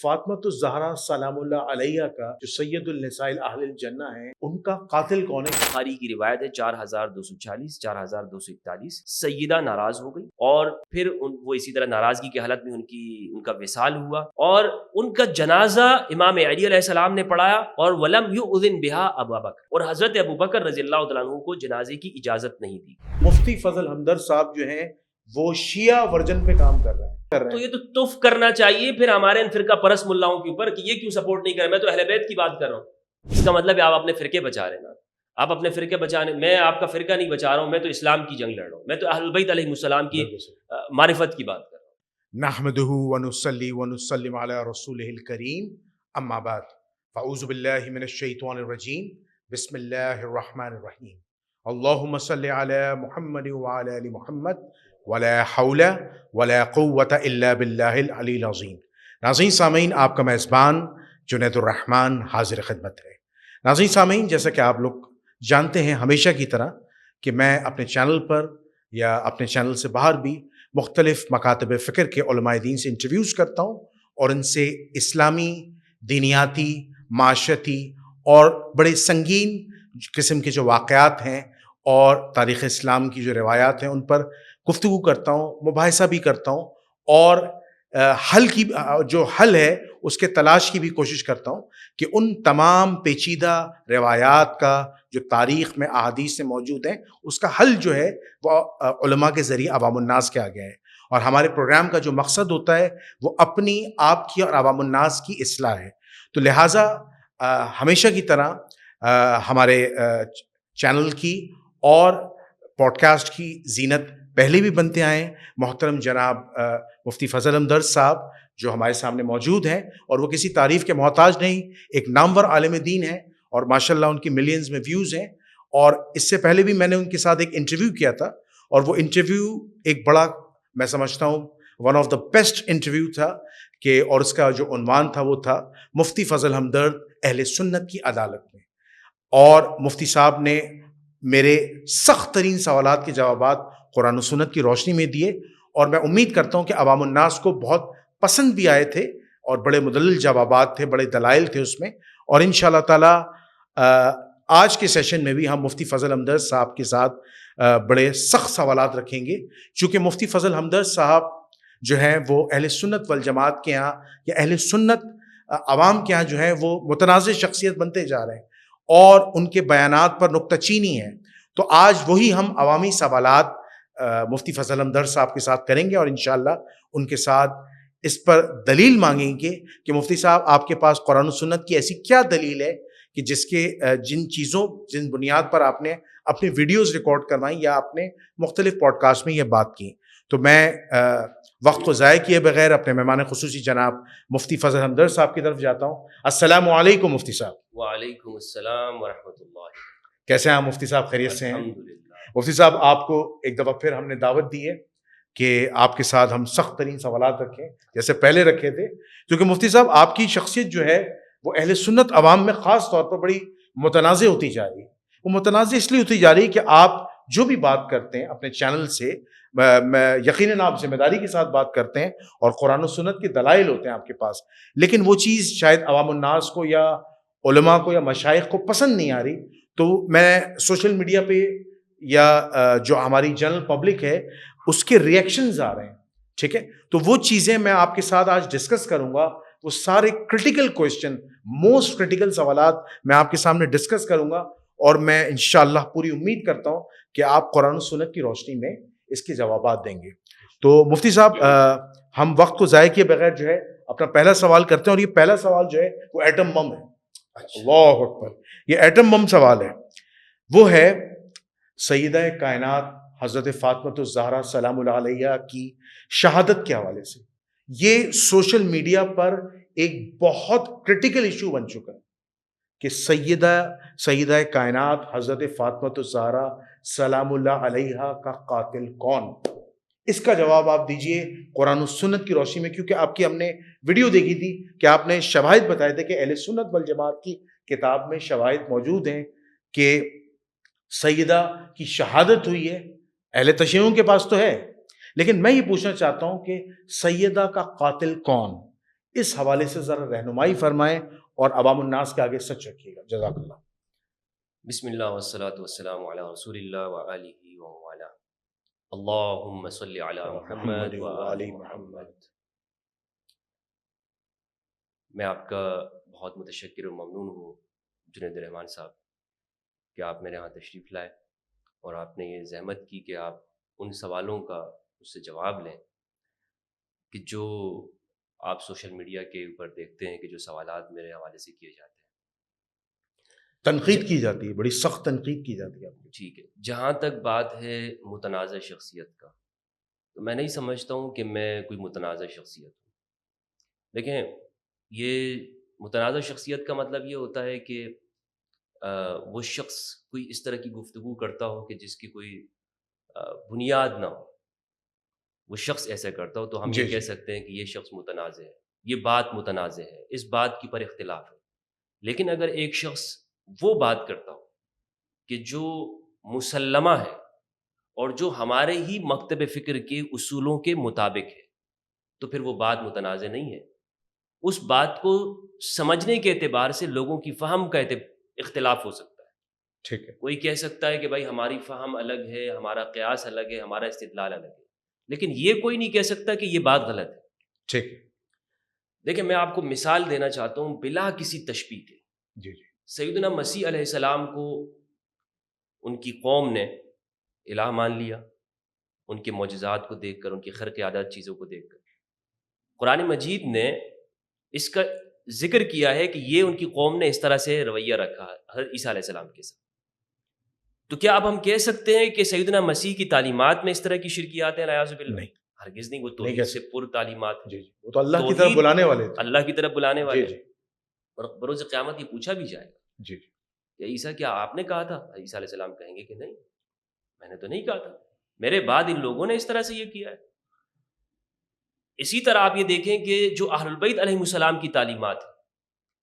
فاطمۃ الزہرا سلام اللہ علیہ کا جو سید النساء اہل الجنہ ہیں، ان کا قاتل کون ہے؟ بخاری کی روایت ہے 4240 4241 سیدہ ناراض ہو گئی اور پھر وہ اسی طرح ناراضگی کی حالت میں ان کا وصال ہوا اور ان کا جنازہ امام علی علیہ السلام نے پڑھایا اور ولم یؤذن بہا ابو بکر، اور حضرت ابو بکر رضی اللہ تعالیٰ عنہ کو جنازے کی اجازت نہیں دی۔ مفتی فضل ہمدرد صاحب جو ہیں وہ شیعہ ورژن پہ کام کر رہے ہیں۔ تو یہ تو تف کرنا چاہیے پھر ہمارے ان فرقہ پرست ملاؤں کے اوپر کہ یہ کیوں سپورٹ نہیں کر رہے۔ میں تو اہل بیت کی بات کر رہا ہوں، اس کا مطلب ہے آپ اپنے فرقے بچا رہے ہیں نا، آپ اپنے فرقے بچانے، میں آپ کا فرقہ نہیں بچا رہا ہوں، میں تو اسلام کی جنگ لڑ رہا ہوں، میں تو اہل البیت علیہ السلام کی معرفت کی بات کر رہا ہوں۔ نحمدہ ونصلی ونسلم علی رسولہ الکریم، اما بعد، فاعوذ باللہ من الشیطان الرجیم، بسم اللہ الرحمن الرحیم، اللہم صلی علی محمد وعلی آل محمد ولا حول ولا قوة الا باللہ العلی العظیم۔ ناظرین سامعین، آپ کا میزبان جنید الرحمن حاضر خدمت ہے۔ ناظرین سامعین، جیسا کہ آپ لوگ جانتے ہیں ہمیشہ کی طرح کہ میں اپنے چینل پر یا اپنے چینل سے باہر بھی مختلف مکاتب فکر کے علماء دین سے انٹرویوز کرتا ہوں اور ان سے اسلامی، دینیاتی، معاشرتی اور بڑے سنگین قسم کے جو واقعات ہیں اور تاریخ اسلام کی جو روایات ہیں ان پر گفتگو کرتا ہوں، مباحثہ بھی کرتا ہوں اور جو حل ہے اس کے تلاش کی بھی کوشش کرتا ہوں کہ ان تمام پیچیدہ روایات کا جو تاریخ میں احادیث سے موجود ہیں اس کا حل جو ہے وہ علماء کے ذریعے عوام الناس کے آگے ہے، اور ہمارے پروگرام کا جو مقصد ہوتا ہے وہ اپنی، آپ کی اور عوام الناس کی اصلاح ہے۔ تو لہٰذا ہمیشہ کی طرح ہمارے چینل کی اور پوڈ کاسٹ کی زینت پہلے بھی بنتے آئے ہیں۔ محترم جناب مفتی فضل ہمدرد صاحب جو ہمارے سامنے موجود ہیں اور وہ کسی تعریف کے محتاج نہیں، ایک نامور عالم دین ہیں اور ماشاءاللہ ان کی ملینز میں ویوز ہیں، اور اس سے پہلے بھی میں نے ان کے ساتھ ایک انٹرویو کیا تھا اور وہ انٹرویو ایک بڑا، میں سمجھتا ہوں one of the best interview تھا کہ، اور اس کا جو عنوان تھا وہ تھا مفتی فضل ہمدرد اہل سنت کی عدالت میں، اور مفتی صاحب نے میرے سخت ترین سوالات کے جوابات قرآن و سنت کی روشنی میں دیے، اور میں امید کرتا ہوں کہ عوام الناس کو بہت پسند بھی آئے تھے اور بڑے مدلل جوابات تھے، بڑے دلائل تھے اس میں، اور انشاءاللہ تعالی آج کے سیشن میں بھی ہم مفتی فضل ہمدرد صاحب کے ساتھ بڑے سخت سوالات رکھیں گے، چونکہ مفتی فضل ہمدرد صاحب جو ہیں وہ اہل سنت والجماعت کے ہاں یا اہل سنت عوام کے ہاں جو ہیں وہ متنازع شخصیت بنتے جا رہے ہیں اور ان کے بیانات پر نکتہ چینی ہے۔ تو آج وہی ہم عوامی سوالات مفتی فضل ہمدرد صاحب کے ساتھ کریں گے اور انشاءاللہ ان کے ساتھ اس پر دلیل مانگیں گے کہ مفتی صاحب آپ کے پاس قرآن و سنت کی ایسی کیا دلیل ہے کہ جن بنیاد پر آپ نے اپنی ویڈیوز ریکارڈ کروائیں یا اپنے مختلف پوڈ کاسٹ میں یہ بات کی۔ تو میں وقت کو ضائع کیے بغیر اپنے مہمان خصوصی جناب مفتی فضل ہمدرد صاحب کی طرف جاتا ہوں۔ السلام علیکم مفتی صاحب۔ وعلیکم السلام ورحمۃ اللہ۔ کیسے ہیں مفتی صاحب؟ خیریت سے ہیں؟ الحمدللہ۔ مفتی صاحب، آپ کو ایک دفعہ پھر ہم نے دعوت دی ہے کہ آپ کے ساتھ ہم سخت ترین سوالات رکھیں جیسے پہلے رکھے تھے، کیونکہ مفتی صاحب آپ کی شخصیت جو ہے وہ اہل سنت عوام میں خاص طور پر بڑی متنازع ہوتی جا رہی ہے۔ وہ متنازع اس لیے ہوتی جا رہی ہے کہ آپ جو بھی بات کرتے ہیں اپنے چینل سے، یقیناً آپ ذمہ داری کے ساتھ بات کرتے ہیں اور قرآن و سنت کے دلائل ہوتے ہیں آپ کے پاس، لیکن وہ چیز شاید عوام الناس کو یا علماء کو یا مشائخ کو پسند نہیں آ رہی۔ تو میں سوشل میڈیا پہ یا جو ہماری جنرل پبلک ہے اس کے ریئیکشنز آ رہے ہیں، ٹھیک ہے؟ تو وہ چیزیں میں آپ کے ساتھ آج ڈسکس کروں گا، وہ سارے کرٹیکل کویسچن، موسٹ کرٹیکل سوالات میں آپ کے سامنے ڈسکس کروں گا، اور میں انشاءاللہ پوری امید کرتا ہوں کہ آپ قرآن و سنت کی روشنی میں اس کے جوابات دیں گے۔ تو مفتی صاحب، ہم وقت کو ضائع کیے بغیر جو ہے اپنا پہلا سوال کرتے ہیں، اور یہ پہلا سوال جو ہے وہ ایٹم بم ہے۔ اللہ اکبر، یہ ایٹم بم سوال ہے، وہ ہے سیدہ کائنات حضرت فاطمۃ الزہرا سلام اللہ علیہ کی شہادت کے حوالے سے۔ یہ سوشل میڈیا پر ایک بہت کرٹیکل ایشو بن چکا ہے کہ سیدہ کائنات حضرت فاطمۃ الزہرا سلام اللہ علیہ کا قاتل کون؟ اس کا جواب آپ دیجئے قرآن و سنت کی روشنی میں، کیونکہ آپ کی ہم نے ویڈیو دیکھی تھی کہ آپ نے شواہد بتائے تھے کہ اہل سنت والجماعت کی کتاب میں شواہد موجود ہیں کہ سیدہ کی شہادت ہوئی ہے۔ اہل تشیعوں کے پاس تو ہے، لیکن میں یہ پوچھنا چاہتا ہوں کہ سیدہ کا قاتل کون؟ اس حوالے سے ذرا رہنمائی فرمائیں اور عوام الناس کے آگے سچ رکھیے گا. جزاک اللہ. بسم اللہ والصلاة والسلام علی رسول اللہ وآلہ وآلہ. اللہم صلی علی محمد وآل محمد. میں آپ کا بہت متشکر و ممنون ہوں جنید الرحمان صاحب کہ آپ میرے ہاں تشریف لائے اور آپ نے یہ زحمت کی کہ آپ ان سوالوں کا اس سے جواب لیں کہ جو آپ سوشل میڈیا کے اوپر دیکھتے ہیں کہ جو سوالات میرے حوالے سے کیے جاتے ہیں. تنقید کی جاتی ہے، بڑی سخت تنقید کی جاتی ہے. ٹھیک ہے، جہاں تک بات ہے متنازع شخصیت کا، تو میں نہیں سمجھتا ہوں کہ میں کوئی متنازع شخصیت ہوں. دیکھیں، یہ متنازع شخصیت کا مطلب یہ ہوتا ہے کہ وہ شخص کوئی اس طرح کی گفتگو کرتا ہو کہ جس کی کوئی بنیاد نہ ہو. وہ شخص ایسا کرتا ہو تو ہم یہ کہہ سکتے ہیں کہ یہ شخص متنازع ہے، یہ بات متنازع ہے، اس بات کی پر اختلاف ہے. لیکن اگر ایک شخص وہ بات کرتا ہو کہ جو مسلمہ ہے اور جو ہمارے ہی مکتب فکر کے اصولوں کے مطابق ہے تو پھر وہ بات متنازع نہیں ہے. اس بات کو سمجھنے کے اعتبار سے لوگوں کی فہم کا اختلاف ہو سکتا ہے. ٹھیک ہے، کوئی کہہ سکتا ہے کہ بھائی ہماری فہم الگ ہے، ہمارا قیاس الگ ہے، ہمارا استدلال الگ ہے، لیکن یہ کوئی نہیں کہہ سکتا کہ یہ بات غلط ہے. ٹھیک ہے. دیکھیں، میں آپ کو مثال دینا چاہتا ہوں بلا کسی تشبیہ کے. جی جی. سیدنا مسیح علیہ السلام کو ان کی قوم نے الہ مان لیا، ان کے معجزات کو دیکھ کر، ان کی خرق عادات چیزوں کو دیکھ کر. قرآن مجید نے اس کا ذکر کیا ہے کہ یہ ان کی قوم نے اس طرح سے رویہ رکھا حضرت عیسیٰ علیہ السلام کے ساتھ. تو کیا اب ہم کہہ سکتے ہیں کہ سیدنا مسیح کی تعلیمات میں اس طرح کی شرکیات ہیں؟ نعوذ باللہ. نہیں، ہرگز نہیں. وہ توحید سے پر تعلیمات ہیں. جی جی، وہ تو اللہ کی طرف بلانے والے تھے. اللہ کی طرف بلانے والے. جی جی. اور بروز قیامت یہ پوچھا بھی جائے گا، جی جی، کہ عیسیٰ کیا آپ نے کہا تھا؟ عیسیٰ علیہ السلام کہیں گے کہ نہیں، میں نے تو نہیں کہا تھا، میرے بعد ان لوگوں نے اس طرح سے یہ کیا ہے. اسی طرح آپ یہ دیکھیں کہ جو اہل البیت علیہم السلام کی تعلیمات ہیں،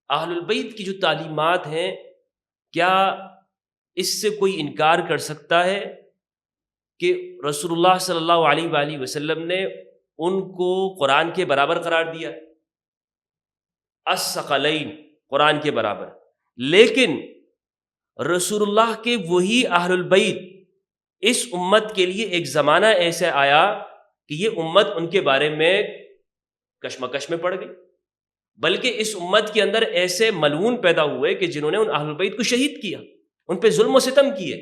اہل البیت کی جو تعلیمات ہیں، کیا اس سے کوئی انکار کر سکتا ہے کہ رسول اللہ صلی اللہ علیہ وآلہ وسلم نے ان کو قرآن کے برابر قرار دیا ہے؟ الثقلین، قرآن کے برابر. لیکن رسول اللہ کے وہی اہل البیت اس امت کے لیے ایک زمانہ ایسا آیا کہ یہ امت ان کے بارے میں کشمکش میں پڑ گئی، بلکہ اس امت کے اندر ایسے ملعون پیدا ہوئے کہ جنہوں نے ان اہل البیت کو شہید کیا، ان پہ ظلم و ستم کیے.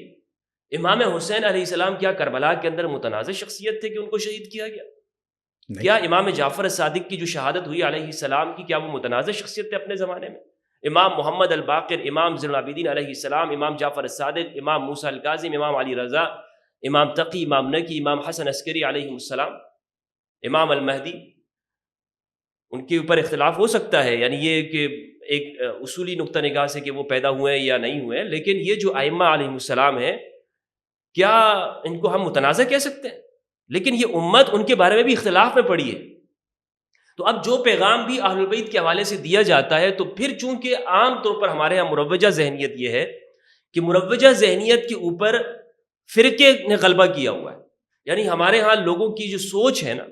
امام حسین علیہ السلام کیا کربلا کے اندر متنازع شخصیت تھے کہ ان کو شہید کیا گیا؟ کیا امام جعفر صادق کی جو شہادت ہوئی علیہ السلام کی، کیا وہ متنازع شخصیت تھے اپنے زمانے میں؟ امام محمد الباقر، امام زین العابدین علیہ السلام، امام جعفر الصادق، امام موسیٰ الکاظم، امام علی رضا، امام تقی، امام نقی، امام حسن عسکری علیہ السلام، امام المہدی، ان کے اوپر اختلاف ہو سکتا ہے، یعنی یہ کہ ایک اصولی نقطہ نگاہ سے کہ وہ پیدا ہوئے ہیں یا نہیں ہوئے ہیں. لیکن یہ جو ائمہ علیہ السلام ہیں، کیا ان کو ہم متنازع کہہ سکتے ہیں؟ لیکن یہ امت ان کے بارے میں بھی اختلاف میں پڑی ہے. تو اب جو پیغام بھی اہل البیت کے حوالے سے دیا جاتا ہے، تو پھر چونکہ عام طور پر ہمارے یہاں مروجہ ذہنیت یہ ہے کہ مروجہ ذہنیت کے اوپر فرقے نے غلبہ کیا ہوا ہے. یعنی ہمارے ہاں لوگوں کی جو سوچ ہے نا،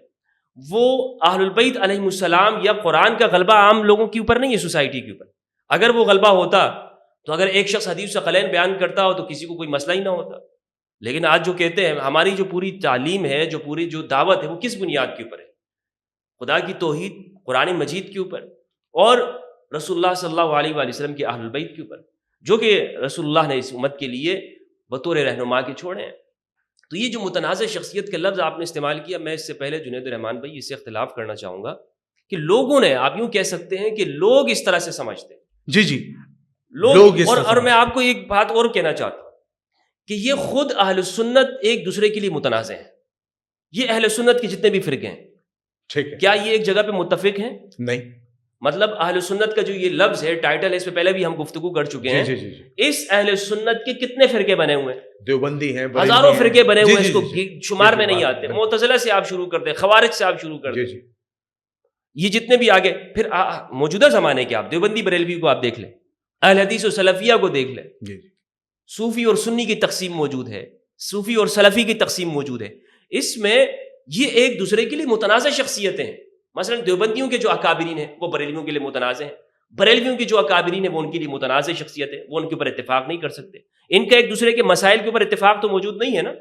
وہ اہل البیت علیہ السلام یا قرآن کا غلبہ عام لوگوں کے اوپر نہیں ہے، سوسائٹی کے اوپر. اگر وہ غلبہ ہوتا تو اگر ایک شخص حدیث ثقلین بیان کرتا ہو تو کسی کو کوئی مسئلہ ہی نہ ہوتا. لیکن آج جو کہتے ہیں، ہماری جو پوری تعلیم ہے، جو پوری جو دعوت ہے، وہ کس بنیاد کے اوپر ہے؟ خدا کی توحید، قرآن مجید کے اوپر، اور رسول اللہ صلی اللہ علیہ وآلہ وسلم کے اہل البیت کے اوپر، جو کہ رسول اللہ نے اس امت کے لیے بطور رہنما کے چھوڑے ہیں. تو یہ جو متنازع شخصیت کا لفظ آپ نے استعمال کیا، میں اس سے پہلے جنید الرحمان بھائی اس سے اختلاف کرنا چاہوں گا کہ لوگوں نے، آپ یوں کہہ سکتے ہیں کہ لوگ اس طرح سے سمجھتے ہیں. جی جی، لوگ اور میں آپ کو ایک بات اور کہنا چاہتا ہوں کہ یہ خود اہل سنت ایک دوسرے کے لیے متنازع ہیں. یہ اہل سنت کے جتنے بھی فرقے ہیں، ٹھیک ہے، کیا یہ ایک جگہ پہ متفق ہیں؟ نہیں. مطلب اہل سنت کا جو یہ لفظ ہے، ٹائٹل ہے، اس پہ پہلے بھی ہم گفتگو کر چکے ہیں. جی جی جی، اس اہل سنت کے کتنے فرقے بنے ہوئے ہیں؟ دیوبندی ہیں، ہزاروں فرقے بنے ہوئے ہیں، اس کو شمار میں نہیں آتے. معتزلہ سے آپ شروع کرتے ہیں، خوارج سے آپ شروع کرتے ہیں، یہ جتنے بھی آگے. پھر موجودہ زمانے کے آپ دیوبندی بریلوی کو آپ دیکھ لیں، اہل حدیث و سلفیہ کو دیکھ لیں، صوفی اور سنی کی تقسیم موجود ہے، صوفی اور سلفی کی تقسیم موجود ہے. اس میں یہ ایک دوسرے کے لیے متنازع شخصیتیں ہیں. مثلا دیوبندیوں کے جو اکابرین ہیں وہ بریلویوں کے لیے متنازع ہیں، بریلویوں کے جو اکابرین ہیں وہ ان کے لیے متنازع شخصیت ہے، وہ ان کے اوپر اتفاق نہیں کر سکتے. ان کا ایک دوسرے کے مسائل کے اوپر اتفاق تو موجود نہیں ہے نا،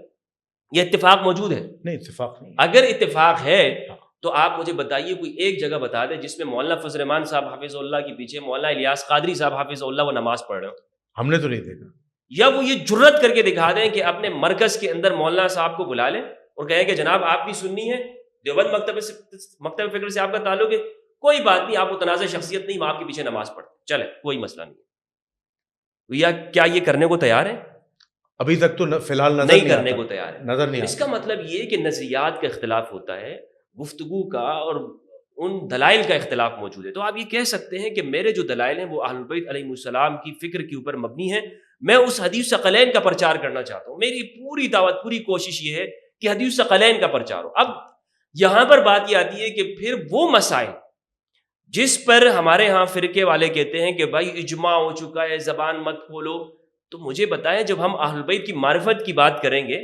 یہ اتفاق موجود ہے؟ نہیں، اتفاق نہیں. اگر اتفاق ہے تو آپ مجھے بتائیے کوئی ایک جگہ بتا دیں جس میں مولانا فضل الرحمان صاحب حافظ اللہ کے پیچھے مولانا الیاس قادری صاحب حافظ اللہ وہ نماز پڑھ رہے ہو. ہم نے تو نہیں دیکھا. یا وہ یہ جرت کر کے دکھا دیں کہ اپنے مرکز کے اندر مولانا صاحب کو بلا لیں اور کہیں کہ جناب آپ بھی سنی ہے، دیوبند مکتب فکر سے آپ کا تعلق ہے، کوئی بات نہیں، آپ متنازع شخصیت نہیں، ہم آپ کے پیچھے نماز پڑھتے، چلے کوئی مسئلہ نہیں. یا کیا یہ کرنے کو تیار ہے؟ ابھی تک تو فی الحال نظر نہیں کرنے کو تیار ہے. نظر نہیں. اس کا مطلب یہ کہ نظریات کا اختلاف ہوتا ہے، گفتگو کا اور ان دلائل کا اختلاف موجود ہے. تو آپ یہ کہہ سکتے ہیں کہ میرے جو دلائل ہیں وہ اہل البیت علیہ السلام کی فکر کے اوپر مبنی ہیں، میں اس حدیث ثقلین کا پرچار کرنا چاہتا ہوں. میری پوری دعوت، پوری کوشش یہ ہے کہ حدیث ثقلین کا پرچار ہو. اب یہاں پر بات یہ آتی ہے کہ پھر وہ مسائل جس پر ہمارے ہاں فرقے والے کہتے ہیں کہ بھائی اجماع ہو چکا ہے، زبان مت کھولو، تو مجھے بتائیں جب ہم اہل البیت کی معرفت کی بات کریں گے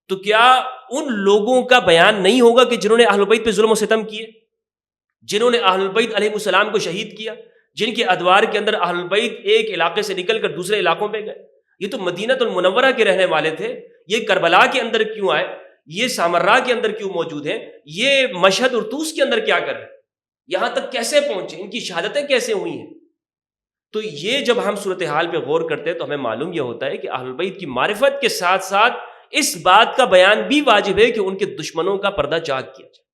تو کیا ان لوگوں کا بیان نہیں ہوگا کہ جنہوں نے اہل البیت پہ ظلم و ستم کیے، جنہوں نے اہل البیت علیہ السلام کو شہید کیا، جن کے ادوار کے اندر اہل البیت ایک علاقے سے نکل کر دوسرے علاقوں پہ گئے؟ یہ تو مدینہ المنورہ کے رہنے والے تھے، یہ کربلا کے اندر کیوں آئے، یہ سامرا کے اندر کیوں موجود ہیں، یہ مشہد اور طوس کے اندر کیا کر رہے ہیں، یہاں تک کیسے پہنچے، ان کی شہادتیں کیسے ہوئی ہیں؟ تو یہ جب ہم صورتحال پہ غور کرتے ہیں تو ہمیں معلوم یہ ہوتا ہے کہ اہل البیت کی معرفت کے ساتھ ساتھ اس بات کا بیان بھی واجب ہے کہ ان کے دشمنوں کا پردہ چاک کیا جائے،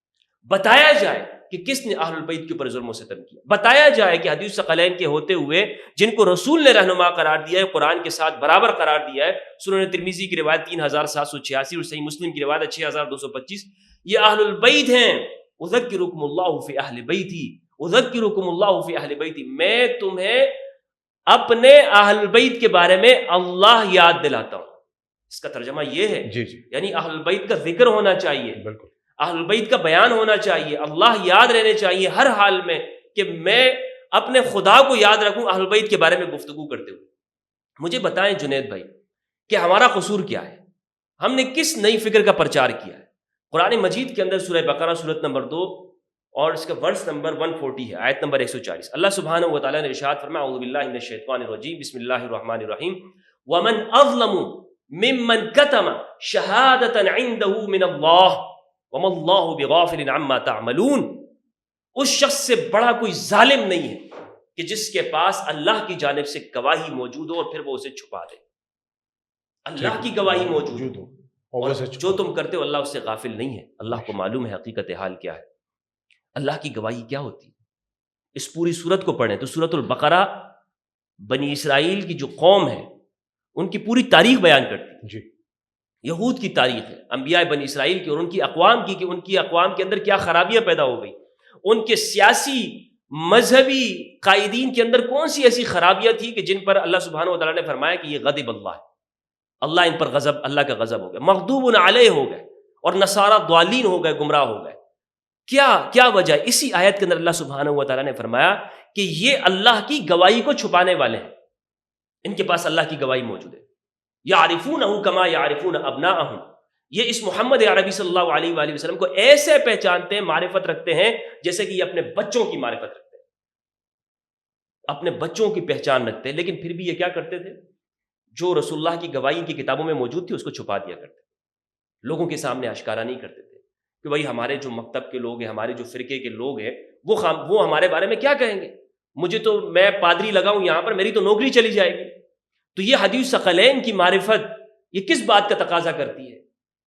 بتایا جائے کہ کس نے اہل البیت کے اوپر ظلم و ستم کیا، بتایا جائے کہ حدیث ثقلین کے ہوتے ہوئے جن کو رسول نے رہنما قرار دیا ہے، قرآن کے ساتھ برابر قرار دیا ہے، سنن ترمذی کی روایت 3786 اور صحیح مسلم کی روایت 6225، یہ اہل البیت ہیں. اذکرکم اللہ فی اہل بیتی، اذکرکم اللہ فی اہل بیتی، میں تمہیں اپنے اہل بیت کے بارے میں اللہ یاد دلاتا ہوں. اس کا ترجمہ یہ ہے جی یعنی اہل بیت کا ذکر ہونا چاہیے، بالکل اہل بیت کا بیان ہونا چاہیے، اللہ یاد رہنے چاہیے ہر حال میں کہ میں اپنے خدا کو یاد رکھوں اہل بیت کے بارے میں گفتگو کرتے ہوئے. مجھے بتائیں جنید بھائی کہ ہمارا قصور کیا ہے، ہم نے کس نئی فکر کا پرچار کیا ہے؟ قرآن مجید کے اندر سورہ بقرہ سورت نمبر 2 اور اس کا ورس نمبر 140 ہے، آیت نمبر 140. اللہ سبحانہ و تعالیٰ نے ارشاد فرمایا اعوذ باللہ من الشیطان الرجیم بسم اللہ الرحمن الرحیم ومن اظلم ممن کتم شہادۃ عنده من اللہ وما اللہ بغافل عما تعملون. اس شخص سے بڑا کوئی ظالم نہیں ہے کہ جس کے پاس اللہ کی جانب سے گواہی موجود ہو اور پھر وہ اسے چھپا دے. اللہ کی گواہی موجود ہو اور جو تم کرتے ہو اللہ اس سے غافل نہیں ہے، اللہ کو معلوم ہے حقیقت حال کیا ہے. اللہ کی گواہی کیا ہوتی ہے؟ اس پوری سورت کو پڑھیں تو سورت البقرہ بنی اسرائیل کی جو قوم ہے ان کی پوری تاریخ بیان کرتی ہے. جی یہود کی تاریخ ہے، انبیاء بنی اسرائیل کی اور ان کی اقوام کی، کہ ان کی اقوام کے اندر کیا خرابیاں پیدا ہو گئی، ان کے سیاسی مذہبی قائدین کے اندر کون سی ایسی خرابیاں تھی کہ جن پر اللہ سبحانہ و تعالیٰ نے فرمایا کہ یہ غضب اللہ ہے، اللہ ان پر غضب، اللہ کا غضب ہو گیا، مغضوب علیہ ہو گئے اور نصارہ ضالین ہو گئے، گمراہ ہو گئے. کیا وجہ؟ اسی آیت کے اندر اللہ سبحانہ و تعالیٰ نے فرمایا کہ یہ اللہ کی گواہی کو چھپانے والے ہیں، ان کے پاس اللہ کی گواہی موجود ہے. یعرفونہ کما یعرفون ابناءہم، یہ اس محمد عربی صلی اللہ علیہ وآلہ وسلم کو ایسے پہچانتے ہیں، معرفت رکھتے ہیں جیسے کہ یہ اپنے بچوں کی معرفت رکھتے ہیں، اپنے بچوں کی پہچان رکھتے ہیں. لیکن پھر بھی یہ کیا کرتے تھے؟ جو رسول اللہ کی گواہی کی کتابوں میں موجود تھی اس کو چھپا دیا کرتے تھے، لوگوں کے سامنے آشکارا نہیں کرتے تھے کہ بھائی ہمارے جو مکتب کے لوگ ہیں، ہمارے جو فرقے کے لوگ ہیں وہ ہمارے بارے میں کیا کہیں گے، مجھے تو، میں پادری لگاؤں یہاں پر، میری تو نوکری چلی جائے گی. تو یہ حدیث ثقلین کی معرفت یہ کس بات کا تقاضا کرتی ہے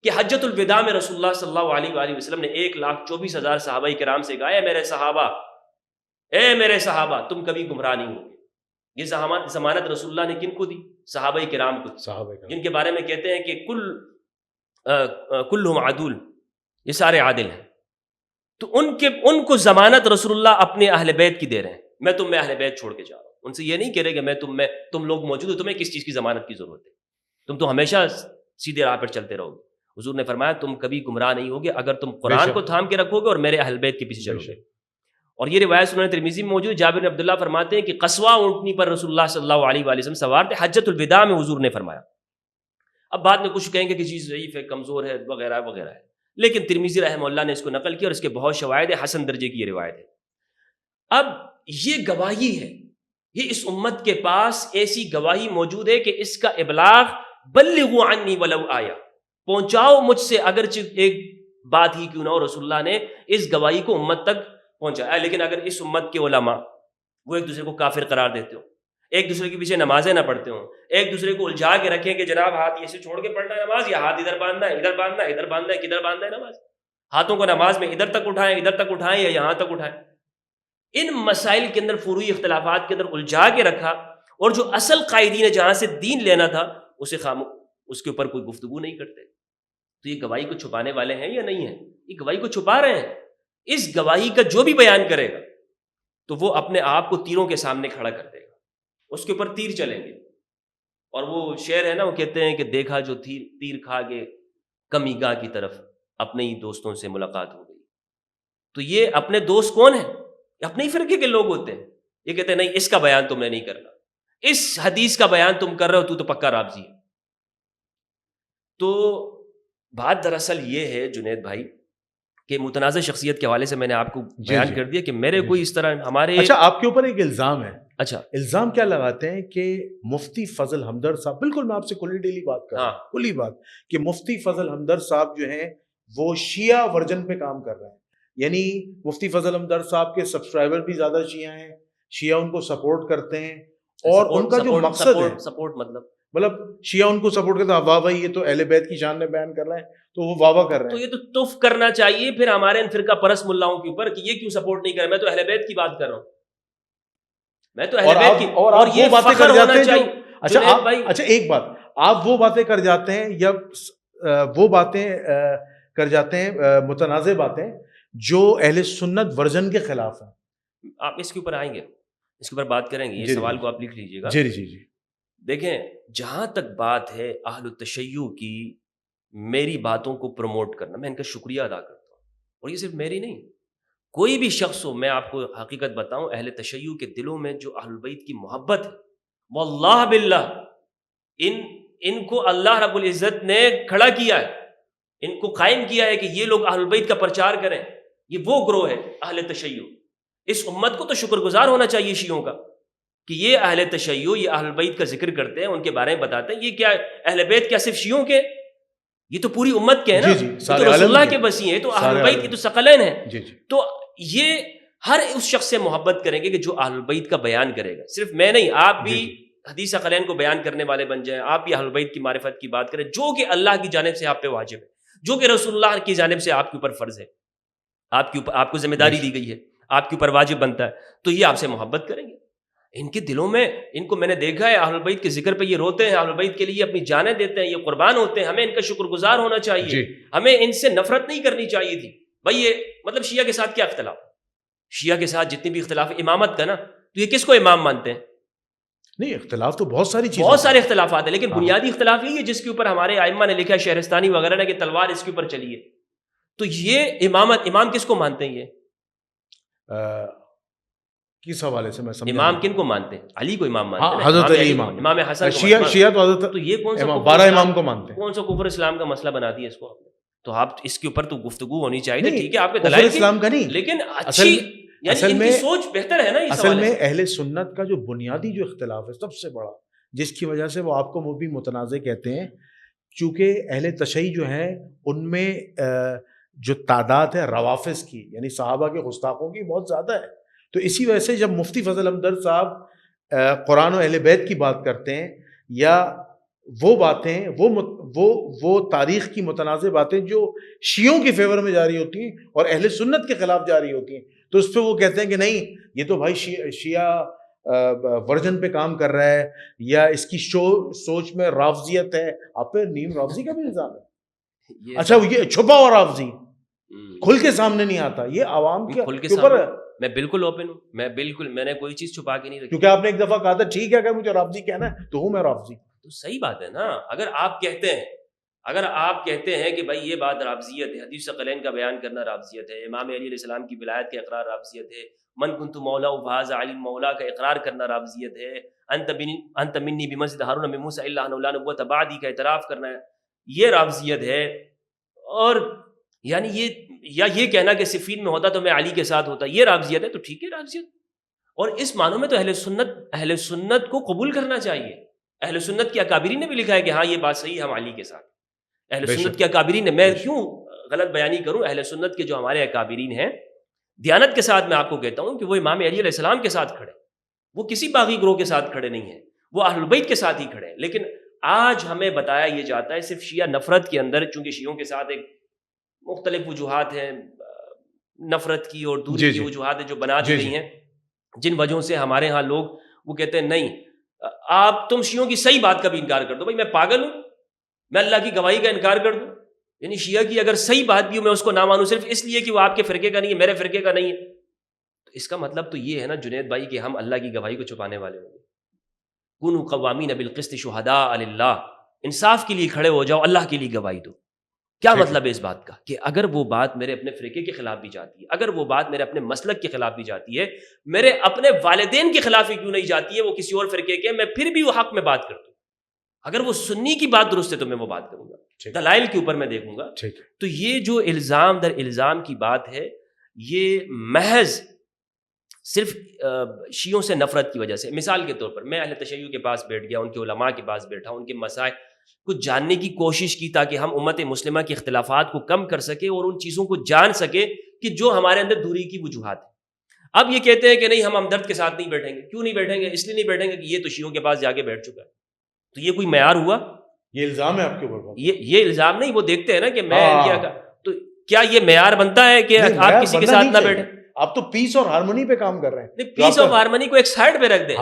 کہ حجۃ الوداع میں رسول اللہ صلی اللہ علیہ وآلہ وسلم نے 1,24,000 صحابہ کرام سے کہا اے میرے صحابہ تم کبھی گمراہ نہیں ہوگے. یہ ضمانت رسول اللہ نے کن کو دی؟ صحابہ کرام کو، جن کے بارے میں کہتے ہیں کہ کلہم عدول، یہ سارے عادل ہیں. تو ان کو ضمانت رسول اللہ اپنے اہل بیت کی دے رہے ہیں، میں تم میں اہل بیت چھوڑ کے جا رہا ہوں. ان سے یہ نہیں کہہ رہے کہ تم لوگ موجود ہو، تمہیں کس چیز کی ضمانت کی ضرورت ہے، تم تو ہمیشہ سیدھے راہ پر چلتے رہو گے. حضور نے فرمایا تم کبھی گمراہ نہیں ہوگے اگر تم قرآن کو تھام کے رکھو گے اور میرے اہل بیت کے پیچھے چلو گے. اور یہ روایت سنن ترمذی میں موجود، جابر بن عبداللہ فرماتے ہیں کہ قصوہ اونٹنی پر رسول اللہ صلی اللہ علیہ وآلہ وسلم سوار تھے، حجۃ الوداع میں حضور نے فرمایا. اب بعد میں کچھ کہیں گے کہ چیز ضعیف ہے، کمزور ہے، وغیرہ وغیرہ ہے، لیکن ترمذی رحمہ اللہ نے اس کو نقل کیا اور اس کے بہت شواہد حسن درجے کی یہ روایت ہے. اب یہ گواہی ہے، یہ اس امت کے پاس ایسی گواہی موجود ہے کہ اس کا ابلاغ بلغوا عنی ولو آیا، پہنچاؤ مجھ سے اگرچہ ایک بات ہی کیوں نہ ہو. رسول اللہ نے اس گواہی کو امت تک پہنچایا. لیکن اگر اس امت کے علماء وہ ایک دوسرے کو کافر قرار دیتے ہو، ایک دوسرے کے پیچھے نمازیں نہ پڑھتے ہوں، ایک دوسرے کو الجھا کے رکھیں کہ جناب ہاتھ ایسے چھوڑ کے پڑھنا ہے نماز، یا ہاتھ ادھر باندھنا ہے، ادھر باندھنا ہے، ادھر باندھنا ہے، کدھر باندھنا ہے نماز، ہاتھوں کو نماز میں ادھر تک اٹھائیں یا یہاں تک اٹھائیں. ان مسائل کے اندر فروعی اختلافات کے اندر الجھا کے رکھا، اور جو اصل قائدین ہے جہاں سے دین لینا تھا اس کے اوپر کوئی گفتگو نہیں کرتے. تو یہ گواہی کو چھپانے والے ہیں یا نہیں ہیں؟ یہ گواہی کو چھپا رہے ہیں. اس گواہی کا جو بھی بیان کرے گا تو وہ اپنے آپ کو تیروں کے سامنے کھڑا کر دے گا، اس کے اوپر تیر چلیں گے. اور وہ شعر ہے نا، وہ کہتے ہیں کہ دیکھا جو تیر کھا کے کمی گاہ کی طرف اپنے ہی دوستوں سے ملاقات ہو گئی. تو یہ اپنے دوست کون ہیں؟ اپنے ہی فرقے کے لوگ ہوتے ہیں. یہ کہتے ہیں نہیں، اس کا بیان تم نے نہیں کرنا، اس حدیث کا بیان تم کر رہے ہو، تو پکا رافضی ہے. تو بات دراصل یہ ہے جنید بھائی کہ متنازع شخصیت کے حوالے سے میں نے آپ کو بیان کر دیا کہ میرے کوئی اس طرح ہمارے. اچھا، آپ کے اوپر ایک الزام ہے. اچھا، الزام کیا لگاتے ہیں کہ مفتی فضل ہمدرد صاحب، بالکل میں آپ سے کلی ڈیلی بات کر رہا ہوں، کلی بات، کہ مفتی فضل ہمدرد صاحب جو ہیں وہ شیعہ ورژن پہ کام کر رہے ہیں. یعنی مفتی فضل ہمدرد صاحب کے سبسکرائبر بھی زیادہ شیعہ ہیں، شیعہ ان کو سپورٹ کرتے ہیں، اور ان کا جو مقصد ہے، سپورٹ مطلب شیعہ ان کو سپورٹ کرتے ہیں. واہ بھائی یہ تو اہل بیت کی شان میں بیان کر رہے ہیں، تو وہ واہ واہ کر رہے ہیں. تو یہ تو تف کرنا چاہیے پھر ہمارے ان فرقہ پرست ملاؤں کے اوپر کہ یہ کیوں سپورٹ نہیں کر رہے. میں تو اہل بیت کی بات کر رہا ہوں، میں تو اہل بیت کی، اور یہ فخر ہونا چاہیے. اچھا ایک بات، آپ وہ باتیں کر جاتے ہیں یا وہ باتیں کر جاتے ہیں متنازع باتیں جو اہل سنت ورژن کے خلاف ہیں. آپ اس کے اوپر آئیں گے، اس کے اوپر بات کریں گے. یہ سوال کو آپ لکھ لیجئے گا. جی. دیکھیں، جہاں تک بات ہے اہل التشیع کی، میری باتوں کو پروموٹ کرنا، میں ان کا شکریہ ادا کرتا ہوں. اور یہ صرف میری نہیں، کوئی بھی شخص ہو، میں آپ کو حقیقت بتاؤں، اہل تشیع کے دلوں میں جو اہل البیت کی محبت ہے، واللہ باللہ ان کو اللہ رب العزت نے کھڑا کیا ہے، ان کو قائم کیا ہے کہ یہ لوگ اہل البیت کا پرچار کریں. یہ وہ گروہ ہے اہل تشیع. اس امت کو تو شکر گزار ہونا چاہیے شیعوں کا کہ یہ اہل تشیع، یہ اہل بیت کا ذکر کرتے ہیں، ان کے بارے میں بتاتے ہیں. یہ کیا اہل بیت کیا صرف شیعوں کے؟ یہ تو پوری امت کے ہیں نا. یہ تو رسول اللہ کے وصی ہیں، تو اہل بیت کی تو ثقلین ہیں. تو یہ ہر اس شخص سے محبت کریں گے کہ جو اہل بیت کا بیان کرے گا. صرف میں نہیں، آپ بھی حدیث ثقلین کو بیان کرنے والے بن جائیں. آپ بھی اہل بیت کی معرفت کی بات کریں، جو کہ اللہ کی جانب سے آپ پہ واجب ہے، جو کہ رسول اللہ کی جانب سے آپ کے اوپر فرض ہے، آپ کو ذمہ داری دی گئی ہے، آپ کے اوپر واجب بنتا ہے. تو یہ آپ سے محبت کریں گے. ان کے دلوں میں، ان کو میں نے دیکھا ہے اہل بیت کے ذکر پہ یہ روتے ہیں، اہل بیت کے لیے اپنی جانیں دیتے ہیں، یہ قربان ہوتے ہیں. ہمیں ان کا شکر گزار ہونا چاہیے. ہمیں ان سے نفرت نہیں کرنی چاہیے تھی. بھائی یہ مطلب شیعہ کے ساتھ کیا اختلاف؟ شیعہ کے ساتھ جتنی بھی اختلاف امامت کا نا، تو یہ کس کو امام مانتے ہیں؟ نہیں، اختلاف تو بہت ساری چیزیں، بہت سارے اختلافات ہیں، لیکن بنیادی اختلاف یہی ہے جس کے اوپر ہمارے ائمہ نے لکھا ہے، شہرستانی وغیرہ نے، کہ تلوار اس کے اوپر چلی ہے. تو یہ امام کس کو مانتے ہیں؟ یہ کس حوالے سے میں سمجھا؟ امام کن کو مانتے ہیں؟ علی کو امام مانتے ہیں، حضرت علی امام، امام حسن. شیعہ تو حضرت، تو یہ کون سا 12 امام کو مانتے ہیں. کون سا کفر اسلام کا مسئلہ بنا دیا اس کو آپ نے؟ تو آپ اس کے اوپر تو گفتگو ہونی چاہیے. ٹھیک ہے، آپ کے دلائل اسلام کا نہیں، لیکن اچھی، یعنی ان کی سوچ بہتر ہے نا. اصل میں اہل سنت کا جو بنیادی جو اختلاف ہے سب سے بڑا، جس کی وجہ سے وہ آپ کو بھی متنازع کہتے ہیں، چونکہ اہل تشیع جو ہیں ان میں جو تعداد ہے روافض کی، یعنی صحابہ کے گستاخوں کی بہت زیادہ ہے. تو اسی وجہ سے جب مفتی فضل ہمدرد صاحب قرآن و اہل بیت کی بات کرتے ہیں، یا وہ باتیں، وہ تاریخ کی متنازع باتیں جو شیعوں کے فیور میں جاری ہوتی ہیں اور اہل سنت کے خلاف جاری ہوتی ہیں، تو اس پہ وہ کہتے ہیں کہ نہیں، یہ تو بھائی شیعہ ورژن پہ کام کر رہا ہے، یا اس کی سوچ میں رافضیت ہے. آپ پہ نیم رافضی کا بھی الزام ہے. اچھا، یہ چھپا ہوا رافضی کھل کے سامنے نہیں آتا، یہ عوام کے اوپر. میں بالکل اوپن ہوں، میں نے کوئی چیز چھپا کے نہیں رکھی. کیونکہ آپ نے ایک دفعہ کہا تھا ٹھیک ہے اگر مجھے رافضی کہنا ہے تو ہوں میں رافضی. تو صحیح بات ہے نا. اگر آپ کہتے ہیں کہ بھائی یہ بات رافضیت ہے، حدیث ثقلین کا بیان کرنا رافضیت ہے، امام علی علیہ السلام کی ولایت کا اقرار رافضیت ہے، من کنت مولا فہذا علی مولا کا اقرار کرنا رافضیت ہے، انت منی بمنزلۃ ہارون من موسیٰ الا ان لا نبوۃ بعدی کا اعتراف کرنا ہے، یہ رافضیت ہے. اور یعنی یہ کہنا کہ صفین میں ہوتا تو میں علی کے ساتھ ہوتا، یہ رافضیت ہے، تو ٹھیک ہے رافضیت. اور اس معنوں میں تو اہل سنت کو قبول کرنا چاہیے. اہل سنت کے اکابرین نے بھی لکھا ہے کہ ہاں یہ بات صحیح ہے، ہم علی کے ساتھ. اہل سنت کے اکابرین نے، میں کیوں غلط بیانی کروں، اہل سنت کے جو ہمارے اکابرین ہیں دیانت کے ساتھ، میں آپ کو کہتا ہوں کہ وہ امام علی علیہ السلام کے ساتھ کھڑے، وہ کسی باغی گروہ کے ساتھ کھڑے نہیں ہیں، وہ اہل البیت کے ساتھ ہی کھڑے ہیں. لیکن آج ہمیں بتایا یہ جاتا ہے صرف شیعہ نفرت کے اندر، چونکہ شیعوں کے ساتھ ایک مختلف وجوہات ہیں نفرت کی اور دوری کی وجوہات جو بنا دی گئی ہیں، جن وجہوں سے ہمارے ہاں لوگ وہ کہتے ہیں نہیں آپ تم شیعوں کی صحیح بات کا بھی انکار کر دو. بھائی میں پاگل ہوں، میں اللہ کی گواہی کا انکار کر دوں؟ یعنی شیعہ کی اگر صحیح بات بھی ہو میں اس کو نہ مانوں صرف اس لیے کہ وہ آپ کے فرقے کا نہیں ہے، میرے فرقے کا نہیں ہے، تو اس کا مطلب تو یہ ہے نا جنید بھائی کہ ہم اللہ کی گواہی کو چھپانے والے ہوں گے. کونوا قوامین بالقسط شہداء للہ، انصاف کے لیے کھڑے ہو جاؤ، اللہ کے لیے گواہی دو. کیا مطلب ہے اس بات کا؟ کہ اگر وہ بات میرے اپنے فرقے کے خلاف بھی جاتی ہے، اگر وہ بات میرے اپنے مسلک کے خلاف بھی جاتی ہے، میرے اپنے والدین کے خلاف ہی کیوں نہیں جاتی ہے، وہ کسی اور فرقے کے، میں پھر بھی وہ حق میں بات کرتا ہوں. اگر وہ سنی کی بات درست ہے تو میں وہ بات کروں گا، دلائل کے اوپر میں دیکھوں گا. تو یہ جو الزام در الزام کی بات ہے، یہ محض صرف شیعوں سے نفرت کی وجہ سے. مثال کے طور پر میں اہل تشیع کے پاس بیٹھ گیا، ان کے علماء کے پاس بیٹھا، ان کے مسائل کو جاننے کی کوشش کی تاکہ ہم امت مسلمہ کے اختلافات کو کم کر سکے اور ان چیزوں کو جان سکے کہ جو ہمارے اندر دوری کی وجوہات ہیں. اب یہ کہتے ہیں کہ نہیں ہم ہمدرد کے ساتھ نہیں بیٹھیں گے. کیوں نہیں بیٹھیں گے؟ اس لیے نہیں بیٹھیں گے کہ یہ تو شیعوں کے پاس جا کے بیٹھ چکا ہے. تو یہ کوئی معیار ہوا؟ یہ الزام ہے آپ کے اوپر. یہ الزام نہیں، وہ دیکھتے ہیں نا کہ میں کیا، تو کیا یہ معیار بنتا ہے کہ آپ کسی کے ساتھ نہ بیٹھیں؟ آپ تو پیس اور ہارمونی پہ کام کر رہے ہیں. پیس اور ہارمونی کو ایک سائڈ پہ رکھ دیں.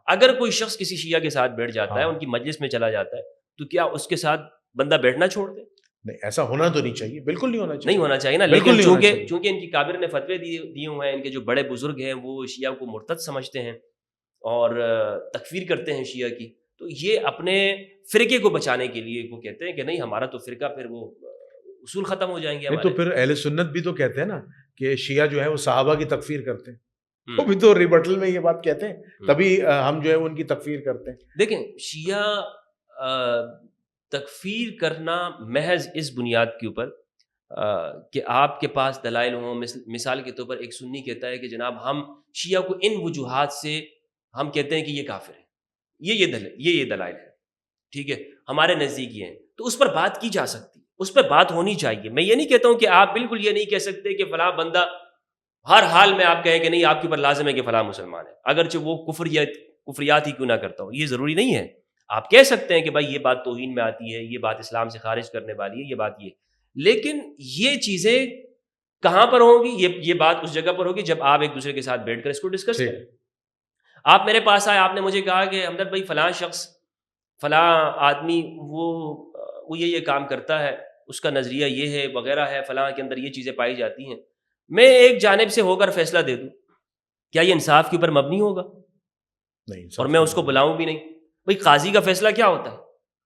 اگر کوئی شخص کسی شیعہ کے ساتھ بیٹھ جاتا ہے، ان کی مجلس میں چلا جاتا ہے، تو کیا اس کے ساتھ بندہ بیٹھنا چھوڑ دے؟ نہیں، ایسا ہونا تو نہیں چاہیے، بالکل نہیں ہونا چاہیے. نہیں ہونا چاہیے نا. لیکن چونکہ ان کی کابر نے فتوے دیے ہوئے ہیں، ان کے جو بڑے بزرگ ہیں وہ شیعہ کو مرتد سمجھتے ہیں اور تکفیر کرتے ہیں شیعہ کی، تو یہ اپنے فرقے کو بچانے کے لیے وہ کہتے ہیں کہ نہیں ہمارا تو فرقہ، پھر وہ اصول ختم ہو جائیں گے ہمارے. تو پھر اہل سنت بھی تو کہتے ہیں نا کہ شیعہ جو ہے وہ صحابہ کی تکفیر کرتے ہیں، وہ بھی تو ریبٹل میں یہ بات کہتے ہیں، تبھی ہم جو ہے ان کی تکفیر کرتے ہیں. دیکھیں شیعہ تکفیر کرنا محض اس بنیاد کے اوپر کہ آپ کے پاس دلائل ہوں. مثال کے طور پر ایک سنی کہتا ہے کہ جناب ہم شیعہ کو ان وجوہات سے ہم کہتے ہیں کہ یہ کافر ہے، یہ دلائل ہے، ٹھیک ہے، ہمارے نزدیک یہ ہیں، تو اس پر بات کی جا سکتی، اس پر بات ہونی چاہیے. میں یہ نہیں کہتا ہوں کہ آپ بالکل یہ نہیں کہہ سکتے کہ فلاں بندہ ہر حال میں آپ کہیں کہ نہیں آپ کے اوپر لازم ہے کہ فلاں مسلمان ہے، اگرچہ وہ کفریات ہی کیوں نہ کرتا ہو. یہ ضروری نہیں ہے. آپ کہہ سکتے ہیں کہ بھائی یہ بات توہین میں آتی ہے، یہ بات اسلام سے خارج کرنے والی ہے، یہ بات یہ، لیکن یہ چیزیں کہاں پر ہوں گی؟ یہ بات اس جگہ پر ہوگی جب آپ ایک دوسرے کے ساتھ بیٹھ کر اس کو ڈسکس کریں. آپ میرے پاس آئے، آپ نے مجھے کہا کہ ہمدرد بھائی فلاں شخص، فلاں آدمی وہ یہ کام کرتا ہے، اس کا نظریہ یہ ہے وغیرہ ہے، فلاں کے اندر یہ چیزیں پائی جاتی ہیں. میں ایک جانب سے ہو کر فیصلہ دے دوں، کیا یہ انصاف کے اوپر مبنی ہوگا؟ نہیں. اور میں اس کو بلاؤں بھی نہیں. بھائی قاضی کا فیصلہ کیا ہوتا ہے؟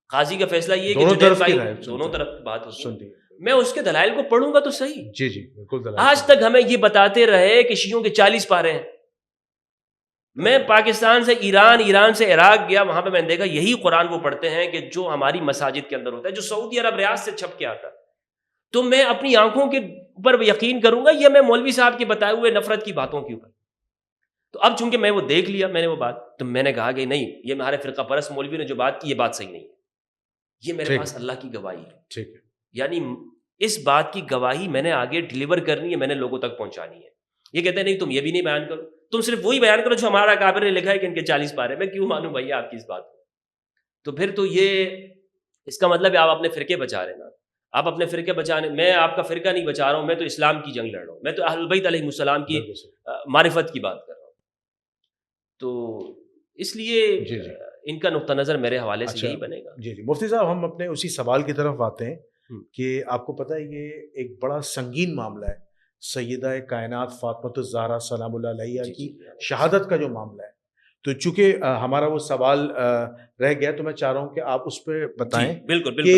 قاضی کا فیصلہ یہ کہ دونوں طرف بات ہوتی ہے. میں اس کے دلائل کو پڑھوں گا تو صحیح. جی بالکل. آج تک ہمیں یہ بتاتے رہے کہ شیعوں کے 40 پارے ہیں. میں پاکستان سے ایران سے عراق گیا، وہاں پہ میں نے دیکھا یہی قرآن وہ پڑھتے ہیں کہ جو ہماری مساجد کے اندر ہوتا ہے، جو سعودی عرب ریاض سے چھپ کے آتا ہے. تو میں اپنی آنکھوں کے اوپر یقین کروں گا یا میں مولوی صاحب کے بتائے ہوئے نفرت کی باتوں کے اوپر؟ تو اب چونکہ میں وہ دیکھ لیا، میں نے وہ بات، تو میں نے کہا کہ نہیں، یہ ہمارے فرقہ پرست مولوی نے جو بات کی یہ بات صحیح نہیں ہے، یہ میرے پاس اللہ کی گواہی ہے. ٹھیک ہے، یعنی اس بات کی گواہی میں نے آگے ڈیلیور کرنی ہے، میں نے لوگوں تک پہنچانی ہے. یہ کہتے ہیں نہیں تم یہ بھی نہیں بیان کرو، تم صرف وہی بیان کرو جو ہمارا کابر نے لکھا ہے کہ ان کے 40 پارے. میں کیوں مانوں بھائی آپ کی اس بات کو؟ تو پھر تو یہ اس کا مطلب ہے آپ اپنے فرقے بچا رہے نا، آپ اپنے فرقے بچانے. میں آپ کا فرقہ نہیں بچا رہا ہوں، میں تو اسلام کی جنگ لڑ رہا ہوں، میں تو اہل البیت علیہ السلام کی معرفت کی بات کر رہا ہوں. تو اس لیے ان کا نقطہ نظر میرے حوالے سے یہی بنے گا. جی مفتی صاحب، ہم اپنے اسی سوال کی طرف آتے ہیں کہ آپ کو پتہ ہے یہ ایک بڑا سنگین معاملہ ہے، سیدہ کائنات فاطمہ الزہرا سلام اللہ علیہا کی شہادت کا جو معاملہ ہے. تو چونکہ ہمارا وہ سوال رہ گیا تو میں چاہ رہا ہوں کہ آپ اس پہ بتائیں. بالکل کہ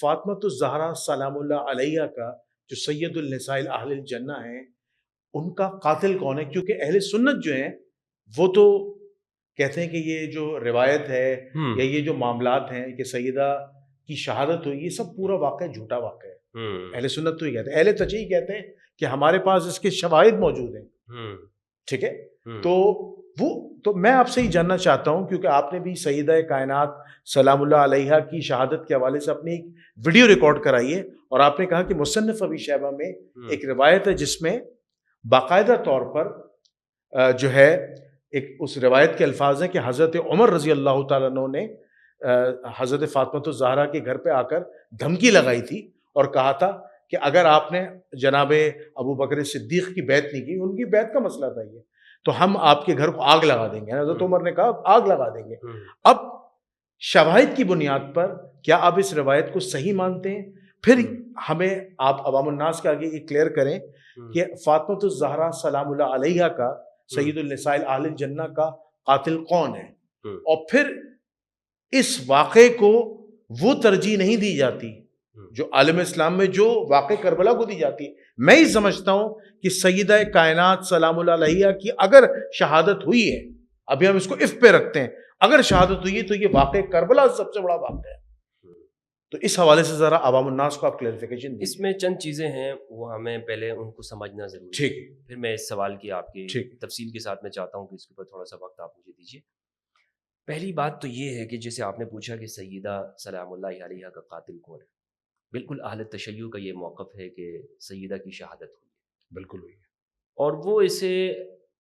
فاطمہ الزہرا سلام اللہ علیہا کا جو سید النساء اہل الجنہ ہیں، ان کا قاتل کون ہے؟ کیونکہ اہل سنت جو ہیں وہ تو کہتے ہیں کہ یہ جو روایت ہے یا یہ جو معاملات ہیں کہ سیدہ کی شہادت ہوئی، یہ سب پورا واقعہ جھوٹا واقعہ ہے. اہل سنت تو یہ کہتے ہیں، اہل تشیع کہتے ہیں کہ ہمارے پاس اس کے شواہد موجود ہیں، ٹھیک ہے. تو میں آپ سے ہی جاننا چاہتا ہوں، کیونکہ آپ نے بھی سیدہ کائنات سلام اللہ علیہا کی شہادت کے حوالے سے اپنی ایک ویڈیو ریکارڈ کرائی ہے، اور آپ نے کہا کہ مصنف ابی شیبہ میں ایک روایت ہے جس میں باقاعدہ طور پر جو ہے ایک اس روایت کے الفاظ ہیں کہ حضرت عمر رضی اللہ تعالیٰ عنہ نے حضرت فاطمہ الزہرا کے گھر پہ آ کر دھمکی لگائی تھی اور کہا تھا کہ اگر آپ نے جناب ابو بکر صدیق کی بیعت نہیں کی، ان کی بیعت کا مسئلہ تھا یہ، تو ہم آپ کے گھر کو آگ لگا دیں گے. حضرت عمر نے کہا آگ لگا دیں گے. اب شواہد کی بنیاد پر کیا آپ اس روایت کو صحیح مانتے ہیں؟ پھر ہمیں آپ عوام الناس کے آگے یہ کلیئر کریں کہ فاطمہ الزہرا سلام اللہ علیہا کا سید النساء اہل الجنہ کا قاتل کون ہے، اور پھر اس واقعے کو وہ ترجیح نہیں دی جاتی جو عالم اسلام میں جو واقع کربلا کو دی جاتی. میں ہی سمجھتا ہوں کہ سیدہ کائنات سلام اللہ علیہا کی اگر شہادت ہوئی ہے، ابھی ہم اس کو اف پہ رکھتے ہیں، اگر شہادت ہوئی ہے تو یہ واقع کربلا سب سے بڑا واقعہ ہے. تو اس حوالے سے ذرا عوام الناس کو آپ کلیریفیکیشن دیجیے. اس میں چند چیزیں ہیں وہ ہمیں پہلے ان کو سمجھنا ضروری ہے. ٹھیک، پھر میں اس سوال کی آپ کی تفصیل کے ساتھ میں چاہتا ہوں کہ اس کے اوپر تھوڑا سا وقت آپ مجھے دیجیے. پہلی بات تو یہ ہے کہ جیسے آپ نے پوچھا کہ سیدہ سلام اللہ علیہا کا قاتل کون ہے، بالکل اہل تشیع کا یہ موقف ہے کہ سیدہ کی شہادت ہوئی ہے، بالکل ہوئی ہے، اور وہ اسے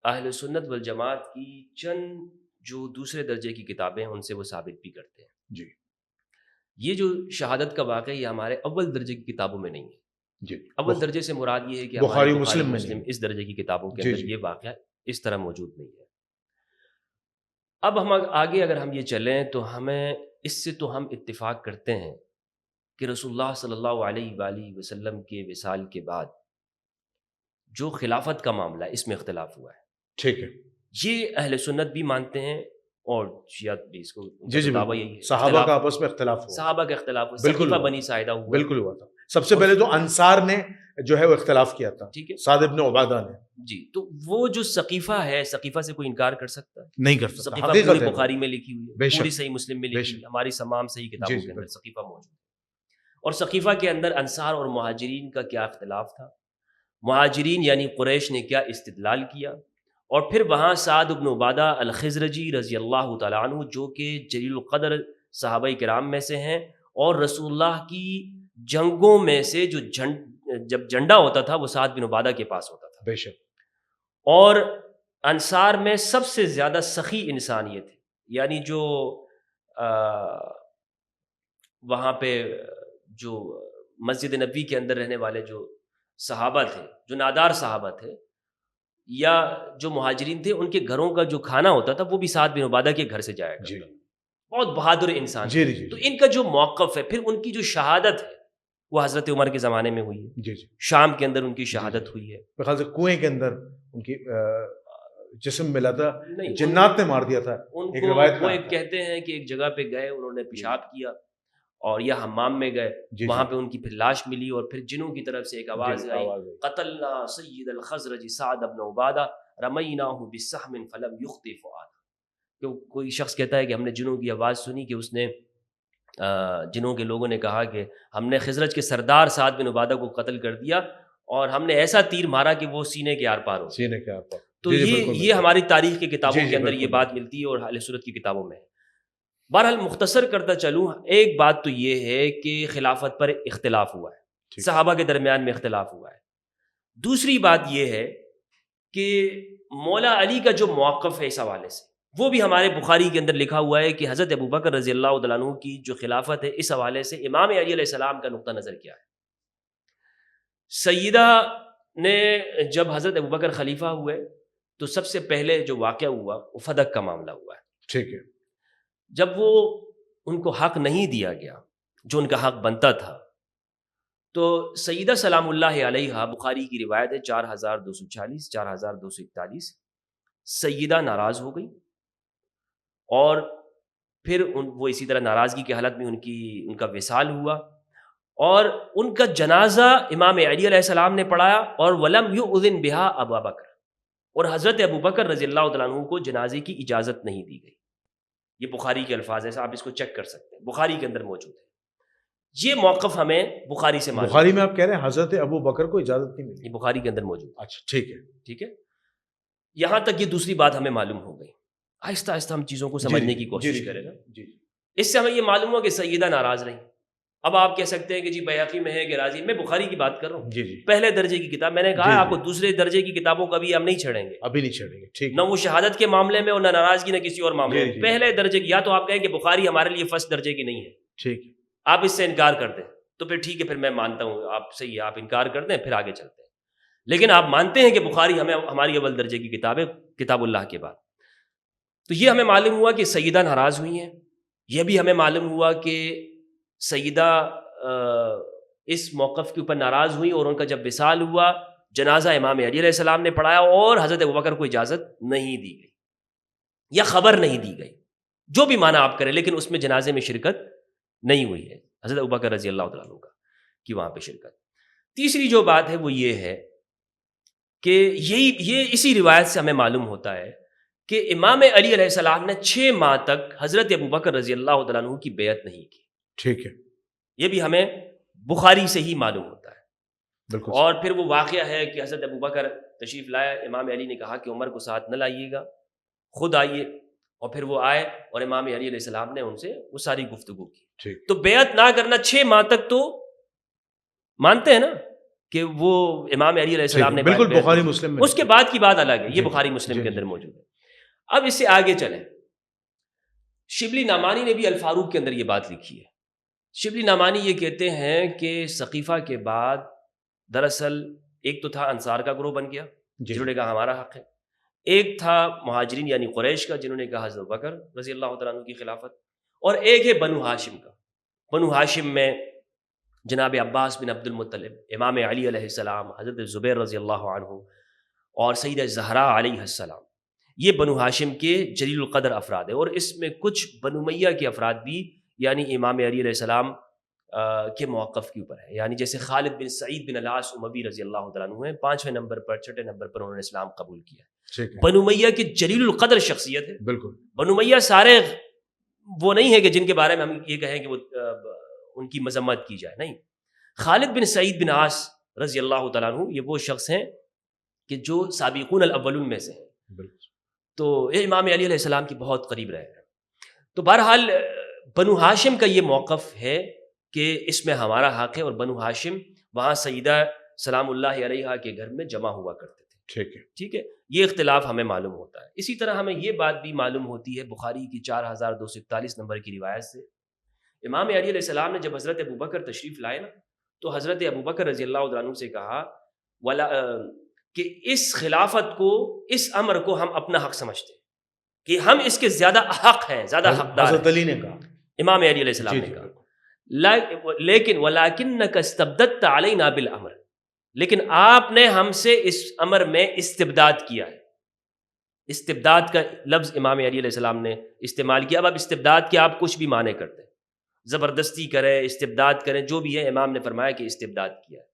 اہل سنت والجماعت کی چند جو دوسرے درجے کی کتابیں ہیں ان سے وہ ثابت بھی کرتے ہیں. جی، یہ جو شہادت کا واقعہ یہ ہمارے اول درجے کی کتابوں میں نہیں ہے. جی، اول درجے سے مراد یہ ہے کہ بخاری ہمارے مسلم مسلم اس درجے کی کتابوں کے جی اندر یہ واقعہ اس طرح موجود نہیں ہے. اب ہم آگے اگر ہم یہ چلیں تو ہمیں اس سے تو ہم اتفاق کرتے ہیں کہ رسول اللہ صلی اللہ علیہ وآلہ وسلم کے وصال کے بعد جو خلافت کا معاملہ ہے اس میں اختلاف ہوا ہے. ٹھیک ہے، یہ اہل سنت بھی مانتے ہیں اور شیعہ بھی اس کو جی دعویٰ یہی ہے. صحابہ کا آپس میں اختلاف ہوا، صحابہ کا اختلاف ہوا، بالکل سقیفہ بنی ساعدہ ہوا، بالکل ہوا تھا. سب سے پہلے تو انصار نے جو ہے وہ اختلاف کیا تھا، ٹھیک ہے، سعد ابن عبادہ نے. جی. تو وہ جو سقیفہ ہے، سقیفہ سے کوئی انکار کر سکتا ہے؟ نہیں کر سکتا، سقیفہ حقیقت پوری ہے. بخاری میں لکھی ہوئی بے ہے، شک، پوری صحیح مسلم میں بے لکھی شک. ہوئی ہے، ہماری تمام صحیح کتابوں جی، کے اندر بالکل. سقیفہ موجود ہے. اور سقیفہ کے اندر انصار اور مہاجرین کا کیا اختلاف تھا، مہاجرین یعنی قریش نے کیا استدلال کیا، اور پھر وہاں سعد بن عبادہ الخزرجی رضی اللہ تعالیٰ عنہ جو کہ جلیل القدر صحابہ کرام میں سے ہیں، اور رسول اللہ کی جنگوں میں سے جو جب جھنڈا ہوتا تھا وہ سعد بن عبادہ کے پاس ہوتا تھا. بے شک. اور انصار میں سب سے زیادہ سخی انسان یہ تھے، یعنی جو وہاں پہ جو مسجد نبوی کے اندر رہنے والے جو صحابہ تھے، جو نادار صحابہ تھے یا جو مہاجرین تھے، ان کے گھروں کا جو کھانا ہوتا تھا وہ بھی سعد بن عبادہ کے گھر سے جایا کرتا تھا. بہت بہادر انسان. تو ان کا جو موقف ہے، پھر ان کی جو شہادت ہے وہ حضرت عمر کے زمانے میں ہوئی ہے. شام کے اندر ان کی شہادت ہوئی ہے. میرے خیال سے کنویں کے اندر ان کی جسم ملا تھا، جنات نے مار دیا تھا. ایک روایت وہ ایک کہتے ہیں کہ ایک جگہ پہ گئے، انہوں نے پیشاب کیا اور یا حمام میں گئے، وہاں پہ ان کی پھر لاش ملی، اور پھر جنوں کی طرف سے ایک آواز آئی، قتلنا سید الخزرج سعد بن عبادہ رمیناہ بسہم فلم یخط فؤادہ. کہ کوئی شخص کہتا ہے کہ ہم نے جنوں کی آواز سنی کہ اس نے جنوں کے لوگوں نے کہا کہ ہم نے خزرج کے سردار سعد بن عبادہ کو قتل کر دیا اور ہم نے ایسا تیر مارا کہ وہ سینے کے آر پار ہو. سینے کے آر پار. تو یہ ہماری تاریخ کی کتابوں کے اندر یہ بات ملتی ہے اور اہل سنت کی کتابوں میں ہے. بہرحال مختصر کرتا چلوں، ایک بات تو یہ ہے کہ خلافت پر اختلاف ہوا ہے، صحابہ کے درمیان میں اختلاف ہوا ہے. دوسری بات یہ ہے کہ مولا علی کا جو موقف ہے اس حوالے سے وہ بھی ہمارے بخاری کے اندر لکھا ہوا ہے کہ حضرت ابوبکر رضی اللہ تعالیٰ عنہ کی جو خلافت ہے اس حوالے سے امام علی علیہ السلام کا نقطہ نظر کیا ہے. سیدہ نے جب حضرت ابوبکر خلیفہ ہوئے تو سب سے پہلے جو واقعہ ہوا وہ فدق کا معاملہ ہوا ہے. ٹھیک ہے. جب وہ ان کو حق نہیں دیا گیا جو ان کا حق بنتا تھا، تو سیدہ سلام اللہ علیہا، بخاری کی روایت ہے 4240 4241، سیدہ ناراض ہو گئی اور پھر وہ اسی طرح ناراضگی کی حالت میں ان کا وصال ہوا، اور ان کا جنازہ امام علی علیہ السلام نے پڑھایا، اور ولم یؤذن بہا ابا بکر، اور حضرت ابوبکر رضی اللہ تعالیٰ عنہ کو جنازے کی اجازت نہیں دی گئی. یہ بخاری کے الفاظ ہیں، آپ اس کو چیک کر سکتے ہیں، بخاری کے اندر موجود ہے. یہ موقف ہمیں بخاری سے معلوم بخاری میں آپ کہہ رہے ہیں حضرت ابو بکر کو اجازت نہیں ملی؟ یہ بخاری کے اندر موجود ہے. اچھا ٹھیک ہے. ٹھیک ہے, یہاں تک یہ دوسری بات ہمیں معلوم ہو گئی. آہستہ آہستہ ہم چیزوں کو سمجھنے کی کوشش کریں گا. اس سے ہمیں یہ معلوم ہوا کہ سیدہ ناراض رہی. اب آپ کہہ سکتے ہیں کہ جی بیہقی میں ہے کہ راضی, میں بخاری کی بات کر رہا ہوں. جی جی پہلے درجے کی کتاب, میں نے کہا آپ کو دوسرے درجے کی کتابوں کا بھی ہم نہیں چھیڑیں گے, ابھی نہیں چھیڑیں گے. ٹھیک نہ وہ شہادت کے معاملے میں اور نہ ناراضگی نہ کسی اور معاملے میں. جی. پہلے درجے کی, یا تو آپ کہیں کہ بخاری ہمارے لیے فرسٹ درجے کی نہیں ہے, ٹھیک ہے, آپ اس سے انکار کر دیں تو پھر ٹھیک ہے, پھر میں مانتا ہوں آپ صحیح ہے, آپ انکار کر دیں, پھر آگے چلتے ہیں. لیکن آپ مانتے ہیں کہ بخاری ہماری اول درجے کی کتاب ہے کتاب اللہ کے بعد. تو یہ ہمیں معلوم ہوا کہ سیدہ ناراض ہوئی ہیں. یہ بھی ہمیں معلوم ہوا کہ سیدہ اس موقف کے اوپر ناراض ہوئی اور ان کا جب وصال ہوا, جنازہ امام علی علیہ السلام نے پڑھایا اور حضرت ابوبکر کو اجازت نہیں دی گئی یا خبر نہیں دی گئی, جو بھی معنی آپ کریں, لیکن اس میں جنازے میں شرکت نہیں ہوئی ہے حضرت ابوبکر رضی اللہ تعالیٰ عنہ کا کہ وہاں پہ شرکت. تیسری جو بات ہے وہ یہ ہے کہ یہ اسی روایت سے ہمیں معلوم ہوتا ہے کہ امام علی علیہ السلام نے 6 ماہ تک حضرت ابوبکر رضی اللہ تعالیٰ عنہ کی بیعت نہیں کی. ٹھیک ہے, یہ بھی ہمیں بخاری سے ہی معلوم ہوتا ہے. بالکل. اور پھر وہ واقعہ ہے کہ حضرت ابوبکر تشریف لائے, امام علی نے کہا کہ عمر کو ساتھ نہ لائیے گا, خود آئیے, اور پھر وہ آئے اور امام علی علیہ السلام نے ان سے وہ ساری گفتگو کی. ٹھیک. تو بیعت نہ کرنا 6 ماہ تک تو مانتے ہیں نا کہ وہ امام علی علیہ السلام نے بالکل بخاری مسلم میں, اس کے بعد کی بات الگ ہے, یہ بخاری مسلم کے اندر موجود ہے. اب اس سے آگے چلیں, شبلی نعمانی نے بھی الفاروق کے اندر یہ بات لکھی ہے. شبلی نعمانی یہ کہتے ہیں کہ ثقیفہ کے بعد دراصل ایک تو تھا انصار کا گروہ بن گیا جنہوں نے کہا ہمارا حق ہے, ایک تھا مہاجرین یعنی قریش کا جنہوں نے کہا حضرت بکر رضی اللہ تعالیٰ عنہ کی خلافت, اور ایک ہے بنو ہاشم کا. بنو ہاشم میں جناب عباس بن عبد المطلب, امام علی علیہ السلام, حضرت زبیر رضی اللہ عنہ اور سیدہ زہرا علیہ السلام, یہ بنو ہاشم کے جلیل القدر افراد ہیں. اور اس میں کچھ بنو امیہ کے افراد بھی یعنی امام علی علیہ السلام کے موقف کے اوپر ہے, یعنی جیسے خالد بن سعید بن العاص اموی رضی اللہ تعالیٰ عنہ ہیں, 5ویں نمبر پر 6ٹھے نمبر پر انہوں نے اسلام قبول کیا. بنو امیہ کی جلیل القدر شخصیت ہے. بالکل. بنو امیہ سارے وہ نہیں ہے کہ جن کے بارے میں ہم یہ کہیں کہ وہ ان کی مذمت کی جائے, نہیں. خالد بن سعید بن عاص رضی اللہ تعالیٰ عنہ یہ وہ شخص ہیں کہ جو سابقون الاولون میں سے ہیں. تو یہ امام علی علیہ السلام کی بہت قریب رہے ہیں. تو بہرحال بنو ہاشم کا یہ موقف ہے کہ اس میں ہمارا حق ہے, اور بنو ہاشم وہاں سیدہ سلام اللہ علیہا کے گھر میں جمع ہوا کرتے تھے. ٹھیک ہے, ٹھیک ہے, یہ اختلاف ہمیں معلوم ہوتا ہے. اسی طرح ہمیں یہ بات بھی معلوم ہوتی ہے بخاری کی 4241 نمبر کی روایت سے, امام علی علیہ السلام نے جب حضرت ابوبکر تشریف لائے نا, تو حضرت ابوبکر رضی اللہ عنہ سے کہا کہ اس خلافت کو, اس امر کو ہم اپنا حق سمجھتے ہیں, کہ ہم اس کے زیادہ حق ہیں, زیادہ حقدار. حضرت علی نے کہا, امام علی علیہ السلام نے کہا, لیکن وَلَكِنَّكَ اسْتَبْدَدْتَ عَلَيْنَا بِالْأَمْرِ, لیکن آپ نے ہم سے اس امر میں استبداد کیا ہے. استبداد کا لفظ امام علی علیہ السلام نے استعمال کیا. اب استبداد کے آپ کچھ بھی معنی کرتے ہیں, زبردستی کریں, استبداد کریں, جو بھی ہے, امام نے فرمایا کہ استبداد کیا ہے.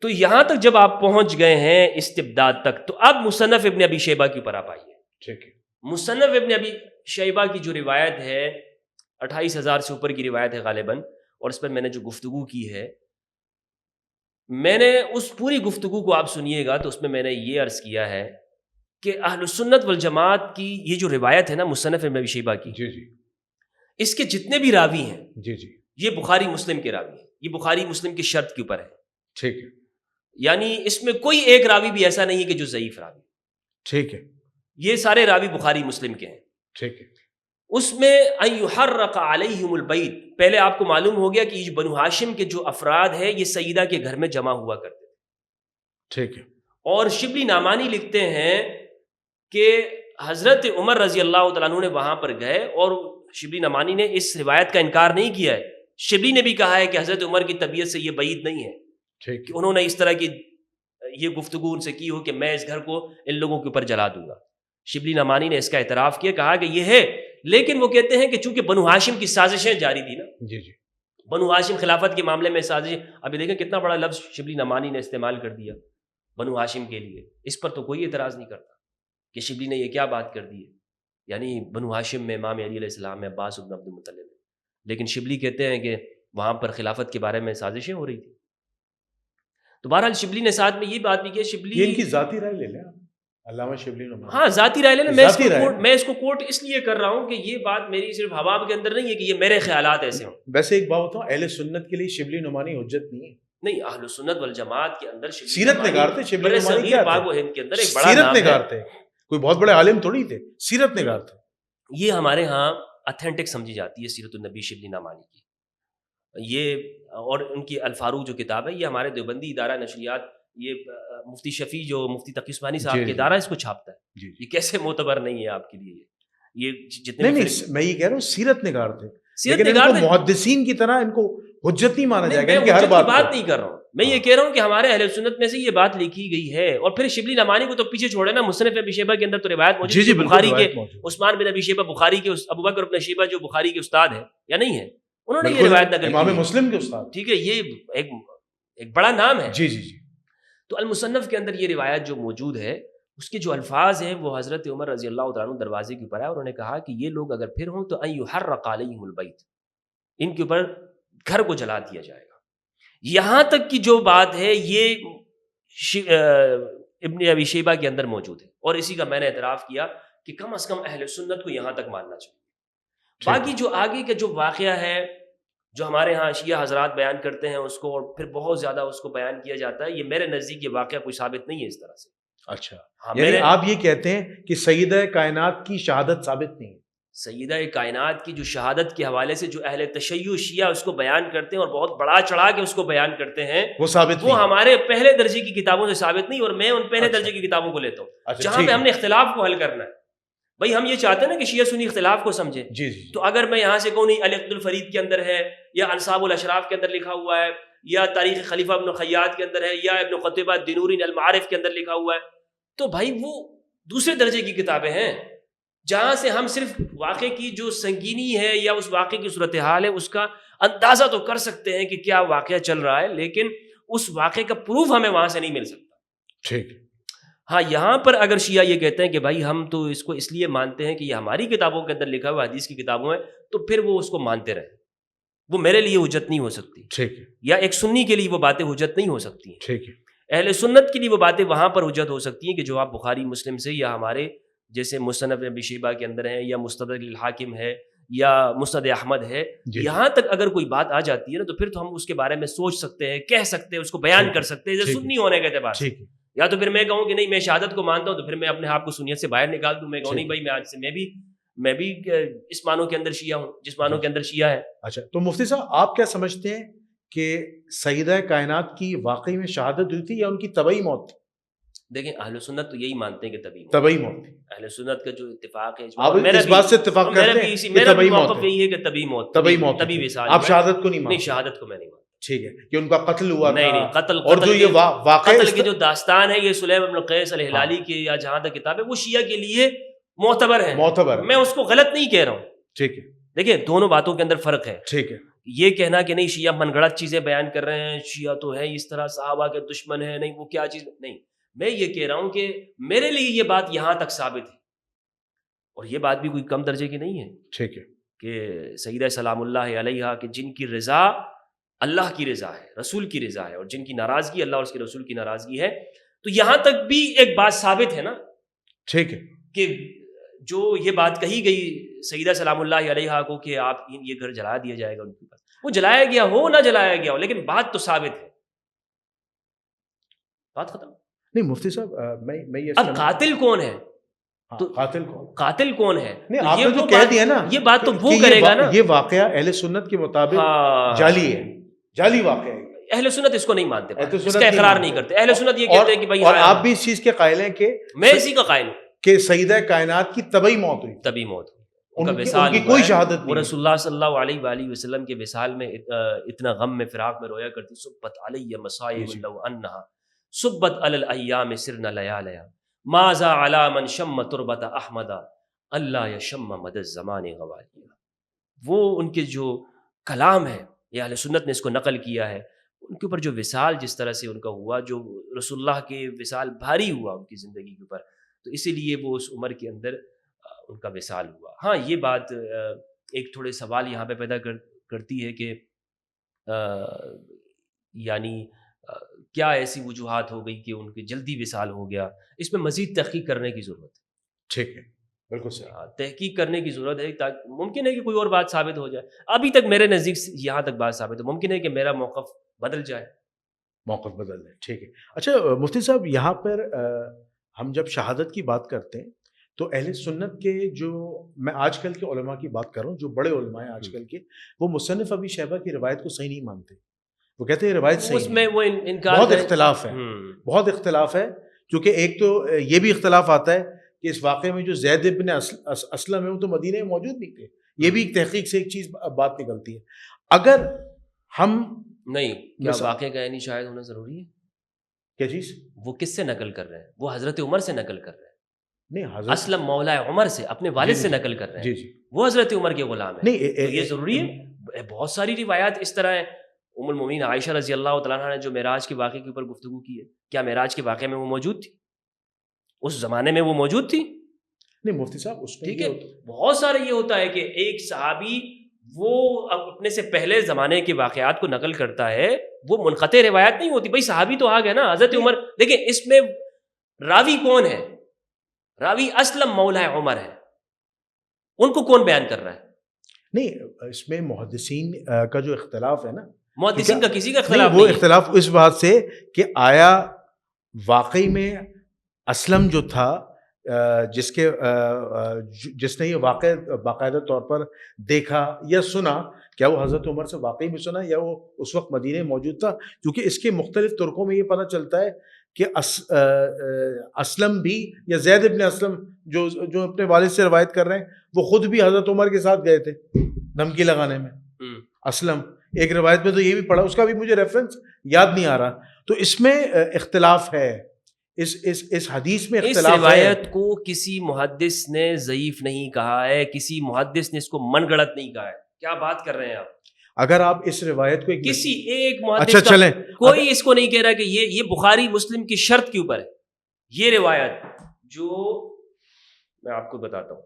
تو یہاں تک جب آپ پہنچ گئے ہیں استبداد تک, تو اب مصنف ابن ابی شیبہ کے اوپر آپ آئیے. ٹھیک ہے. مصنف ابن ابی شیبہ کی جو روایت ہے 28,000 سے اوپر کی روایت ہے غالباً, اور اس پر میں نے جو گفتگو کی ہے, میں نے اس پوری گفتگو کو آپ سنیے گا تو اس میں میں نے یہ عرض کیا ہے کہ اہل سنت والجماعت کی یہ جو روایت ہے نا مصنف ابن ابی شیبہ کی, جی جی, اس کے جتنے بھی راوی ہیں, جی جی, یہ بخاری مسلم کے راوی ہیں, یہ بخاری مسلم کی شرط کے اوپر ہے. ٹھیک ہے. یعنی اس میں کوئی ایک راوی بھی ایسا نہیں ہے کہ جو ضعیف راوی. ٹھیک ہے. یہ سارے راوی بخاری مسلم کے ہیں. ٹھیک ہے. اس میں ان یحرق علیہم البیت, پہلے آپ کو معلوم ہو گیا کہ یہ بنو ہاشم کے جو افراد ہیں یہ سیدہ کے گھر میں جمع ہوا کرتے تھے. ٹھیک ہے. اور شبلی نعمانی لکھتے ہیں کہ حضرت عمر رضی اللہ تعالیٰ عنہ نے وہاں پر گئے, اور شبلی نعمانی نے اس روایت کا انکار نہیں کیا ہے. شبلی نے بھی کہا ہے کہ حضرت عمر کی طبیعت سے یہ بعید نہیں ہے کہ انہوں نے اس طرح کی یہ گفتگو ان سے کی ہو کہ میں اس گھر کو ان لوگوں کے اوپر جلا دوں گا. شبلی نعمانی نے اس کا اعتراف کیا, کہا کہ یہ ہے, لیکن وہ کہتے ہیں کہ چونکہ بنو ہاشم کی سازشیں جاری تھی نا, جی جی, بنو ہاشم خلافت کے معاملے میں سازش, ابھی دیکھیں کتنا بڑا لفظ شبلی نعمانی نے استعمال کر دیا بنو ہاشم کے لیے. اس پر تو کوئی اعتراض نہیں کرتا کہ شبلی نے یہ کیا بات کر دی ہے, یعنی بنو ہاشم میں امام علی علیہ السلام میں عباس بن عبد المطلب ہے. لیکن شبلی کہتے ہیں کہ وہاں پر خلافت کے بارے میں سازشیں ہو رہی تھی. تو بہرحال شبلی نے ساتھ میں یہ بات بھی کی. شبلی یہ ان کی ذاتی رائے لے لیں علامہ شبلی نعمانی. ہاں ذاتی رائے لینا. میں اس کو کوٹ اس لیے کر رہا ہوں کہ یہ بات میری صرف حباب کے اندر نہیں ہے کہ یہ میرے خیالات ایسے ہوں. ویسے ایک بات بتاؤں، اہل سنت کے لیے شبلی نعمانی حجت نہیں ہے. نہیں، اہل سنت والجماعت کے اندر سیرت نگار تھے شبلی نعمانی. کیا پاک و ہند کے اندر ایک بڑا سیرت نگار تھے، کوئی بہت بڑے عالم تھوڑی تھے، سیرت نگار تھے. یہ ہمارے ہاں اتھینٹک سمجھی جاتی ہے سیرت النبی شبلی نعمانی کی. یہ اور ان کی الفاروق جو کتاب ہے، یہ ہمارے دیوبندی ادارہ نشریات، یہ مفتی شفیع جو مفتی تقی عثمانی صاحب کے ادارہ اس کو چھاپتا ہے. یہ کیسے معتبر نہیں ہے آپ کے لیے؟ یہ جتنے نہیں میں یہ کہہ رہا ہوں سیرت نگار تھے، لیکن ان کو محدثین کی طرح ان کو حجت نہیں مانا جائے گا ان کی ہر بات نہیں کر رہا ہوں. میں یہ کہہ رہا ہوں کہ ہمارے اہل سنت میں سے یہ بات لکھی گئی ہے. اور پھر شبلی نعمانی کو تو پیچھے چھوڑے نا، مصنف ابی شیبہ کے اندر تو روایت موجود ہے بخاری کے، عثمان بن ابی شیبہ بخاری کے، ابو بکر بن شیبہ جو بخاری کے استاد ہے یا نہیں ہے، انہوں نے یہ روایت نقل کی. امام مسلم کے استاد، ٹھیک ہے، یہ ایک بڑا نام ہے. جی جی جی. تو المصنف کے اندر یہ روایت جو موجود ہے، اس کے جو الفاظ ہیں وہ حضرت عمر رضی اللہ تعالیٰ عنہ دروازے کے اوپر ہے. انہوں نے کہا کہ یہ لوگ اگر پھر ہوں تو ان یحرق علیہم البیت، ان کے اوپر گھر کو جلا دیا جائے گا. یہاں تک کی جو بات ہے یہ ابن ابی شیبہ کے اندر موجود ہے، اور اسی کا میں نے اعتراف کیا کہ کم از کم اہل سنت کو یہاں تک ماننا چاہیے. باقی جو آگے کا جو واقعہ ہے جو ہمارے ہاں شیعہ حضرات بیان کرتے ہیں اس کو، اور پھر بہت زیادہ اس کو بیان کیا جاتا ہے، یہ میرے نزدیک یہ واقعہ کوئی ثابت نہیں ہے اس طرح سے. اچھا، یعنی آپ یہ کہتے ہیں کہ سیدہ کائنات کی شہادت ثابت نہیں ہے؟ سیدہ کائنات کی جو شہادت کے حوالے سے جو اہل تشیع شیعہ اس کو بیان کرتے ہیں اور بہت بڑا چڑھا کے اس کو بیان کرتے ہیں، وہ ثابت وہ ہمارے پہلے درجے کی کتابوں سے ثابت نہیں. اور میں ان پہلے درجے کی کتابوں کو لیتا ہوں جہاں پہ ہم نے اختلاف کو حل کرنا ہے. بھائی ہم یہ چاہتے ہیں نا کہ شیعہ سنی اختلاف کو سمجھیں. تو اگر میں یہاں سے کہوں نہیں علی الفرید کے اندر ہے، یا انصاب الاشراف کے اندر لکھا ہوا ہے، یا تاریخ خلیفہ ابن خیاط کے اندر ہے، یا ابن قتیبہ دینوری المعارف کے اندر لکھا ہوا ہے، تو بھائی وہ دوسرے درجے کی کتابیں ہیں جہاں سے ہم صرف واقعے کی جو سنگینی ہے یا اس واقعے کی صورتحال ہے اس کا اندازہ تو کر سکتے ہیں کہ کیا واقعہ چل رہا ہے، لیکن اس واقعے کا پروف ہمیں وہاں سے نہیں مل سکتا. ٹھیک. ہاں یہاں پر اگر شیعہ یہ کہتے ہیں کہ بھائی ہم تو اس کو اس لیے مانتے ہیں کہ یہ ہماری کتابوں کے اندر لکھا ہوا حدیث کی کتابوں میں، تو پھر وہ اس کو مانتے رہیں، وہ میرے لیے حجت نہیں ہو سکتی. ٹھیک ہے. یا ایک سنی کے لیے وہ باتیں حجت نہیں ہو سکتی. ٹھیک ہے. اہل سنت کے لیے وہ باتیں وہاں پر حجت ہو سکتی ہیں کہ جو آپ بخاری مسلم سے یا ہمارے جیسے مصنف ابی شیبہ کے اندر ہیں، یا مستدرک الحاکم ہے، یا مسند احمد ہے، یہاں تک اگر کوئی بات آ جاتی ہے نا تو پھر تو ہم اس کے بارے میں سوچ سکتے ہیں، کہہ سکتے ہیں، اس کو بیان کر سکتے ہیں جیسے سنی ہونے کے اعتبار سے. یا تو پھر میں کہوں کہ نہیں میں شہادت کو مانتا ہوں تو پھر میں اپنے آپ کو سنیت سے باہر نکال دوں، میں کہوں نہیں بھائی میں آج سے میں بھی اس معنوں کے اندر شیعہ ہوں جس معنوں کے اندر شیعہ ہے. اچھا، تو مفتی صاحب آپ کیا سمجھتے ہیں کہ سیدہ کائنات کی واقعی میں شہادت ہوئی تھی یا ان کی طبعی موت تھی؟ دیکھیں اہل سنت تو یہی مانتے ہیں کہ طبعی موت تھی. اہل سنت کا جو اتفاق ہے آپ اس بات سے اتفاق کرتے ہیں کہ طبعی موت ہے؟ یہی ہے کہ طبعی موت، طبعی وصال. آپ شہادت کو نہیں مانتے؟ نہیں، شہادت کو میں نہیں مانتا. ٹھیک ہے کہ ان کا قتل ہوا تھا. نہیں، اور جو یہ واقعہ قتل کی جو داستان ہے یہ سلیم بن قیس الہلالی کی یا جہاں تک کتاب ہے وہ شیعہ کے لیے معتبر ہے. میں اس کو غلط نہیں کہہ رہا ہوں. ٹھیک ہے. دیکھیں دونوں باتوں کے اندر فرق ہے. ٹھیک ہے. یہ کہنا کہ نہیں شیعہ من گھڑت چیزیں بیان کر رہے ہیں، شیعہ تو ہے اس طرح صحابہ کے دشمن ہیں، نہیں وہ کیا چیز نہیں. میں یہ کہہ رہا ہوں کہ میرے لیے یہ بات یہاں تک ثابت ہے، اور یہ بات بھی کوئی کم درجے کی نہیں ہے. ٹھیک ہے. کہ سیدہ سلام اللہ علیہا کہ جن کی رضا اللہ کی رضا ہے، رسول کی رضا ہے، اور جن کی ناراضگی اللہ اور اس کے رسول کی ناراضگی ہے، تو یہاں تک بھی ایک بات ثابت ہے نا. ٹھیک ہے. کہ جو یہ بات کہی گئی سیدہ سلام اللہ علیہا کو کہ آپ یہ گھر جلا دیا جائے گا ان کے پاس، وہ جلایا گیا ہو نہ جلایا گیا ہو لیکن بات تو ثابت ہے. بات ختم. نہیں مفتی صاحب میں یہ اب قاتل کون ہے؟ تو قاتل کون ہے؟ نہیں آپ نے تو کہہ دیا نا، یہ بات تو وہ کرے گا نا. یہ واقعہ اہل سنت کے مطابق جعلی ہے، جعلی واقعہ ہے. اہل سنت اس کو نہیں مانتے، اس کا اقرار نہیں کرتے. اہل سنت یہ کہتے ہیں کہ بھائی، اور آپ بھی اس چیز کے قائل ہیں کہ میں اسی کا قائل ہوں کہ سیدہ کائنات کی طبعی موت ہوئی. طبعی موت، ان کی کوئی شہادت نہیں. رسول اللہ صلی اللہ علیہ وآلہ وسلم کے وصال میں اتنا غم میں فراق میں رویا کرتی، صبت علی مصائب لو انہا صبت علی الایام سرنا لیالیا ماذا علی من شم تربت احمدا اللہ یشم مد الزمان غوالیا. وہ ان کے جو کلام ہے، یہ اہل سنت نے اس کو نقل کیا ہے، ان کے اوپر جو وصال جس طرح سے ان کا ہوا، جو رسول اللہ کے وصال بھاری ہوا ان کی زندگی کے اوپر، تو اسی لیے وہ اس عمر کے اندر ان کا وصال ہوا. ہاں یہ بات ایک تھوڑے سوال یہاں پہ پیدا کرتی ہے کہ یعنی کیا ایسی وجوہات ہو گئی کہ ان کی جلدی وصال ہو گیا؟ اس میں مزید تحقیق کرنے کی ضرورت ہے. ٹھیک ہے، بالکل صحیح. تحقیق کرنے کی ضرورت ہے. ممکن ہے کہ کوئی اور بات ثابت ہو جائے. ابھی تک میرے نزدیک یہاں تک بات ثابت ہے. ممکن ہے کہ میرا موقف بدل جائے. موقف بدل جائے. ٹھیک ہے. اچھا مفتی صاحب، یہاں پر ہم جب شہادت کی بات کرتے ہیں تو اہل سنت کے جو، میں آج کل کے علماء کی بات کر رہا ہوں، جو بڑے علماء ہیں آج کل کے، وہ مصنف ابی شیبہ کی روایت کو صحیح نہیں مانتے. وہ کہتے ہیں روایت صحیح اس میں وہ انکار بہت اختلاف ہے. بہت اختلاف ہے، کیونکہ ایک تو یہ بھی اختلاف آتا ہے کہ اس واقعے میں جو زید ابن اسلم ہے وہ تو مدینہ میں موجود نہیں تھے. یہ بھی ایک تحقیق سے ایک چیز بات نکلتی ہے. اگر ہم نہیں، کیا واقعے کا یعنی شاہد ہونا ضروری ہے؟ کیا چیز؟ وہ کس سے نقل کر رہے ہیں؟ وہ حضرت عمر سے نقل کر رہے ہیں. نہیں، حضرت اسلم مولا عمر سے، اپنے والد سے نقل کر رہے ہیں. جی جی، وہ حضرت عمر کے غلام ہیں. نہیں یہ ضروری ہے؟ بہت ساری روایات اس طرح ہیں. ام المومنین عائشہ رضی اللہ تعالیٰ عنہ نے جو معراج کے واقعے کے اوپر گفتگو کی ہے، کیا معراج کے واقعے میں وہ موجود تھی؟ اس زمانے میں وہ موجود تھی؟ نہیں مفتی صاحب، اس میں ٹھیک ہے. بہت سارے یہ ہوتا ہے کہ ایک صحابی وہ اپنے سے پہلے زمانے کے واقعات کو نقل کرتا ہے، وہ منقطع روایت نہیں ہوتی. بھائی صحابی تو آ گئے نا، حضرت عمر. دیکھیں اس میں راوی کون ہے؟ راوی اسلم مولا عمر ہے. ان کو کون بیان کر رہا ہے؟ نہیں، اس میں محدثین کا جو اختلاف ہے نا، محدثین کا کسی کا اختلاف نہیں. وہ اختلاف اس بات سے کہ آیا واقعی میں اسلم جو تھا، جس نے یہ واقع باقاعدہ طور پر دیکھا یا سنا، کیا وہ حضرت عمر سے واقعی میں سنا یا وہ اس وقت مدینہ میں موجود تھا؟ کیونکہ اس کے مختلف طرقوں میں یہ پتہ چلتا ہے کہ اسلم بھی یا زید ابن اسلم جو اپنے والد سے روایت کر رہے ہیں، وہ خود بھی حضرت عمر کے ساتھ گئے تھے دھمکی لگانے میں. اسلم ایک روایت میں تو یہ بھی پڑھا، اس کا بھی مجھے ریفرنس یاد نہیں آ رہا. تو اس میں اختلاف ہے، اس حدیث میں اختلاف ہے. اس روایت کو کسی محدث نے ضعیف نہیں کہا ہے، کسی محدث نے اس کو من گڑت نہیں کہا ہے. کیا بات کر رہے ہیں آپ؟ اگر آپ اس روایت کو کسی ایک محدث اچھا چلیں، کوئی اس کو نہیں کہہ رہا کہ یہ بخاری مسلم کی شرط کے اوپر ہے. یہ روایت جو میں آپ کو بتاتا ہوں،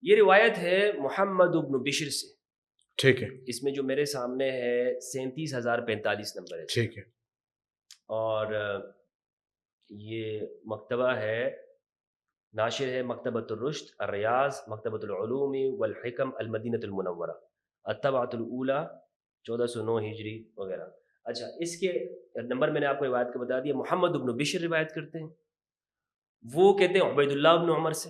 یہ روایت ہے محمد ابن بشر سے. ٹھیک ہے. اس میں جو میرے سامنے ہے 37,045 نمبر ہے. ٹھیک ہے. اور یہ مکتبہ ہے، ناشر ہے مکتبۃ الرشد الریاض، مکتبۃ العلوم والحکم المدینۃ المنورہ، الطبعۃ الاولی 1409 ہجری وغیرہ. اچھا، اس کے نمبر میں نے آپ کو روایت کو بتا دیا. محمد ابن بشر روایت کرتے ہیں، وہ کہتے ہیں عبید اللہ ابن عمر سے،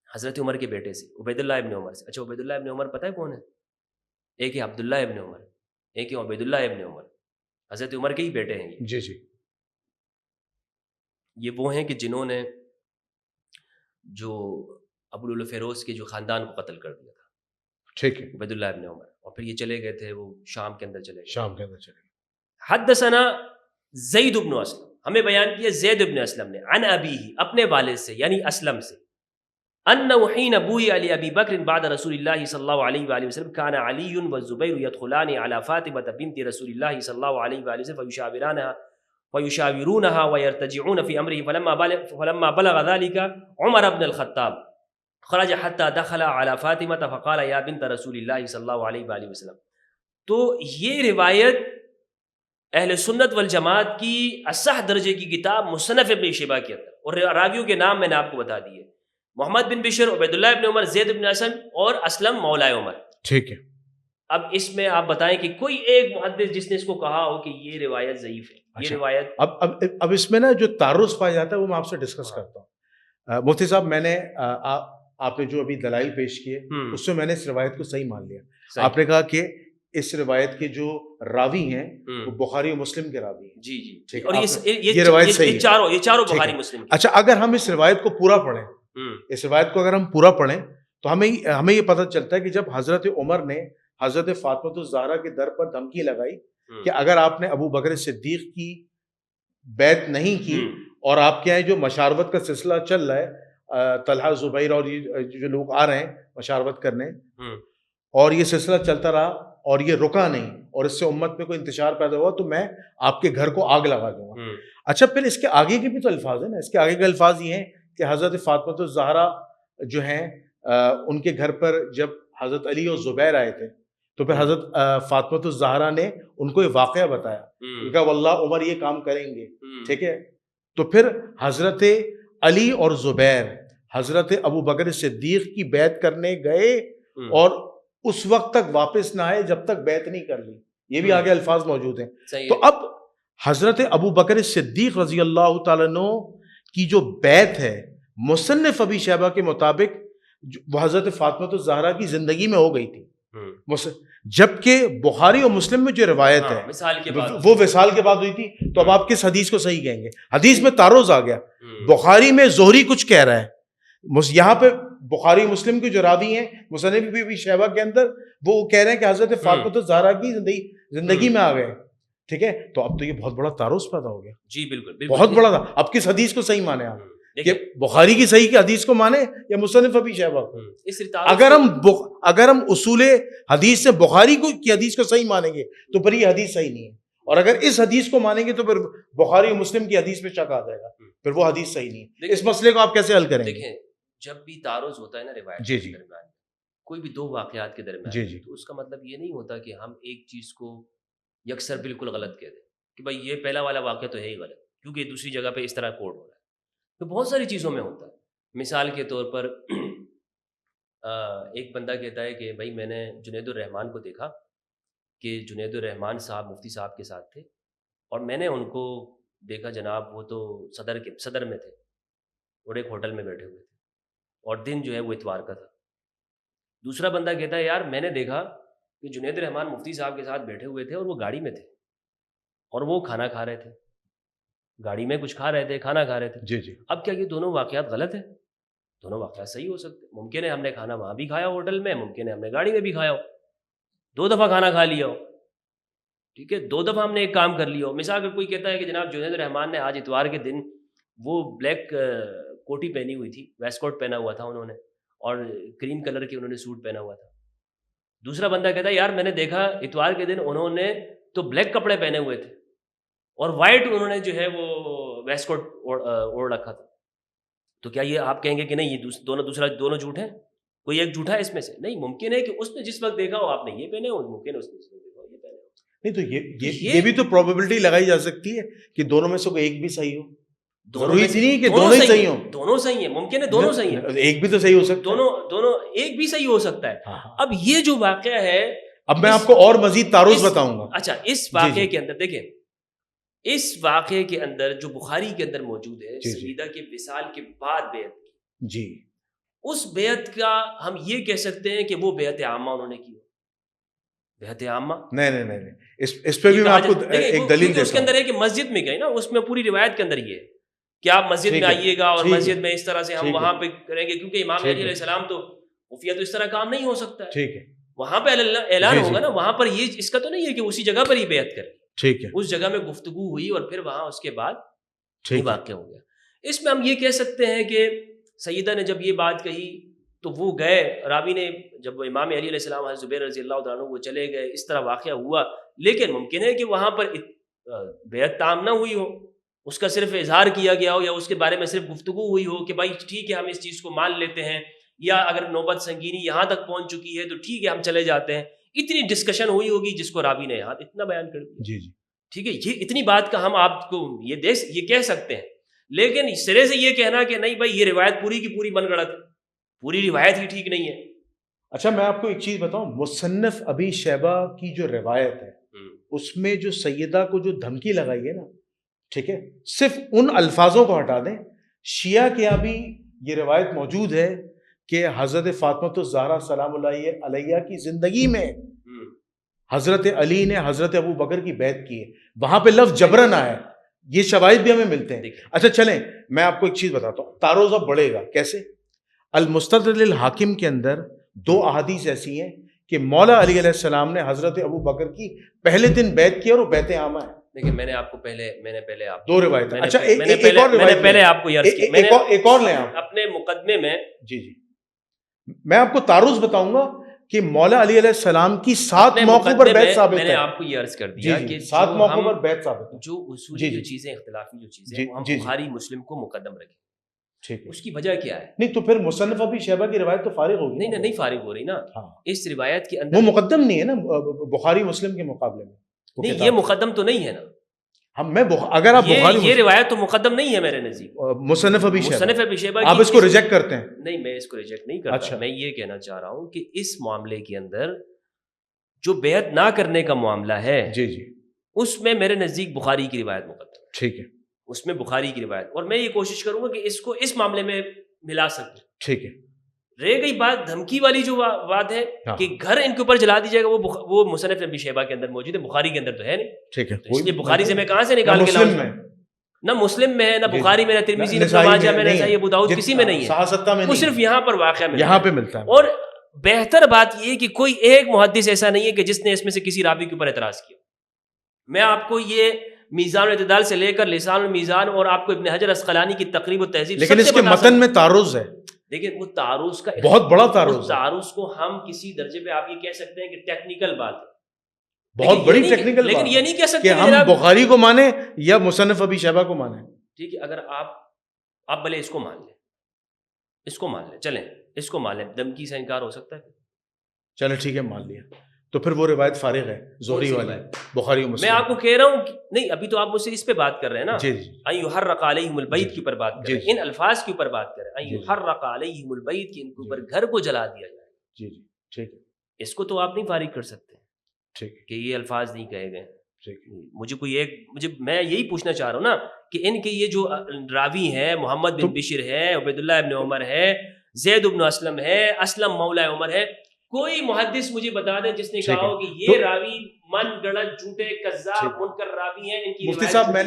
حضرت عمر کے بیٹے سے، عبید اللہ ابن عمر سے. اچھا، عبید اللہ ابن عمر پتہ ہے کون ہے؟ ایک ہے عبداللہ ابن عمر، ایک ہے عبید اللہ ابن عمر. حضرت عمر کے ہی بیٹے ہیں یہ. جی جی. یہ وہ ہیں کہ جنہوں نے جو ابو الفیروز کے جو خاندان کو قتل کر دیا تھا. ٹھیک ہے. عبید اللہ ابن عمر. اور پھر یہ چلے گئے تھے، وہ شام کے اندر چلے گئے. شام کے اندر چلے گئے. حدثنا زید ابن اسلم، ہمیں بیان کیا زید ابن اسلم نے، عن ابیہ، اپنے والد سے یعنی اسلم سے، انه حين بوئ علی ابی بکر بعد رسول اللہ صلی اللہ علیہ وآلہ وسلم كان علی والزبیر يدخلان على فاطمة بنت رسول اللہ صلی اللہ علیہ وآلہ وسلم فيشاورونها ويرتجعون في امره فلما بلغ ذلك عمر بن الخطاب خرج حتى دخل على فاطمة فقال يا بنت رسول اللہ صلی اللہ علیہ وآلہ وسلم. تو یہ روایت اہل سنت والجماعت کی اصح درجے کی کتاب مصنف ابن شیبہ کے اندر، اور راویوں کے نام میں نے آپ کو بتا دیے، محمد بن بشر، عبید اللہ ابن عمر، زید ابن اسلم اور اسلم مولا عمر. ٹھیک ہے. اب اس میں آپ بتائیں کہ کوئی ایک محدث جس نے اس کو کہا ہو کہ یہ روایت ضعیف ہے. یہ روایت اب اس میں نا جو تعرض پایا جاتا ہے وہ میں آپ سے ڈسکس کرتا ہوں. مفتی صاحب، میں نے آپ نے جو ابھی دلائل پیش کیے اس سے میں نے اس روایت کو صحیح مان لیا. آپ نے کہا کہ اس روایت کے جو راوی ہیں وہ بخاری و مسلم کے راوی ہیں. جی جی. ٹھیک. اور یہ روایت صحیح ہے. یہ چاروں بخاری مسلم. اچھا، اگر ہم اس روایت کو پورا پڑھیں، اس روایت کو اگر ہم پورا پڑھیں تو ہمیں یہ پتہ چلتا ہے کہ جب حضرت عمر نے حضرت فاطمہ الزہرا کے در پر دھمکی لگائی کہ اگر آپ نے ابو بکر صدیق کی بیعت نہیں کی اور آپ کے یہاں جو مشاورت کا سلسلہ چل رہا ہے، طلحہ زبیر اور یہ جو لوگ آ رہے ہیں مشاورت کرنے، اور یہ سلسلہ چلتا رہا اور یہ رکا نہیں اور اس سے امت میں کوئی انتشار پیدا ہوا، تو میں آپ کے گھر کو آگ لگا دوں گا. اچھا، پھر اس کے آگے کے بھی تو الفاظ ہیں نا. اس کے آگے کے الفاظ یہ ہیں کہ حضرت فاطمہ الزہرا جو ہیں ان کے گھر پر جب حضرت علی اور زبیر آئے تھے تو پھر حضرت فاطمہ الزہرا نے ان کو یہ واقعہ بتایا کہ واللہ عمر یہ کام کریں گے، ٹھیک ہے. تو پھر حضرت علی اور زبیر حضرت ابو بکر صدیق کی بیعت کرنے گئے اور اس وقت تک واپس نہ آئے جب تک بیعت نہیں کر لی. یہ بھی آگے الفاظ موجود ہیں. تو اب حضرت ابو بکر صدیق رضی اللہ تعالیٰ عنہ کی جو بیعت ہے مصنف ابی شیبہ کے مطابق وہ حضرت فاطمہ الزہرا کی زندگی میں ہو گئی تھی، جبکہ بخاری اور مسلم میں جو روایت ہے وہ وصال کے بعد ہوئی تھی. تو اب آپ کس حدیث کو صحیح کہیں گے؟ حدیث میں تعارض آ گیا. بخاری میں زہری کچھ کہہ رہا ہے، یہاں پہ بخاری مسلم کے جو راوی ہیں مصنف ابی شیبہ کے اندر وہ کہہ رہے ہیں کہ حضرت فاطمہ الزہرا کی زندگی میں آ گئے، ٹھیک ہے. تو اب تو یہ بہت بڑا تعارض پیدا ہو گیا. جی بالکل بہت بڑا تھا. اب کس حدیث کو صحیح مانے آپ؟ کہ بخاری کی صحیح کی حدیث کو مانے یا مصنف ابی شیبہ کو؟ اگر ہم اصول حدیث سے بخاری کی حدیث کو صحیح مانیں گے تو پھر یہ حدیث صحیح نہیں ہے، اور اگر اس حدیث کو مانیں گے تو پھر بخاری اور مسلم کی حدیث پہ شک آ جائے گا، پھر وہ حدیث صحیح نہیں ہے. اس مسئلے کو آپ کیسے حل کریں گے؟ دیکھیں جب بھی تعارض ہوتا ہے نا روایت کے درمیان، کوئی بھی دو واقعات کے درمیان، تو اس کا مطلب یہ نہیں ہوتا کہ ہم ایک چیز کو یکسر بالکل غلط کہہ دیں کہ بھائی یہ پہلا والا واقعہ تو ہے ہی غلط کیونکہ دوسری جگہ پہ اس طرح کوڈ ہو رہا ہے. تو بہت ساری چیزوں میں ہوتا ہے. مثال کے طور پر ایک بندہ کہتا ہے کہ بھائی میں نے جنید الرحمن کو دیکھا کہ جنید الرحمن صاحب مفتی صاحب کے ساتھ تھے اور میں نے ان کو دیکھا جناب وہ تو صدر میں تھے اور ایک ہوٹل میں بیٹھے ہوئے تھے اور دن جو ہے وہ اتوار کا تھا. دوسرا بندہ کہتا ہے یار میں نے دیکھا کہ جنید الرحمن مفتی صاحب کے ساتھ بیٹھے ہوئے تھے اور وہ گاڑی میں تھے اور وہ کھانا کھا رہے تھے، گاڑی میں کچھ کھا رہے تھے، کھانا کھا رہے تھے. جی. اب کیا یہ دونوں واقعات غلط ہیں؟ دونوں واقعات صحیح ہو سکتے. ممکن ہے ہم نے کھانا وہاں بھی کھایا ہوٹل میں، ممکن ہے ہم نے گاڑی میں بھی کھایا ہو، 2 دفعہ کھانا کھا لیا ہو، ٹھیک ہے، 2 دفعہ ہم نے ایک کام کر لیا ہو. مثال اگر کوئی کہتا ہے کہ جناب جنید الرحمن نے آج اتوار کے دن وہ بلیک کوٹی پہنی ہوئی تھی، ویسٹ کوٹ پہنا ہوا تھا انہوں نے اور کریم کلر کے انہوں نے سوٹ پہنا ہوا تھا. دوسرا بندہ کہتا ہے یار میں نے دیکھا اتوار کے دن انہوں نے تو بلیک کپڑے پہنے ہوئے تھے اور وائٹ انہوں نے جو ہے وہ ویسٹ کوٹ اوڑھ رکھا تھا. تو کیا یہ آپ کہیں گے کہ نہیں یہ دونوں جھوٹ ہیں، کوئی ایک جھوٹا ہے اس میں سے؟ نہیں، ممکن ہے کہ اس نے جس وقت دیکھا ہو آپ نے یہ پہنے ہو، ممکن ہے اس نے جس وقت دیکھا ہو یہ پہنے ہو. نہیں تو یہ بھی تو پروبیبلٹی لگائی جا سکتی ہے کہ دونوں میں سے کوئی ایک بھی صحیح ہو. ضروری نہیں کہ دونوں ہی صحیح ہوں. دونوں صحیح ہیں، ممکن ہے دونوں صحیح ہیں، ایک بھی تو صحیح ہو سکتا ہے. دونوں ایک بھی صحیح ہو سکتا ہے. اب یہ جو واقعہ ہے اب میں آپ کو اور مزید تعارض بتاؤں گا. اچھا اس واقعے کے اندر دیکھیں، اس واقعے کے اندر جو بخاری کے اندر موجود ہے سیدہ کے وصال کے بعد بیعت کی، جی اس بیعت کا ہم یہ کہہ سکتے ہیں کہ وہ بیعت عامہ انہوں نے کی. بیعت عامہ نہیں اس پہ بھی میں آپ کو ایک دلیل دیتا ہوں. اس کے اندر ہے کہ مسجد میں گئے نا، اس میں پوری روایت کے اندر یہ ہے کہ آپ مسجد میں آئیے گا اور مسجد میں اس طرح سے ہم وہاں پہ کریں گے، کیونکہ امام علی علیہ السلام تو خفیہ تو اس طرح کام نہیں ہو سکتا ہے. ٹھیک ہے، وہاں پہ اعلان ہوگا نا، وہاں پر یہ اس کا تو نہیں ہے کہ اسی جگہ پر ہی بیعت کریں. ٹھیک ہے، اس جگہ میں گفتگو ہوئی اور پھر وہاں اس کے بعد واقع ہو گیا. اس میں ہم یہ کہہ سکتے ہیں کہ سیدہ نے جب یہ بات کہی تو وہ گئے، راوی نے جب امام علی علیہ السلام حضرت زبیر رضی اللہ تعالیٰ عنہ وہ چلے گئے، اس طرح واقعہ ہوا. لیکن ممکن ہے کہ وہاں پر بیعت تام نہ ہوئی ہو، اس کا صرف اظہار کیا گیا ہو یا اس کے بارے میں صرف گفتگو ہوئی ہو کہ بھائی ٹھیک ہے ہم اس چیز کو مان لیتے ہیں، یا اگر نوبت سنگینی یہاں تک پہنچ چکی ہے تو ٹھیک ہے ہم چلے جاتے ہیں. اتنی ڈسکشن ہوئی ہوگی جس کو راوی نے یہاں اتنا بیان کر دیا. جی ٹھیک ہے، یہ اتنی بات کا ہم آپ کو یہ کہہ سکتے ہیں. لیکن سرے سے یہ کہنا کہ نہیں بھائی یہ روایت پوری کی پوری من گڑت، پوری روایت ہی ٹھیک نہیں ہے. اچھا میں آپ کو ایک چیز بتاؤں، مصنف ابی شیبہ کی جو روایت ہے اس میں جو سیدہ کو جو دھمکی لگائی ہے نا، ٹھیک ہے، صرف ان الفاظوں کو ہٹا دیں. شیعہ کے یہاں بھی یہ روایت موجود ہے کہ حضرت فاطمہ الزہرا سلام اللہ علیہ کی زندگی میں حضرت علی نے حضرت ابو بکر کی بیعت کی ہے. وہاں پہ لفظ جبرن آیا ہے، یہ شواہد بھی ہمیں ملتے ہیں. اچھا چلیں میں آپ کو ایک چیز بتاتا ہوں، تعارض اب بڑھے گا. کیسے؟ المستدرک للحاکم کے اندر 2 احادیث ایسی ہیں کہ مولا علی علیہ السلام نے حضرت ابو بکر کی پہلے دن بیعت کی اور وہ بیعت عامہ ہے. دیکھیں میں نے آپ کو پہلے آپ 2 روایت. اچھا پہلے آپ کو ایک اور لیں آپ اپنے مقدمے میں. جی میں آپ کو تعارض بتاؤں گا کہ مولا علی علیہ السلام کی 7 موقعوں پر بیعت ثابت ہے. میں نے آپ کو یہ عرض کر دیا کہ 7 موقعوں پر بیعت ثابت ہے. جو اصولی جو چیزیں اختلافی جو چیزیں ہم بخاری مسلم کو مقدم رکھیں. ٹھیک ہے. اس کی وجہ کیا ہے؟ نہیں تو پھر مصنف ابی شیبہ کی روایت تو فارغ ہوگی. نہیں فارغ ہو رہی نا. ہاں اس روایت کے وہ اندر مقدم نہیں ہے نا بخاری مسلم کے مقابلے میں. نہیں یہ مقدم تو نہیں ہے نا. ہم میں اگر آپ بخاری یہ روایت تو مقدم نہیں ہے میرے نزدیک. مصنف ابی شیبہ آپ اس کو ریجیکٹ کرتے ہیں؟ نہیں میں اس کو ریجیکٹ نہیں کرتا. اچھا. میں یہ کہنا چاہ رہا ہوں کہ اس معاملے کے اندر جو بیعت نہ کرنے کا معاملہ ہے جی جی اس میں میرے نزدیک بخاری کی روایت مقدم. ٹھیک ہے. اس میں بخاری کی روایت, اور میں یہ کوشش کروں گا کہ اس کو اس معاملے میں ملا سکوں. ٹھیک ہے. رہ گئی بات دھمکی والی جو بات ہے کہ گھر ان کے اوپر جلا دی جائے گا, وہ مصنف ابی شیبہ کے اندر موجود ہے, بخاری کے اندر تو ہے نہیں. ٹھیک ہے. اس لیے بخاری سے میں کہاں سے نکال کے لاؤں؟ نہ مسلم میں ہے, نہ بخاری میں, نہ ترمذی, نہ ماجہ میں, نہ ابو داؤد, کسی میں نہیں ہے. وہ صرف یہاں پر واقع ہے, یہاں پہ ملتا ہے. اور بہتر بات یہ کہ کوئی ایک محدث ایسا نہیں ہے کہ جس نے اس میں سے کسی راوی کے اوپر اعتراض کیا. میں آپ کو یہ میزان الاعتدال سے لے کر لسان المیزان اور آپ کو ابن حجر عسقلانی کی تقریب و تہذیب, لیکن اس کے متن میں تعارض ہے. لیکن وہ تعارض کا بہت بڑا تعارض, تعارض کو ہم کسی درجے پہ آپ یہ کہہ سکتے ہیں کہ ٹیکنیکل بات ہے, بہت بڑی ٹیکنیکل, لیکن یہ نہیں کہہ سکتے کہ ہم بخاری کو مانیں یا مصنف ابی شیبہ کو مانیں. ٹھیک ہے, اگر آپ بھلے اس کو مان لیں, اس کو مان لیں, چلیں اس کو مان لیں, دھمکی سے انکار ہو سکتا ہے. چلیں ٹھیک ہے مان لیا, تو پھر وہ روایت فارغ ہے زہری والی بخاری و مسلم. میں آپ کو کہہ رہا ہوں نہیں, ابھی تو آپ مجھ سے اس پہ بات کر رہے ہیں نا, جی ان یحرق علیہم البیت کے اوپر بات کر رہے ہیں, ان الفاظ کے اوپر بات کر رہے ہیں, ان یحرق علیہم البیت کہ ان کے اوپر گھر کو جلا دیا جائے. جی جی ٹھیک ہے. اس کو تو آپ نہیں فارغ کر سکتے. ٹھیک ہے. کہ یہ الفاظ نہیں کہے گئے. میں یہی پوچھنا چاہ رہا ہوں نا کہ ان کے یہ جو راوی ہیں, محمد بن بشر ہے, عبید اللہ ابن عمر ہے, زید ابن اسلم ہے, اسلم مولا عمر ہے, کوئی محدث مجھے بتا دیں جس نے کہا ہو کہ یہ راوی من گڑت جھوٹے کذاب منکر راوی ہیں. ان کی مفتی صاحب میں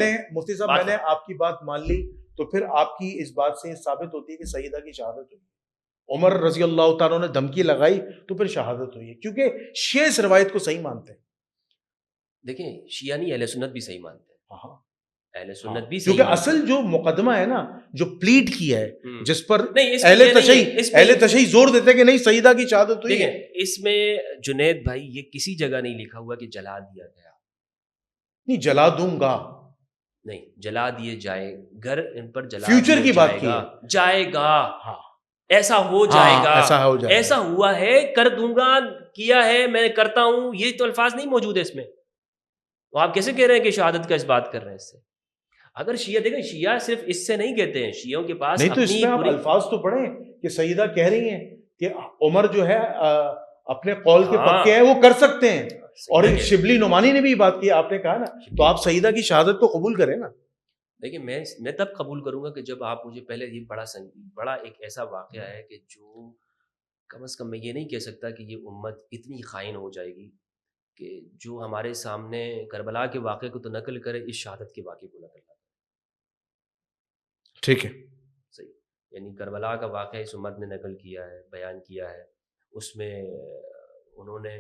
نے آپ کی بات مان لی, تو پھر آپ کی اس بات سے ثابت ہوتی ہے کہ سیدہ کی شہادت ہوئی, عمر رضی اللہ تعالیٰ نے دھمکی لگائی تو پھر شہادت ہوئی ہے, کیونکہ شیعہ اس روایت کو صحیح مانتے ہیں. دیکھیں شیعہ نہیں, اہل سنت بھی صحیح مانتے ہیں. اہل سنت بھی, کیونکہ اصل جو مقدمہ ہے نا, جو پلیٹ کیا ہے, جس پر اہل تشیع زور دیتے کہ نہیں سیدہ کی شہادت ہوئی ہے. اس میں جنید بھائی یہ کسی جگہ نہیں لکھا ہوا کہ جلا دیا گیا. نہیں جلا دوں گا, نہیں جلا دیے جائے, گھر ان پر جلا فیوچر کی بات جائے گا, ایسا ہو جائے گا, ایسا ہوا ہے, کر دوں گا, کیا ہے, میں کرتا ہوں, یہ تو الفاظ نہیں موجود ہے اس میں. تو آپ کیسے کہہ رہے ہیں کہ شہادت کا اس بات کر رہے ہیں؟ اس سے اگر شیعہ دیکھیں, شیعہ صرف اس سے نہیں کہتے ہیں, شیعوں کے پاس نہیں, تو اس میں آپ الفاظ تو پڑھیں کہ سیدہ کہہ رہی ہیں کہ عمر جو ہے اپنے قول کے پکے ہیں, وہ کر سکتے ہیں. اور شبلی نعمانی نے بھی بات کی, آپ نے کہا نا, تو آپ سیدہ کی شہادت کو قبول کریں نا. دیکھیں میں تب قبول کروں گا کہ جب آپ مجھے پہلے یہ بڑا ایک ایسا واقعہ ہے کہ جو کم از کم میں یہ نہیں کہہ سکتا کہ یہ امت اتنی خائن ہو جائے گی کہ جو ہمارے سامنے کربلا کے واقعے کو تو نقل کرے, اس شہادت کے واقعے کو نقل کرے. ٹھیک ہے صحیح, یعنی کربلا کا واقعہ اس امت نے نقل کیا ہے, بیان کیا ہے, اس میں انہوں نے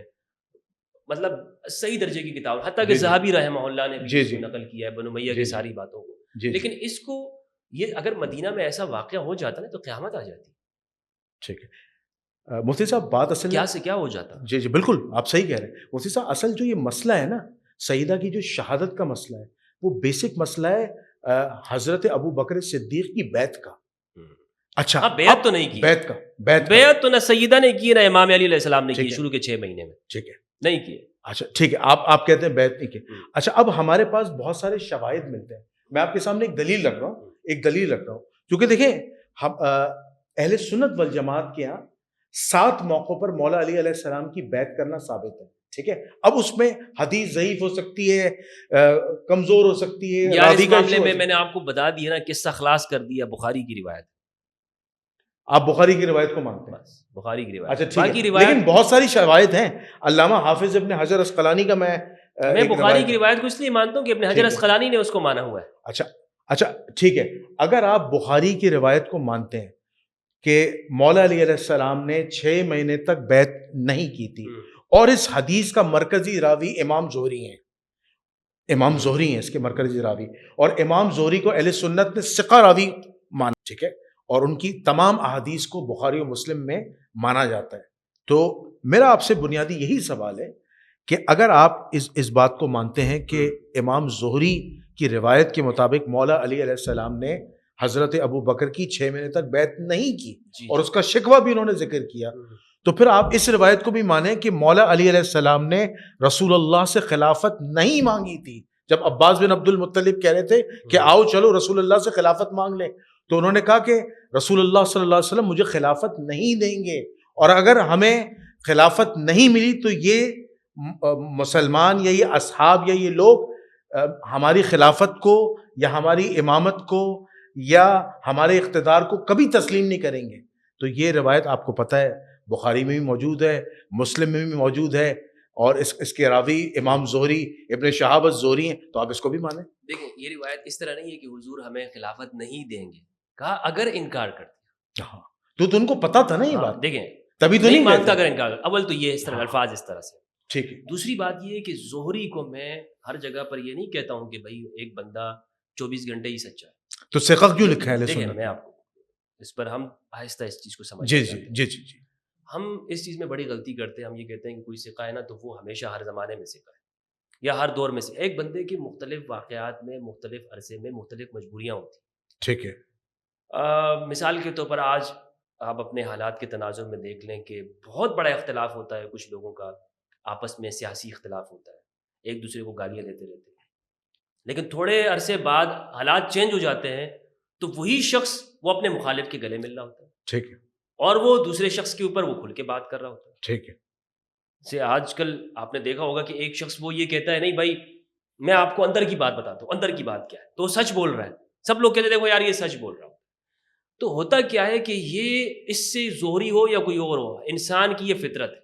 مطلب صحیح درجے کی کتاب, حتیٰ کہ ذہبی رحمہ اللہ نے بھی اس کو نقل کیا ہے, بنو امیہ کی ساری باتوں کو. لیکن اس کو یہ اگر مدینہ میں ایسا واقعہ ہو جاتا نا تو قیامت آ جاتی. ٹھیک ہے مفتی صاحب, بات اصل کیا سے کیا ہو جاتا. جی بالکل آپ صحیح کہہ رہے ہیں مفتی صاحب. اصل جو یہ مسئلہ ہے نا سیدہ کی جو شہادت کا مسئلہ ہے, وہ بیسک مسئلہ ہے حضرت ابو بکر صدیق کی بیعت کا. اچھا بیعت تو نہیں کی, بیعت تو نہ سیدہ نے کی, نہ امام علی علیہ السلام نے کی شروع کے 6 مہینے میں. ٹھیک ہے نہیں کی. اچھا ٹھیک ہے, آپ کہتے ہیں بیعت نہیں کی. اچھا اب ہمارے پاس بہت سارے شواہد ملتے ہیں, میں آپ کے سامنے ایک دلیل رکھ رہا ہوں, کیونکہ دیکھیں ہم اہل سنت والجماعت کے یہاں 7 موقعوں پر مولا علی علیہ السلام کی بیعت کرنا ثابت ہے. ٹھیک ہے, اب اس میں حدیث ضعیف ہو سکتی ہے, کمزور ہو سکتی ہے. اس معاملے میں نے آپ کو بتا دیا نا, قصہ خلاص کر دیا, بخاری کی روایت. آپ بخاری کی روایت کو مانتے ہیں؟ بخاری کی روایت. اچھا ٹھیک ہے, لیکن بہت ساری شواہد ہیں. علامہ حافظ ابن حجر عسقلانی کا میں بخاری کی روایت کو اس لیے مانتا ہوں کہ ابن حجر عسقلانی نے اس کو مانا ہوا ہے. اچھا ٹھیک ہے, اگر آپ بخاری کی روایت کو مانتے ہیں کہ مولا علی علیہ السلام نے 6 مہینے تک بیعت نہیں کی تھی, اور اس حدیث کا مرکزی راوی امام زہری ہیں اس کے مرکزی راوی, اور امام زہری کو اہل سنت نے ثقہ راوی مانا, ٹھیک ہے, اور ان کی تمام احادیث کو بخاری و مسلم میں مانا جاتا ہے. تو میرا آپ سے بنیادی یہی سوال ہے کہ اگر آپ اس بات کو مانتے ہیں کہ امام زہری کی روایت کے مطابق مولا علی علیہ السلام نے حضرت ابو بکر کی 6 مہینے تک بیعت نہیں کی، جی اور اس کا شکوہ بھی انہوں نے ذکر کیا. تو پھر آپ اس روایت کو بھی مانیں کہ مولا علی علیہ السلام نے رسول اللہ سے خلافت نہیں مانگی تھی. جب عباس بن عبد المطلب کہہ رہے تھے کہ آؤ چلو رسول اللہ سے خلافت مانگ لیں، تو انہوں نے کہا کہ رسول اللہ صلی اللہ علیہ وسلم مجھے خلافت نہیں دیں گے، اور اگر ہمیں خلافت نہیں ملی تو یہ مسلمان یا یہ اصحاب یا یہ لوگ ہماری خلافت کو یا ہماری امامت کو یا ہمارے اقتدار کو کبھی تسلیم نہیں کریں گے. تو یہ روایت آپ کو پتہ ہے بخاری میں بھی موجود ہے، مسلم میں بھی موجود ہے، اور اس کے راوی امام زہری ابن شہاب الزہری ہیں، تو آپ اس کو بھی مانیں. دیکھیں یہ روایت اس طرح نہیں ہے کہ حضور ہمیں خلافت نہیں دیں گے، کہا اگر انکار کرتے. ہاں تو ان کو پتا تھا نا یہ بات، دیکھیں تبھی تو نہیں نہیں مانگتا اگر انکار. اول تو یہ اس طرح الفاظ اس طرح سے. ٹھیک ہے. دوسری بات یہ ہے کہ زہری کو میں ہر جگہ پر یہ نہیں کہتا ہوں کہ بھائی ایک بندہ 24 گھنٹے ہی سچا ہے. تو ثقہ کیوں لکھا ہے؟ دیکھیں میں آپ کو اس پر ہم آہستہ اس چیز کو سمجھ جی جی جی جی جی ہم اس چیز میں بڑی غلطی کرتے ہیں. ہم یہ کہتے ہیں کہ کوئی ثقہ ہے نا تو وہ ہمیشہ ہر زمانے میں ثقہ ہے یا ہر دور میں سے. ایک بندے کی مختلف واقعات میں مختلف عرصے میں مختلف مجبوریاں ہوتی ہیں. ٹھیک ہے. مثال کے طور پر آج آپ اپنے حالات کے تناظر میں دیکھ لیں کہ بہت بڑا اختلاف ہوتا ہے، کچھ لوگوں کا آپس میں سیاسی اختلاف ہوتا ہے، ایک دوسرے کو گالیاں دیتے رہتے ہیں، لیکن تھوڑے عرصے بعد حالات چینج ہو جاتے ہیں تو وہی شخص وہ اپنے مخالف کے گلے مل رہا ہوتا ہے. ٹھیک ہے. اور وہ دوسرے شخص کے اوپر وہ کھل کے بات کر رہا ہوتا ہے. ٹھیک ہے. سے آج کل آپ نے دیکھا ہوگا کہ ایک شخص وہ یہ کہتا ہے نہیں بھائی میں آپ کو اندر کی بات بتاتا ہوں، اندر کی بات کیا ہے، تو وہ سچ بول رہا ہے. سب لوگ کہتے ہیں دیکھو یار یہ سچ بول رہا ہوں. تو ہوتا کیا ہے کہ یہ اس سے زہری ہو یا کوئی اور ہو، انسان کی یہ فطرت ہے.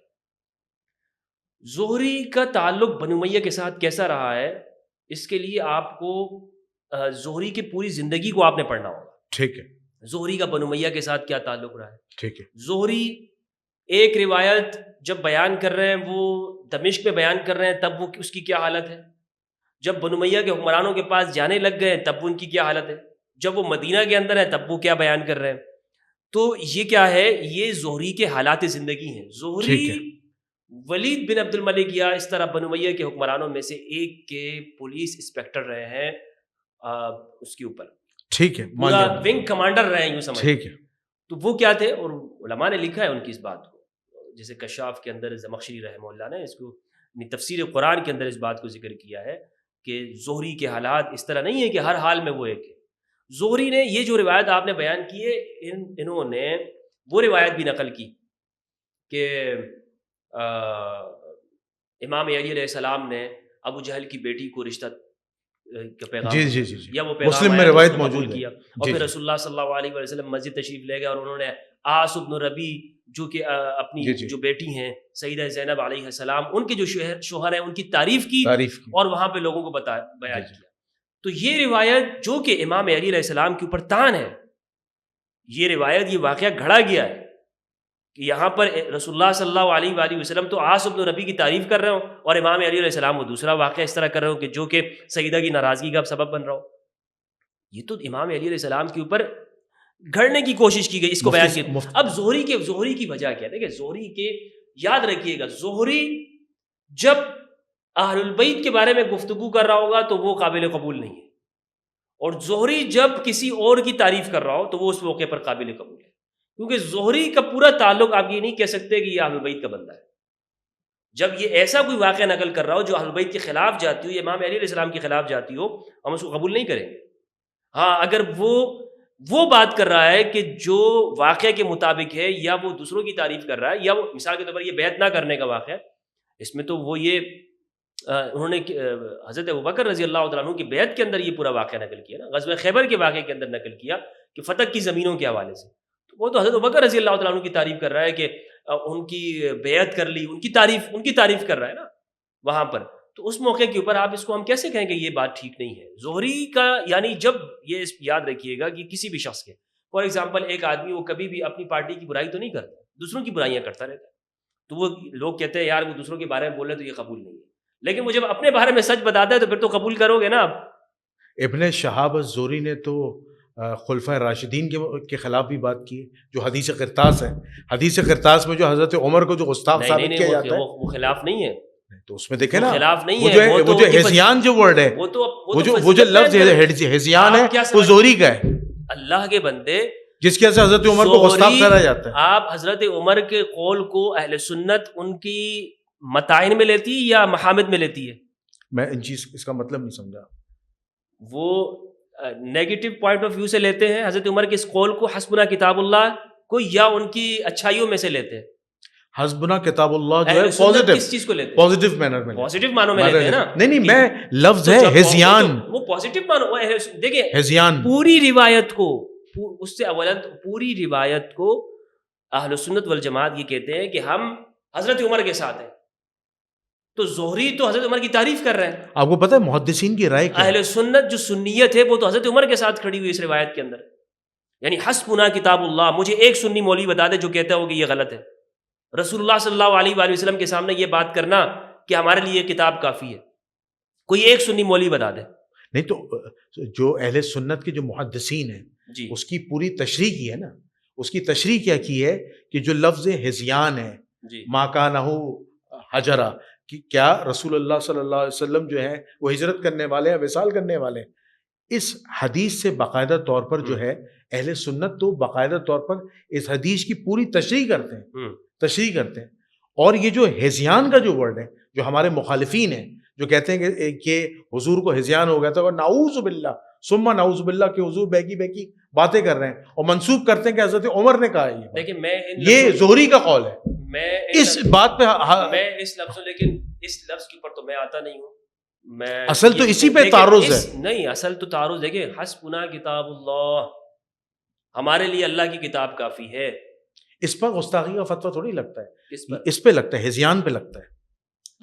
زہری کا تعلق بنو امیہ کے ساتھ کیسا رہا ہے، اس کے لیے آپ کو زہری کی پوری زندگی کو آپ نے پڑھنا ہوگا. ٹھیک ہے. زہری کا بنو امیہ کے ساتھ کیا تعلق رہا ہے. ٹھیک ہے. زہری ایک روایت جب بیان کر رہے ہیں وہ دمشق میں بیان کر رہے ہیں تب وہ اس کی کیا حالت ہے، جب بنو امیہ کے حکمرانوں کے پاس جانے لگ گئے تب ان کی کیا حالت ہے، جب وہ مدینہ کے اندر ہے تب وہ کیا بیان کر رہے ہیں. تو یہ کیا ہے، یہ زہری کے حالات زندگی ہیں. زہری ولید بن عبد الملک یا اس طرح بنو امیہ کے حکمرانوں میں سے ایک کے پولیس انسپیکٹر رہے ہیں، اس کے اوپر ٹھیک ہے پورا ونگ کمانڈر رہے ہیں یوں سمجھ. ٹھیک ہے. تو وہ کیا تھے، اور علماء نے لکھا ہے ان کی اس بات کو، جیسے کشاف کے اندر زمخشری رحمہ اللہ نے اس کو تفسیر قرآن کے اندر اس بات کو ذکر کیا ہے کہ زہری کے حالات اس طرح نہیں ہے کہ ہر حال میں وہ ایک ہے. زہری نے یہ جو روایت آپ نے بیان کی ہے، انہوں نے وہ روایت بھی نقل کی کہ امام علی علیہ السلام نے ابو جہل کی بیٹی کو رشتہ کا پیغام یا وہ پیغام مسلم میں روایت موجود ہے، اور پھر رسول اللہ صلی اللہ علیہ وسلم مسجد تشریف لے گئے اور انہوں نے عاص بن ربی جو کہ اپنی جو بیٹی ہیں سیدہ زینب علیہ السلام، ان کے جو شوہر ہیں ان کی تعریف کی اور وہاں پہ لوگوں کو بیان کیا. تو یہ روایت جو کہ امام علی علیہ السلام کے اوپر تان ہے، یہ روایت، یہ واقعہ گھڑا گیا ہے کہ یہاں پر رسول اللہ صلی اللہ علیہ وآلہ وسلم تو عاص بن ربی کی تعریف کر رہے ہوں اور امام علی علیہ السلام وہ دوسرا واقعہ اس طرح کر رہے ہوں کہ جو کہ سیدہ کی ناراضگی کا سبب بن رہا ہو. یہ تو امام علی علیہ السلام کے اوپر گھڑنے کی کوشش کی گئی، اس کو بیان کیا. اب زہری کی وجہ کیا ہے، دیکھیں زہری کے یاد رکھیے گا، زہری جب اہل البیت کے بارے میں گفتگو کر رہا ہوگا تو وہ قابل قبول نہیں ہے، اور زہری جب کسی اور کی تعریف کر رہا ہو تو وہ اس موقع پر قابل قبول ہے، کیونکہ زہری کا پورا تعلق آپ یہ نہیں کہہ سکتے کہ یہ اہل البیت کا بندہ ہے. جب یہ ایسا کوئی واقعہ نقل کر رہا ہو جو اہل البیت کے خلاف جاتی ہو یا امام علی علیہ السلام کے خلاف جاتی ہو، ہم اس کو قبول نہیں کریں گے. ہاں اگر وہ بات کر رہا ہے کہ جو واقعہ کے مطابق ہے یا وہ دوسروں کی تعریف کر رہا ہے، یا وہ مثال کے طور پر یہ بیعت نہ کرنے کا واقعہ، اس میں تو وہ یہ انہوں نے حضرت ابوبکر رضی اللہ تعالیٰ عنہ کی بیعت کے اندر یہ پورا واقعہ نقل کیا نا، غزوہ خیبر کے واقعے کے اندر نقل کیا کہ فتح کی زمینوں کے حوالے سے. تو وہ تو حضرت ابوبکر رضی اللہ تعالیٰ عنہ کی تعریف کر رہا ہے کہ ان کی بیعت کر لی، ان کی تعریف کر رہا ہے نا وہاں پر. تو اس موقع کے اوپر آپ اس کو ہم کیسے کہیں کہ یہ بات ٹھیک نہیں ہے. زہری کا یعنی جب یہ یاد رکھیے گا کہ کسی بھی شخص کے، فار ایگزامپل ایک آدمی وہ کبھی بھی اپنی پارٹی کی برائی تو نہیں کرتا، دوسروں کی برائیاں کرتا رہتا ہے، تو وہ لوگ کہتے ہیں یار وہ دوسروں کے بارے میں بول رہے تو یہ قبول نہیں ہے، لیکن وہ جب اپنے بارے میں سچ بتاتا ہے تو پھر تو قبول کرو گے نا. آپ ابن شہاب الزہری نے تو خلفۂ راشدین کے خلاف بھی بات کی، جو حدیث قرطاس ہے، حدیث قرطاس میں جو حضرت عمر کو جو گستاخ ثابت کیا جاتا ہے وہ خلاف نہیں ہے. تو اس میں دیکھیں نا خلاف نہیں ہے، وہ جو ہزیان جو ورڈ ہے، وہ جو لفظ ہزیان ہے وہ زہری کا ہے. اللہ کے بندے جس کی وجہ سے حضرت عمر کو گستاخ ٹھہرایا جاتا ہے. آپ حضرت عمر کے قول کو اہل سنت ان کی متائن میں لیتی ہے یا محامد میں لیتی ہے؟ میں اس کا مطلب نہیں سمجھا. وہ نیگیٹو پوائنٹ آف ویو سے لیتے ہیں حضرت عمر کے اس قول کو حسبنا کتاب اللہ کو، یا ان کی اچھائیوں میں سے لیتے ہیں؟ حسبنا کتاب اللہ جو ہے اہل سنت پازیٹیو، کس چیز کو لیتے ہیں؟ پازیٹیو مینر میں، پوزیٹو معنوں میں لیتے ہیں نا. نہیں میں لفظ تو ہے جب ہزیان، وہ پوزیٹو معنوں، دیکھیں ہزیان. پوری روایت کو، اس سے اولا پوری روایت کو اہل سنت والجماعت یہ کہتے ہیں کہ ہم حضرت عمر کے ساتھ ہیں. تو زہری تو حضرت عمر کی تعریف کر رہے ہیں. آپ کو پتہ ہے محدثین کی رائے کیا ہے؟ اہل سنت جو سنیت ہے وہ تو حضرت عمر کے ساتھ کھڑی ہوئی اس روایت کے اندر. یعنی حسبنا کتاب اللہ، مجھے ایک سنی مولوی بتا دے جو کہتا ہو کہ یہ غلط ہے. رسول اللہ صلی اللہ علیہ وآلہ وسلم کے سامنے یہ بات کرنا کہ ہمارے لیے یہ کتاب کافی ہے، کوئی ایک سنی مولوی بتا دے. نہیں تو جو اہل سنت کے جو محدثین ہیں جی اس کی پوری تشریح کی ہے نا. اس کی تشریح کیا کی ہے کہ جو لفظ ہزیان ہے، جی ما کانہ حجرا، کہ کیا رسول اللہ صلی اللہ علیہ وسلم جو ہیں وہ ہجرت کرنے والے ہیں، وصال کرنے والے ہیں. اس حدیث سے باقاعدہ طور پر جو ہے اہل سنت تو باقاعدہ طور پر اس حدیث کی پوری تشریح کرتے ہیں. اور یہ جو ہزیان کا جو ورڈ ہے، جو ہمارے مخالفین ہیں جو کہتے ہیں کہ حضور کو ہزیان ہو گیا تھا، اور نعوذ باللہ ثم نعوذ باللہ کہ حضور بہکی باتیں کر رہے ہیں اور منسوب کرتے ہیں کہ حضرت عمر نے کہا ہے. لیکن میں یہ زہری کا قول ہے. میں اس بات پہ میں اس لفظ، لیکن اس لفظ کے اوپر تو میں آتا نہیں ہوں. میں اصل تو اسی پہ تعارض ہے. نہیں، اصل تو تعارض ہے کہ حسبنا کتاب اللہ، ہمارے لیے اللہ کی کتاب کافی ہے. اس پر گستاخی کا فتویٰ تھوڑی لگتا ہے، کس پر؟ اس پہ لگتا ہے، ہزیان پہ لگتا ہے.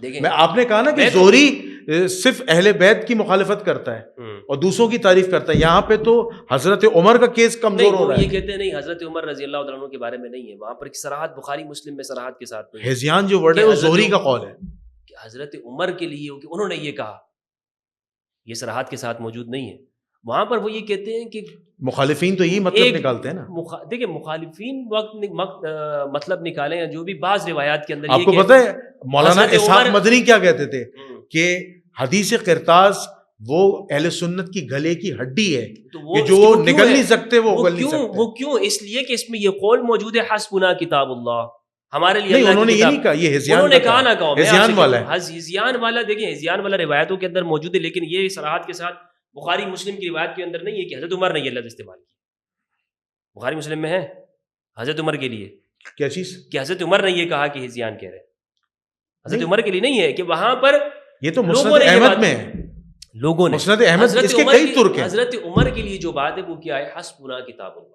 دیکھیں میں آپ نے کہا نا کہ زہری صرف اہل بیت کی مخالفت کرتا ہے اور دوسروں کی تعریف کرتا ہے. یہاں پہ تو حضرت عمر کا کیس کمزور ہو رہا ہے. یہ کہتے ہیں نہیں حضرت عمر رضی اللہ عنہ کے بارے میں نہیں ہے، وہاں پر صراحت بخاری مسلم میں صراحت کے ساتھ نہیں. ہزیان جو ورڈ ہے وہ زہری کا قول ہے کہ حضرت عمر کے لیے کہ انہوں نے یہ کہا، یہ صراحت کے ساتھ موجود نہیں ہے. وہاں پر وہ یہ کہتے ہیں کہ مخالفین تو یہی مطلب نکالتے ہیں نا. دیکھیں مخالفین مطلب نکالیں جو بھی بعض روایات کے اندر. آپ کو پتہ ہے مولانا اسحاق مدنی کیا کہتے تھے کہ حدیث قرطاس وہ اہل سنت کی گلے کی ہڈی ہے کہ جو نگل نہیں سکتے، وہ اگل نہیں سکتے. وہ کیوں؟ اس لیے کہ اس میں یہ قول موجود ہے حسبنا کتاب اللہ، ہمارے لیے. نہیں، انہوں نے یہ نہیں کہا، یہ ہزیان، انہوں نے کہا نہ کہو، ہزیان والا ہے. ہزیان والا، دیکھیں ہزیان والا روایتوں کے اندر موجود ہے، لیکن یہ صراحت کے ساتھ بخاری مسلم کی روایت کے اندر نہیں ہے کہ حضرت عمر نے یہ لفظ استعمال کیا. بخاری مسلم میں ہے حضرت عمر کے لیے کیا چیز کہ حضرت عمر نے یہ کہا کہ ہزیان کہہ رہے. حضرت عمر کے لیے نہیں ہے کہ وہاں پر یہ تو مسند احمد میں ہے. لوگوں نے مسند احمد اس کے کئی ترک ہیں. حضرت عمر کے لیے جو بات ہے وہ کیا ہے؟ حسبنا کتاب اللہ.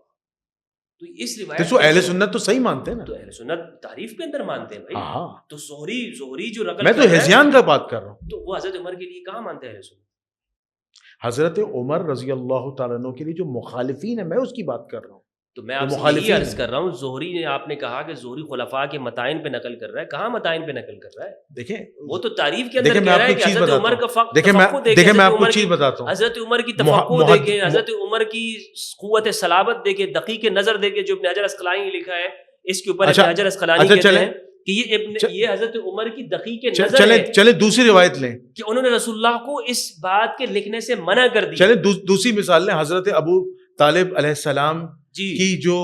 تو اس روایت تو اہل سنت تو صحیح مانتے ہیں نا، تو اہل سنت تعریف کے اندر مانتے ہیں بھائی. ہاں تو زہری جو رقم، میں تو ہزیان کا بات کر رہا ہوں، تو وہ حضرت عمر کے لیے کہاں مانتے ہیں اہل سنت؟ حضرت عمر رضی اللہ تعالیٰ عنہ کے لیے جو مخالفین ہیں، میں اس کی بات کر رہا ہوں. تو میں آپ سے یہی عرض کر رہا ہوں، زہری نے آپ نے کہا کہ زہری خلفاء کے متائن پہ نقل کر رہا ہے. کہاں متائن پہ نقل کر رہا ہے؟ دیکھیں وہ تو تعریف کے اندر کہہ رہا ہے کہ حضرت عمر کا دیکھیں میں آپ کو چیز بتاتا ہوں. حضرت عمر کی تفقہ دیکھیں، حضرت عمر کی قوت صلابت دیکھیں، دقیق نظر دیکھیں، جو ابن حجر اسقلانی نے لکھا ہے اس کے اوپر. ابن حجر اسقلانی کہتے ہیں کہ یہ حضرت عمر کی دقیق نظر ہے. چلیں دوسری روایت لیں کہ انہوں نے رسول اللہ کو اس بات کے لکھنے سے منع کر دیا. چلیں دوسری مثال لیں. حضرت ابو طالب علیہ السلام کی جو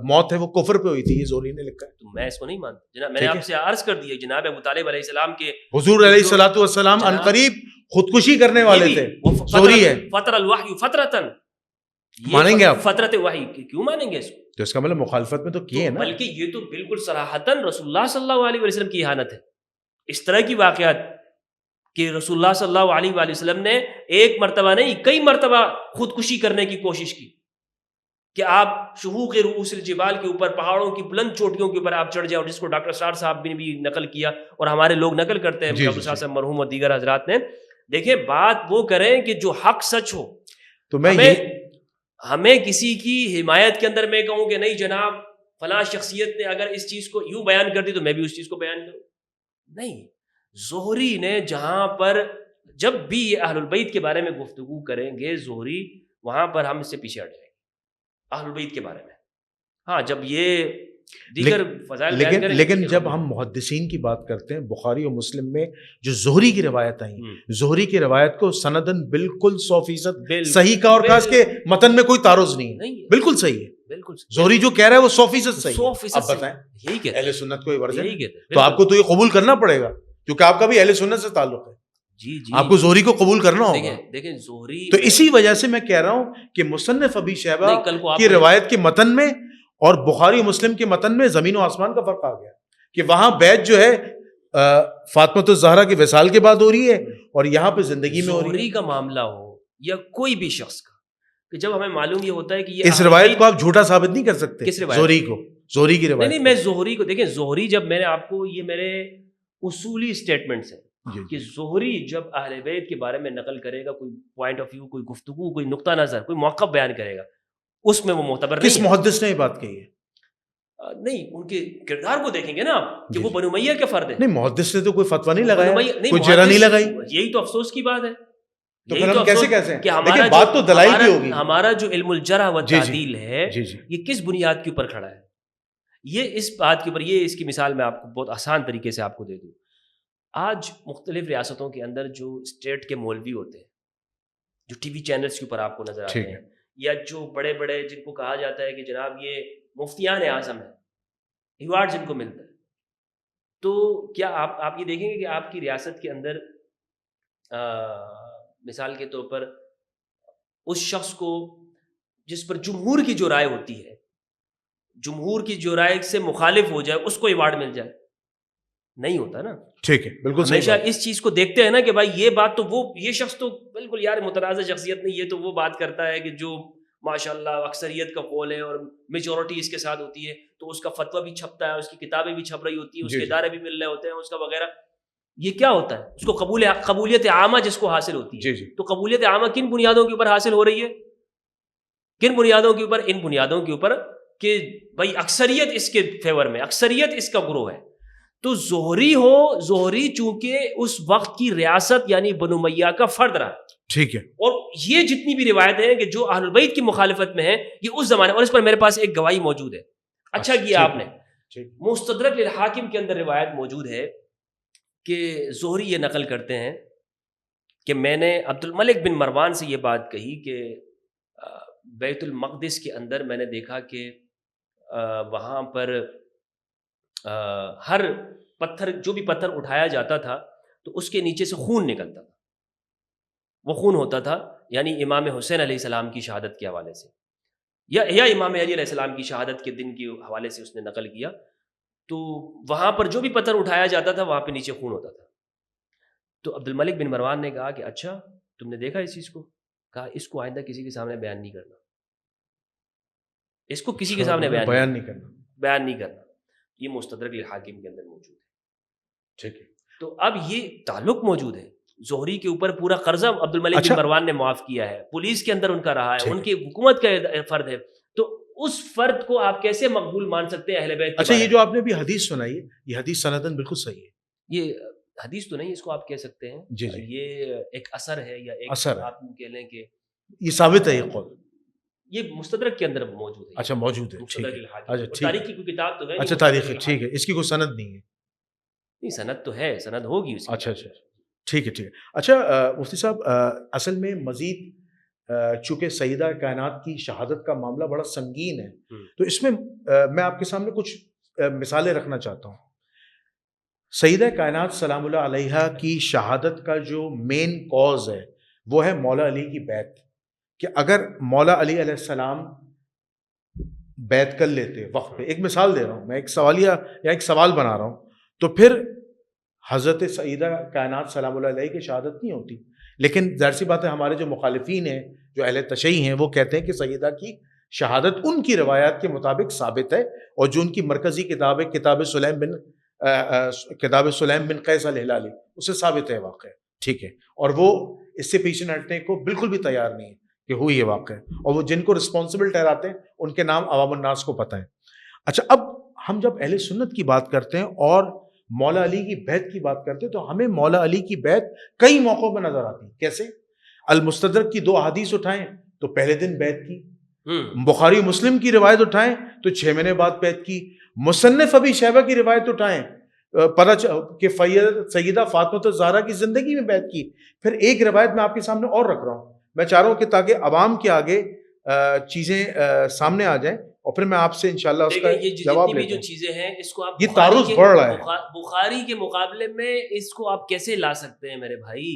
موت ہے وہ کفر پہ ہوئی تھی، یہ زہری نے لکھا ہے. تو میں اس کو نہیں مانتا جناب. میں نے آپ سے عرض کر دیا جناب ابو طالب علیہ السلام کے حضور علیہ الصلوۃ والسلام ان قریب خودکشی کرنے والے تھے. زہری ہے. فطر الوحی فترتن، مانیں گے آپ؟ فطرت وحی کیوں مانیں گے اس کو؟ تو اس کا مطلب مخالفت میں تو کیے ہیں نا. بلکہ یہ تو بالکل صراحتاً رسول اللہ صلی اللہ علیہ وسلم کی اہانت ہے. اس طرح کی واقعات کہ رسول اللہ صلی اللہ علیہ وآلہ وسلم نے ایک مرتبہ نہیں کئی مرتبہ خودکشی کرنے کی کوشش کی کہ آپ شہوق رؤوس الجبال کے اوپر، پہاڑوں کی بلند چوٹیوں کے اوپر آپ چڑھ جائیں، اور جس کو ڈاکٹر سار صاحب نے بھی نقل کیا اور ہمارے لوگ نقل کرتے ہیں، ڈاکٹر سار صاحب مرحوم اور دیگر حضرات نے. دیکھیں بات وہ کریں کہ جو حق سچ ہو. تو میں ہمیں کسی کی حمایت کے اندر میں کہوں کہ نہیں جناب فلاں شخصیت نے اگر اس چیز کو یوں بیان کر دی تو میں بھی اس چیز کو بیان کروں، نہیں. زہری نے جہاں پر جب بھی یہ اہل البیت کے بارے میں گفتگو کریں گے زہری، وہاں پر ہم اس سے پیچھے ہٹ جائیں گے اہل البیت کے بارے میں. ہاں جب یہ دیگر فضائل بیان کریں. لیکن جب ہم محدثین کی بات کرتے ہیں، بخاری اور مسلم میں جو زہری کی روایت آئی، زہری کی روایت کو سندن بالکل 100% صحیح کہا اور کہا اس کے متن میں کوئی تعارض نہیں ہے، بالکل صحیح ہے. بالکل زہری جو کہہ رہا ہے وہ 100% صحیح ہے. 100% اب بتائیں یہی کہتے اہل سنت کو یہ ورژن یہی کہتے تو آپ کو تو یہ قبول کرنا پڑے گا کیونکہ آپ کا بھی اہل سنت سے تعلق ہے. جی آپ کو زہری کو قبول کرنا ہوگا. دیکھیں زہری تو اسی وجہ سے میں کہہ رہا ہوں کہ مصنف ابی شیبہ کل کو کی روایت کے متن میں اور بخاری مسلم کے متن میں زمین و آسمان کا فرق آ گیا کہ وہاں بیعت جو ہے فاطمۃ الزہرا کے وصال کے بعد ہو رہی ہے اور یہاں پہ زندگی میں ہو رہی ہے. زہری کا معاملہ ہو یا کوئی بھی شخص کا، کہ جب ہمیں معلوم یہ ہوتا ہے کہ یہ اس روایت کو آپ جھوٹا ثابت نہیں کر سکتے. کس روایت؟ زہری کی روایت. نہیں میں زہری کو دیکھیں، زہری جب میں نے آپ کو یہ میرے اصولی سٹیٹمنٹس ہیں کہ زہری جب اہل بیت کے بارے میں نقل کرے گا، کوئی پوائنٹ آف ویو، کوئی گفتگو، کوئی نقطہ نظر، کوئی موقف بیان کرے گا، اس میں وہ معتبر نہیں. کس محدث نے یہ بات کہی ہے؟ نہیں، ان کے کردار کو دیکھیں گے نا آپ کہ وہ بنو امیہ کے فرد ہیں. نہیں، محدث نے تو کوئی فتویٰ نہیں لگایا، کوئی کوئی چرہ نہیں لگائی. یہی تو افسوس کی بات ہے. تو پھر ہم کیسے کہ لیکن بات تو دلائل کی ہوگی. ہمارا جو علم الجرح و تعدیل ہے جی یہ کس بنیاد کے اوپر کھڑا ہے؟ یہ اس بات کے اوپر، یہ اس کی مثال میں آپ کو بہت آسان طریقے سے آپ کو دے دوں. آج مختلف ریاستوں کے اندر جو اسٹیٹ کے مولوی ہوتے ہیں، جو ٹی وی چینلز کے اوپر آپ کو نظر آتے ہیں، یا جو بڑے بڑے جن کو کہا جاتا ہے کہ جناب یہ مفتیان اعظم ہیں، ایوارڈ جن کو ملتا ہے، تو کیا آپ یہ دیکھیں گے کہ آپ کی ریاست کے اندر مثال کے طور پر اس شخص کو جس پر جمہور کی جو رائے ہوتی ہے، جمہور کی جو رائے سے مخالف ہو جائے، اس کو ایوارڈ مل جائے؟ نہیں ہوتا نا. ٹھیک ہے، بالکل صحیح. ہمیشہ اس چیز کو دیکھتے ہیں نا کہ بھائی یہ بات تو وہ، یہ شخص تو بالکل یار متنازع شخصیت نہیں، یہ تو وہ بات کرتا ہے کہ جو ماشاءاللہ اکثریت کا قول ہے اور میجورٹی اس کے ساتھ ہوتی ہے، تو اس کا فتویٰ بھی چھپتا ہے، اس کی کتابیں بھی چھپ رہی ہوتی ہیں، اس کے ادارے بھی مل رہے ہوتے ہیں اس کا وغیرہ. یہ کیا ہوتا ہے؟ اس کو قبولیت عامہ جس کو حاصل ہوتی ہے. تو قبولیت عامہ کن بنیادوں کے اوپر حاصل ہو رہی ہے؟ کن بنیادوں کے اوپر؟ ان بنیادوں کے اوپر کہ بھائی اکثریت اس کے فیور میں، اکثریت اس کا گروہ ہے. تو زہری چونکہ اس وقت کی ریاست یعنی بنو امیہ کا فرد رہا. ٹھیک ہے. اور یہ جتنی بھی روایتیں ہیں کہ جو اہل البیت کی مخالفت میں ہیں، یہ اس زمانے، اور اس پر میرے پاس ایک گواہی موجود ہے. اچھا کیا آپ نے، مستدرک للحاکم کے اندر روایت موجود ہے کہ زہری یہ نقل کرتے ہیں کہ میں نے عبد الملک بن مروان سے یہ بات کہی کہ بیت المقدس کے اندر میں نے دیکھا کہ وہاں پر ہر پتھر، جو بھی پتھر اٹھایا جاتا تھا تو اس کے نیچے سے خون نکلتا تھا. وہ خون ہوتا تھا یعنی امام حسین علیہ السلام کی شہادت کے حوالے سے، یا امام علی علیہ السلام کی شہادت کے دن کے حوالے سے اس نے نقل کیا. تو وہاں پر جو بھی پتھر اٹھایا جاتا تھا وہاں پہ نیچے خون ہوتا تھا. تو عبد الملک بن مروان نے کہا کہ اچھا تم نے دیکھا اس چیز کو؟ کہا اس کو آئندہ کسی کے سامنے بیان نہیں کرنا، اس کو کسی کے سامنے بیان نہیں کرنا. یہ مستدرک للحاکم کے اندر موجود ہے. ٹھیک ہے. تو اب یہ تعلق موجود ہے. زہری کے اوپر پورا قرضہ عبد الملک بن مروان نے معاف کیا ہے، پولیس کے اندر ان کا رہا ہے، ان کی حکومت کا فرد ہے. تو اس فرد کو آپ کیسے مقبول مان سکتے ہیں اہل بیت؟ اچھا، یہ جو آپ نے بھی حدیث سنائی ہے، یہ حدیث سندن بالکل صحیح ہے. یہ حدیث تو نہیں، اس کو آپ کہہ سکتے ہیں یہ ایک اثر ہے، یا ایک آپ کہہ لیں کہ یہ ثابت ہے. یہ قول یہ مستدرک کے اندر موجود ہے. اچھا، موجود ہے. تاریخ کی کوئی کتاب تو ہے. اچھا، تاریخ، ٹھیک ہے. اس کی کوئی سند نہیں ہے؟ نہیں، سند تو ہے، سند ہوگی اس کی. اچھا، ٹھیک ہے. اچھا مفتی صاحب، اصل میں مزید چونکہ سیدہ کائنات کی شہادت کا معاملہ بڑا سنگین ہے، تو اس میں میں آپ کے سامنے کچھ مثالیں رکھنا چاہتا ہوں. سیدہ کائنات سلام اللہ علیہا کی شہادت کا جو مین کاز ہے وہ ہے مولا علی کی بیعت. کہ اگر مولا علی علیہ السلام بیعت کر لیتے وقت پہ، ایک مثال دے رہا ہوں میں، ایک سوالیہ یا ایک سوال بنا رہا ہوں، تو پھر حضرت سیدہ کائنات سلام اللہ علیہ کی شہادت نہیں ہوتی. لیکن ظاہر سی بات ہے ہمارے جو مخالفین ہیں، جو اہل تشیع ہیں، وہ کہتے ہیں کہ سیدہ کی شہادت ان کی روایات کے مطابق ثابت ہے، اور جو ان کی مرکزی کتاب ہے کتاب سلیم بن قیس الہلالی، اسے ثابت ہے واقع. ٹھیک ہے. اور وہ اس سے پیچھے ہٹنے کو بالکل بھی تیار نہیں ہے کہ ہوئی یہ واقع ہے، اور وہ جن کو رسپانسبل ٹھہراتے ہیں ان کے نام عوام الناس کو پتہ ہے. اچھا، اب ہم جب اہل سنت کی بات کرتے ہیں اور مولا علی کی بیعت کی بات کرتے ہیں تو ہمیں مولا علی کی بیعت کئی موقعوں پہ نظر آتی ہے. کیسے؟ المستدرک کی 2 احادیث اٹھائیں تو پہلے دن بیعت کی، بخاری مسلم کی روایت اٹھائیں تو 6 مہینے بعد بیعت کی. مصنف ابی شیبہ کی روایت اٹھائیں کہ سیدہ فاطمہ الزہرا کی زندگی میں بیعت کی. پھر ایک روایت میں آپ کے سامنے اور رکھ رہا ہوں, میں چاہ رہا ہوں کہ تاکہ عوام کے آگے چیزیں سامنے آ جائیں اور پھر میں آپ سے انشاءاللہ اس کا جواب لیتا ہوں. جو چیزیں ہیں اس کو آپ یہ تعارض بڑھ رہا ہے بخاری کے مقابلے میں, اس کو آپ کیسے لا سکتے ہیں میرے بھائی؟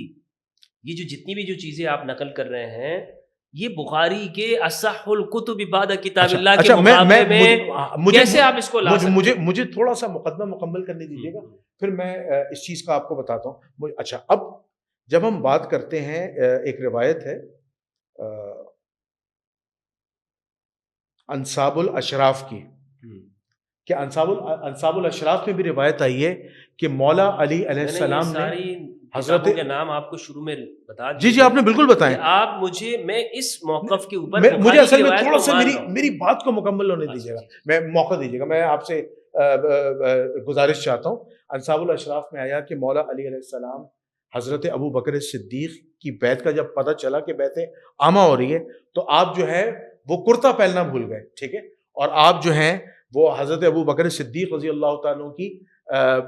یہ جو جتنی بھی جو چیزیں آپ نقل کر رہے ہیں یہ بخاری کے اصح الکتب بعد کتاب اللہ کے مقابلے میں کیسے آپ اس کو لا سکتے ہیں؟ مجھے تھوڑا سا مقدمہ مکمل کرنے دیجیے گا, پھر میں اس چیز کا آپ کو بتاتا ہوں. اچھا, اب جب ہم بات کرتے ہیں, ایک روایت ہے انصاب الاشراف کی, کہ انصاب الاشراف میں بھی روایت آئی ہے کہ مولا علی علیہ السلام نے حضرت کے نام آپ کو شروع میں بتا دیا. جی آپ نے بالکل بتائیں. آپ میں اس موقف کے اوپر مجھے اصل میں تھوڑا سا میری بات کو مکمل ہونے دیجیے گا, میں موقع دیجیے گا, میں آپ سے گزارش چاہتا ہوں. انصاب الاشراف میں آیا کہ مولا علی علیہ السلام حضرت ابو بکر صدیق کی بیعت کا جب پتہ چلا کہ بیعت عامہ ہو رہی ہے تو آپ جو ہے وہ کرتا پہننا بھول گئے, ٹھیک ہے, اور آپ جو ہیں وہ حضرت ابو بکر صدیق رضی اللہ تعالیٰ کی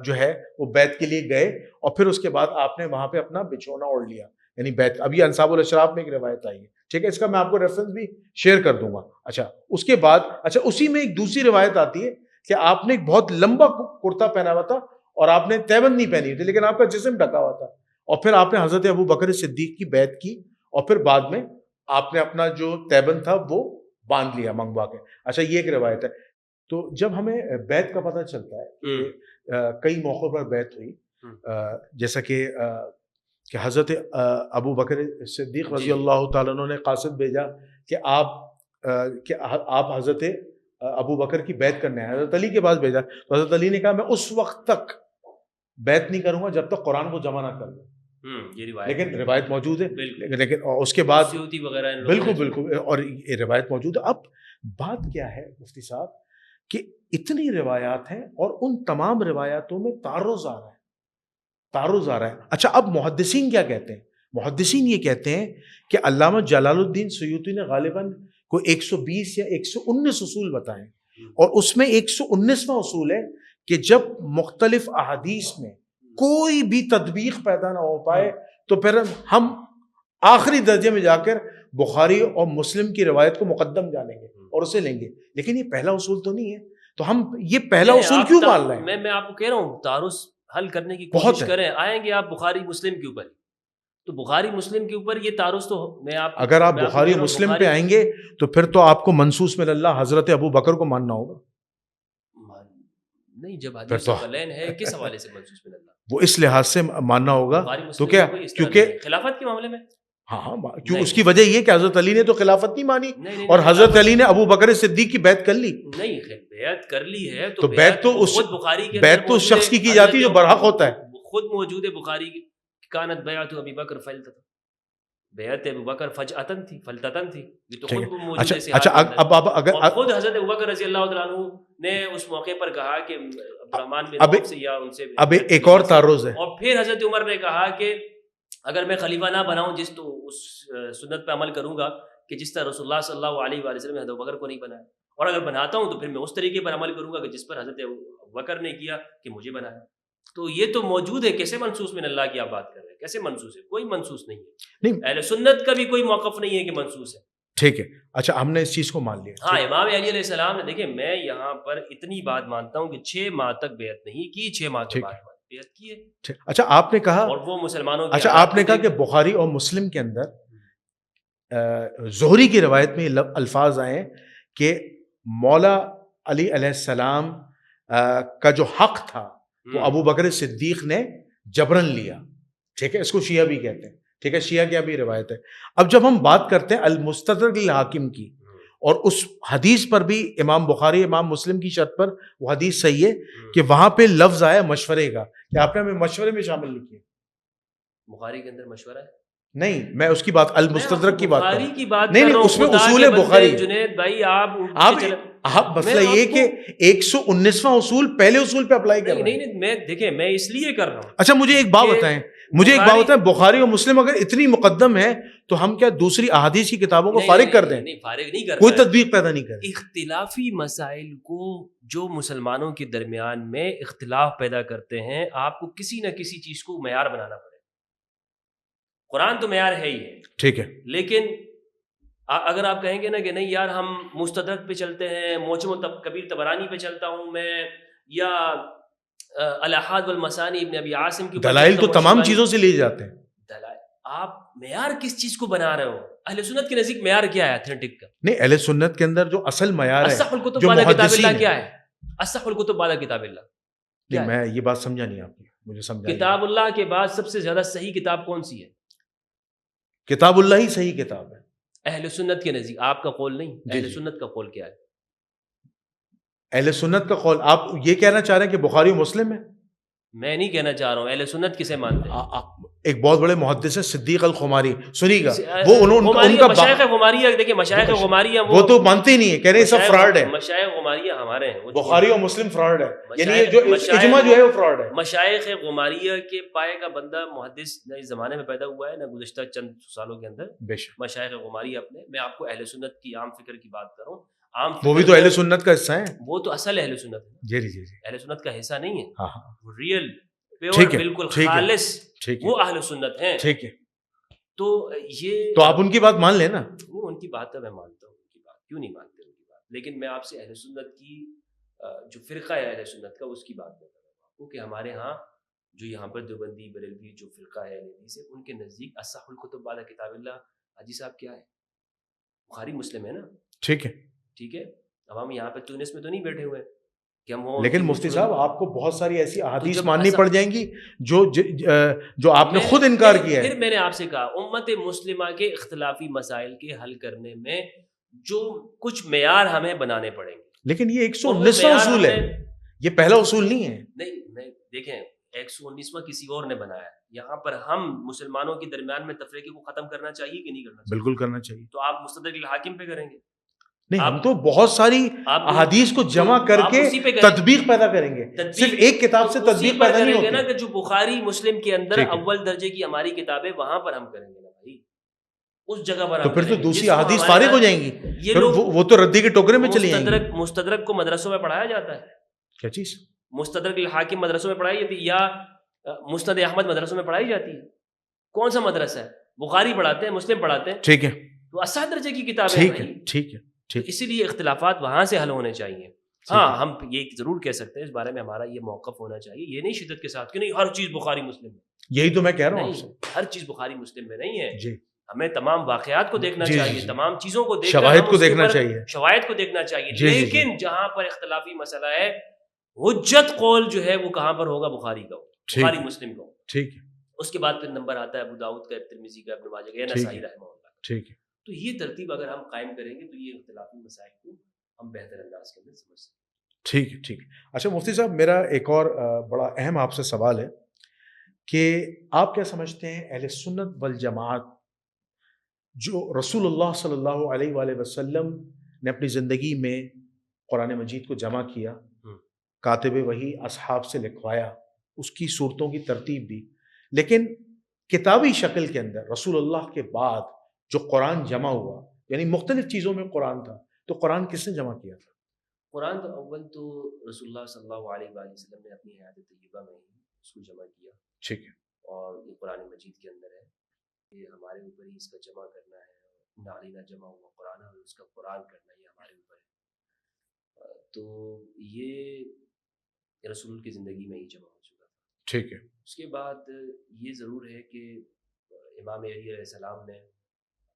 جو ہے وہ بیعت کے لیے گئے, اور پھر اس کے بعد آپ نے وہاں پہ اپنا بچھونا اوڑھ لیا, یعنی بیعت. ابھی انصاب الاشراف میں ایک روایت آئی ہے, ٹھیک ہے, اس کا میں آپ کو ریفرنس بھی شیئر کر دوں گا. اچھا, اس کے بعد اسی میں ایک دوسری روایت آتی ہے کہ آپ نے ایک بہت لمبا کرتا پہنا ہوا تھا اور آپ نے تیبند نہیں پہنی تھی لیکن آپ کا جسم ڈھکا ہوا تھا, اور پھر آپ نے حضرت ابو بکر صدیق کی بیعت کی اور پھر بعد میں آپ نے اپنا جو تیبند تھا وہ باندھ لیا منگوا کے. اچھا, یہ ایک روایت ہے. تو جب ہمیں بیعت کا پتہ چلتا ہے کہ کئی موقعوں پر بیعت ہوئی, جیسا کہ حضرت ابو بکر صدیق رضی اللہ تعالیٰ عنہ نے قاصد بھیجا کہ آپ حضرت ابو بکر کی بیعت کرنے آئے, حضرت علی کے پاس بھیجا, تو حضرت علی نے کہا میں اس وقت تک بیعت نہیں کروں گا جب تک قرآن کو جمع نہ کر لوں. لیکن روایت موجود ہے, لیکن اس کے بعد بالکل اور یہ روایت موجود ہے. اب بات کیا ہے مفتی صاحب کہ اتنی روایات ہیں اور ان تمام روایاتوں میں تعارض آ رہا ہے. اچھا, اب محدثین کیا کہتے ہیں؟ محدثین یہ کہتے ہیں کہ علامہ جلال الدین سیوطی نے غالباً کوئی 120 یا 119 اصول بتائیں, اور اس میں 119واں اصول ہے کہ جب مختلف احادیث میں کوئی بھی تطبیق پیدا نہ ہو پائے تو پھر ہم آخری درجے میں جا کر بخاری اور مسلم کی روایت کو مقدم جانیں گے اور اسے لیں گے. لیکن یہ پہلا اصول تو نہیں ہے, تو ہم یہ پہلا اصول کیوں مان رہے ہیں؟ میں آپ کو کہہ رہا ہوں تعارض حل کرنے کی کوشش کریں. آئیں گے آپ بخاری مسلم کے اوپر, تو بخاری مسلم کے اوپر یہ تعارض تو اگر آپ بخاری مسلم پہ آئیں گے تو پھر تو آپ کو منصوص من اللہ حضرت ابو بکر کو ماننا ہوگا. نہیں, جب حدیث کلین ہے کس حوالے سے منصوص من اللہ, وہ اس لحاظ سے ماننا ہوگا تو کیا, کیونکہ خلافت کے معاملے میں کیوں اس کی وجہ یہ کہ حضرت علی نے تو خلافت نہیں مانی اور حضرت علی نے ابو بکر صدیق کی بیعت کر لی. نہیں, بیعت کر لی ہے تو بیعت تو اس شخص کی جاتی جو برحق ہوتا ہے. خود موجود ہے بخاری کی, کانت بیعت ابی بکر فلتۃ, بیعت ابو بکر فجأتن تھی, فلتتن تھی, یہ تو خود موجود ہے. اچھا, اب اگر خود حضرت ابو بکر رضی اللہ تعالیٰ عنہ نے اس موقع پر کہا کہ عبد الرحمن بن عوف سے یا ان سے, اب ایک اور تعارض ہے. اور پھر حضرت عمر نے کہا کہ اگر میں خلیفہ نہ بناؤں جس تو اس سنت پہ عمل کروں گا کہ جس طرح رسول اللہ صلی اللہ علیہ وآلہ وسلم نے حضرت بکر کو نہیں بنایا, اور اگر بناتا ہوں تو پھر میں اس طریقے پر عمل کروں گا کہ جس پر حضرت بکر نے کیا کہ مجھے بنایا. تو یہ تو موجود ہے, کیسے منصوص من اللہ کی آپ بات کر رہے ہیں؟ کیسے منصوص ہے؟ کوئی منصوص نہیں ہے. اہل سنت کا بھی کوئی موقف نہیں ہے کہ منصوص ہے. ٹھیک ہے, اچھا, ہم نے اس چیز کو مان لیا. ہاں, امام علی علیہ السلام نے, دیکھیں میں یہاں پر اتنی بات مانتا ہوں کہ 6 ماہ تک بیعت نہیں کی, 6 ماہ کے بعد بیعت کی ہے. اچھا, آپ نے کہا, اور وہ مسلمانوں, اچھا آپ نے کہا کہ بخاری اور مسلم کے اندر زہری کی روایت میں الفاظ آئے کہ مولا علی علیہ السلام کا جو حق تھا وہ ابو بکر صدیق نے جبرن لیا. ٹھیک ہے, اس کو شیعہ بھی کہتے ہیں. ٹھیک ہے, شیعہ کی بھی روایت ہے. اب جب ہم بات کرتے ہیں المستدرک للحاکم کی, اور اس حدیث پر بھی امام بخاری امام مسلم کی شرط پر وہ حدیث صحیح ہے کہ وہاں پہ لفظ آیا مشورے کا, کہ آپ نے ہمیں مشورے میں شامل نہیں کیا. بخاری کے اندر مشورہ ہے؟ نہیں, میں اس کی بات المستدرک کی بات بخاری کی بات نہیں, اس میں اصول بخاری. جنید بھائی آپ مسئلہ یہ کہ 119واں اصول پہلے اصول پہ اپلائی کر رہے ہیں. نہیں, میں دیکھیں میں اس لیے کر رہا ہوں. اچھا, مجھے ایک بات بتائیں مجھے ایک بات بتائیں، بخاری اور مسلم اگر اتنی مقدم ہے تو ہم کیا دوسری احادیث کی کتابوں کو فارغ کر دیں؟ نہیں، فارغ نہیں کر، کوئی تطبیق پیدا نہیں کریں. اختلافی مسائل کو جو مسلمانوں کے درمیان میں اختلاف پیدا کرتے ہیں، آپ کو کسی نہ کسی چیز کو معیار بنانا پڑے. قرآن تو معیار ہے ہی ہے، ٹھیک ہے، لیکن اگر آپ کہیں گے نا کہ نہیں یار ہم مستدرک پہ چلتے ہیں، موجم کبیر طبرانی پہ چلتا ہوں میں، یا الاحاد والمسانی ابن ابی عاصم کی، دلائل تو تمام چیزوں سے لیے جاتے ہیں. دلائل آپ معیار کس چیز کو بنا رہے ہو؟ اہل سنت کے نزدیک معیار کیا ہے اتھینٹک کا؟ نہیں، اہل سنت کے اندر جو اصل معیار ہے، اصح الکتب جو بعد کتاب محدثین اللہ کیا ہے؟ اصح الکتب بعد کتاب اللہ نہیں، میں یہ بات سمجھا نہیں آپ کی، مجھے سمجھا. کتاب اللہ کے بعد سب سے زیادہ صحیح کتاب کون سی ہے؟ کتاب اللہ ہی صحیح کتاب ہے اہل سنت کے نزدیک. آپ کا قول نہیں، اہل سنت کا قول کیا ہے؟ اہل سنت کا قول آپ یہ کہنا چاہ رہے ہیں کہ بخاری و مسلم ہے؟ میں نہیں کہنا چاہ رہا ہوں. اہل سنت کسے مانتے ہیں؟ ایک بہت بڑے محدث ہیں صدیق الخماری، سنیے گا، وہ ان کا مشائخ غماریہ، دیکھیں مشائخ غماریہ وہ تو مانتے ہی نہیں ہے، کہہ رہے ہیں سب فراڈ ہے. مشائخ غماریہ ہمارے ہیں، بخاری و مسلم فراڈ ہے، یعنی یہ جو اجماع جو ہے وہ فراڈ ہے. مشائخ غماریہ کے پائے کا بندہ محدث نہ اس زمانے میں پیدا ہوا ہے نہ گزشتہ چند سالوں کے اندر. بے شک مشائخ غماریہ اپنے، میں آپ کو اہل سنت کی عام فکر کی بات کروں، وہ بھی تو اہل سنت کا حصہ ہیں. وہ تو اصل اہل سنت ہے، جی جی جی، اہل سنت کا حصہ نہیں ہے. ہاں ہاں، وہ ریئل ٹھیک ہے، بالکل خالص ٹھیک ہے، وہ اہل سنت ہیں. ٹھیک ہے. تو یہ تو آپ ان کی بات مان لیں نا. ان کی بات ہے، میں مانتا ہوں ان کی بات، کیوں نہیں مانتے ان کی بات، لیکن میں آپ سے اہل سنت کی جو فرقہ ہے اہل سنت کا، اس کی بات میں کر رہا ہوں. کیونکہ ہمارے ہاں جو یہاں پر دیوبندی بریلوی جو فرقہ ہے اہل حدیث ہے، ان کے نزدیک اصح الکتب بعد کتاب اللہ حاجی صاحب کیا ہے؟ بخاری مسلم ہے نا. ٹھیک ہے، ٹھیک ہے. اب ہم یہاں پہ تونس میں تو نہیں بیٹھے ہوئے کہ ہم وہ، لیکن مفتی صاحب آپ کو بہت ساری ایسی احادیث ماننی پڑ جائیں گی جو آپ نے خود انکار کیا ہے. پھر میں نے آپ سے کہا امت مسلمہ کے اختلافی مسائل کے حل کرنے میں جو کچھ معیار ہمیں بنانے پڑیں گے. لیکن یہ 119واں اصول ہے، یہ پہلا اصول نہیں ہے. نہیں، میں دیکھیں 119واں کسی اور نے بنایا ہے. یہاں پر ہم مسلمانوں کے درمیان میں تفریقے کو ختم کرنا چاہیے کہ نہیں کرنا چاہیے؟ بالکل کرنا چاہیے. تو آپ مستدرک الحاکم پہ کریں گے؟ نہیں، ہم تو بہت ساری احادیث کو جمع کر کے تطبیق پیدا کریں گے. صرف ایک کتاب سے تطبیق پیدا نہیں ہوتی نا، کہ جو بخاری مسلم کے اندر اول درجے کی ہماری کتابیں، وہاں پر ہم کریں گے نا بھائی، اس جگہ پر. تو پھر تو دوسری احادیث فارغ ہو جائیں گی، وہ تو ردی کے ٹوکرے میں چلی جائیں گی. مستدرک کو مدرسوں میں پڑھایا جاتا ہے. کیا چیز؟ مستدرک الحاکم مدرسوں میں پڑھائی جاتی ہے، یا مسند احمد مدرسوں میں پڑھائی جاتی ہے؟ کون سا مدرسہ ہے؟ بخاری پڑھاتے ہیں، مسلم پڑھاتے ہیں. ٹھیک ہے، تو اعلیٰ درجے کی کتابیں. ٹھیک ہے، ٹھیک ہے. اسی لیے اختلافات وہاں سے حل ہونے چاہیے. ہاں، ہم یہ ضرور کہہ سکتے ہیں، اس بارے میں ہمارا یہ موقف ہونا چاہیے، یہ نہیں شدت کے ساتھ کہ نہیں ہر چیز بخاری مسلم میں. یہی تو میں کہہ رہا ہوں، ہر چیز بخاری مسلم میں نہیں ہے. جی، ہمیں تمام واقعات کو دیکھنا چاہیے، تمام چیزوں کو دیکھنا، شواہد کو دیکھنا چاہیے، شواہد کو دیکھنا چاہیے. لیکن جہاں پر اختلافی مسئلہ ہے، حجت قول جو ہے وہ کہاں پر ہوگا؟ بخاری کا، بخاری مسلم کا. ٹھیک ہے. اس کے بعد پھر نمبر آتا ہے ابو داؤد کا، ترمذی کا، ابن ماجہ کا، نسائی رحمہ اللہ. ٹھیک ہے. تو یہ ترتیب اگر ہم قائم کریں گے تو یہ اختلافی مسائل کو ہم بہتر انداز کے اندر سمجھ سکتے ہیں. ٹھیک ہے، ٹھیک ہے. اچھا مفتی صاحب، میرا ایک اور بڑا اہم آپ سے سوال ہے کہ آپ کیا سمجھتے ہیں اہل سنت والجماعت جو رسول اللہ صلی اللہ علیہ وآلہ وسلم نے اپنی زندگی میں قرآن مجید کو جمع کیا، کاتب وحی اصحاب سے لکھوایا، اس کی صورتوں کی ترتیب دی، لیکن کتابی شکل کے اندر رسول اللہ کے بعد جو قرآن جمع ہوا، یعنی مختلف چیزوں میں قرآن تھا، تو قرآن کس نے جمع کیا تھا؟ قرآن تو اول تو رسول اللہ صلی اللہ علیہ وآلہ وسلم نے اپنی حیات طیبہ میں ہی اس کو جمع کیا. ٹھیک ہے. اور یہ قرآن مجید کے اندر ہے کہ ہمارے اوپر ہی اس کا جمع کرنا ہے، نالینا جمع ہوا قرآن اور اس کا قرآن کرنا یہ ہمارے اوپر ہے. تو یہ رسول کی زندگی میں ہی جمع ہو چکا تھا. ٹھیک ہے. اس کے بعد یہ ضرور ہے کہ امام علی علیہ السلام نے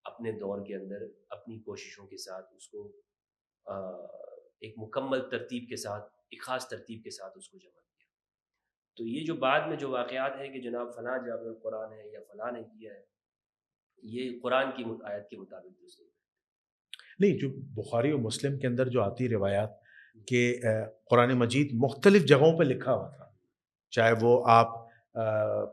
اپنے دور کے اندر اپنی کوششوں کے ساتھ اس کو ایک مکمل ترتیب کے ساتھ، ایک خاص ترتیب کے ساتھ اس کو جمع کیا. تو یہ جو بعد میں جو واقعات ہیں کہ جناب فلاں جابر القرآن ہے یا فلاں نے کیا ہے، یہ قرآن کی آیت کے مطابق درست نہیں. جو بخاری اور مسلم کے اندر جو آتی روایات کہ قرآن مجید مختلف جگہوں پہ لکھا ہوا تھا، چاہے وہ آپ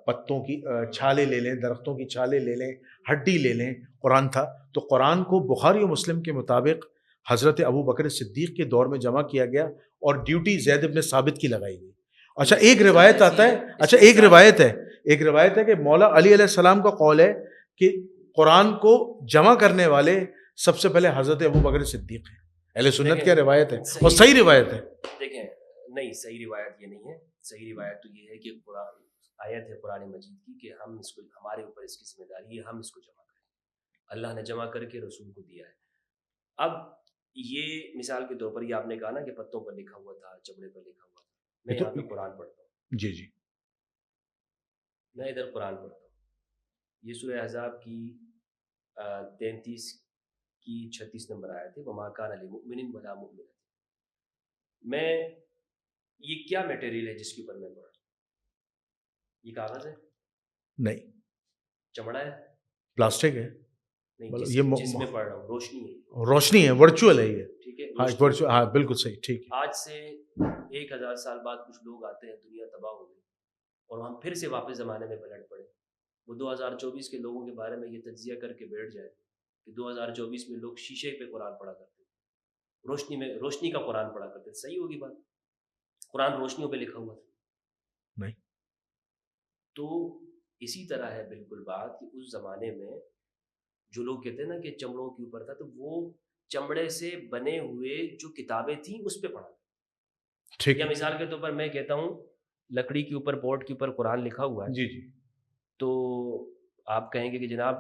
پتوں کی چھالے لے لیں، درختوں کی چھالے لے لیں، ہڈی لے لیں، قرآن تھا. تو قرآن کو بخاری و مسلم کے مطابق حضرت ابو بکر صدیق کے دور میں جمع کیا گیا اور ڈیوٹی زید بن ثابت کی لگائی گئی. اچھا ایک روایت آتا ہے، اچھا ایک روایت ہے کہ مولا علی علیہ السلام کا قول ہے کہ قرآن کو جمع کرنے والے سب سے پہلے حضرت ابو بکر صدیق ہیں. اہل سنت کی روایت ہے اور صحیح روایت ہے. دیکھیں نہیں، صحیح روایت یہ نہیں ہے. صحیح روایت تو یہ ہے کہ قرآن آیت ہے قرآن مجید کی کہ ہم اس کو، ہمارے اوپر اس کی ذمہ داری ہے، ہم اس کو جمع کریں. اللہ نے جمع کر کے رسول کو دیا ہے. اب یہ مثال کے طور پر یہ آپ نے کہا نا کہ پتوں پر لکھا ہوا تھا، چمڑے پر لکھا ہوا تھا. میں یہاں پہ قرآن پڑھتا ہوں. جی جی میں ادھر قرآن پڑھتا ہوں. یہ سورہ احزاب کی 33 کی 36 نمبر آیت ہے، وَمَا كَانَ لِمُؤْمِنٍ وَلَا مُؤْمِنَةٍ. میں یہ کیا میٹیریل ہے جس کے اوپر میں پڑھ رہا ہوں؟ یہ کاغذ ہے؟ نہیں. چمڑا ہے؟ پلاسٹک ہے. نہیں، جس میں پڑھ رہا ہوں روشنی ہے. روشنی ہے، ورچوئل ہے یہ. ٹھیک ہے، ہاں بالکل صحیح. ٹھیک ہے. آج سے 1000 سال بعد کچھ لوگ آتے ہیں، دنیا تباہ ہو گئی اور ہم پھر سے واپس زمانے میں پلٹ پڑے. وہ 2024 کے لوگوں کے بارے میں یہ تجزیہ کر کے بیٹھ جائے کہ 2024 میں لوگ شیشے پہ قرآن پڑھا کرتے ہیں، روشنی کا قرآن پڑھا کرتے ہیں. صحیح ہوگی بات؟ قرآن روشنیوں پہ لکھا ہوا تھا؟ نہیں. تو اسی طرح ہے بالکل بات کہ اس زمانے میں جو لوگ کہتے ہیں نا کہ چمڑوں کے اوپر تھا، تو وہ چمڑے سے بنے ہوئے جو کتابیں تھیں اس پہ پڑھا. ٹھیک. یا مثال کے طور پر میں کہتا ہوں لکڑی کے اوپر، بورڈ کے اوپر قرآن لکھا ہوا ہے. جی جی. تو آپ کہیں گے کہ جناب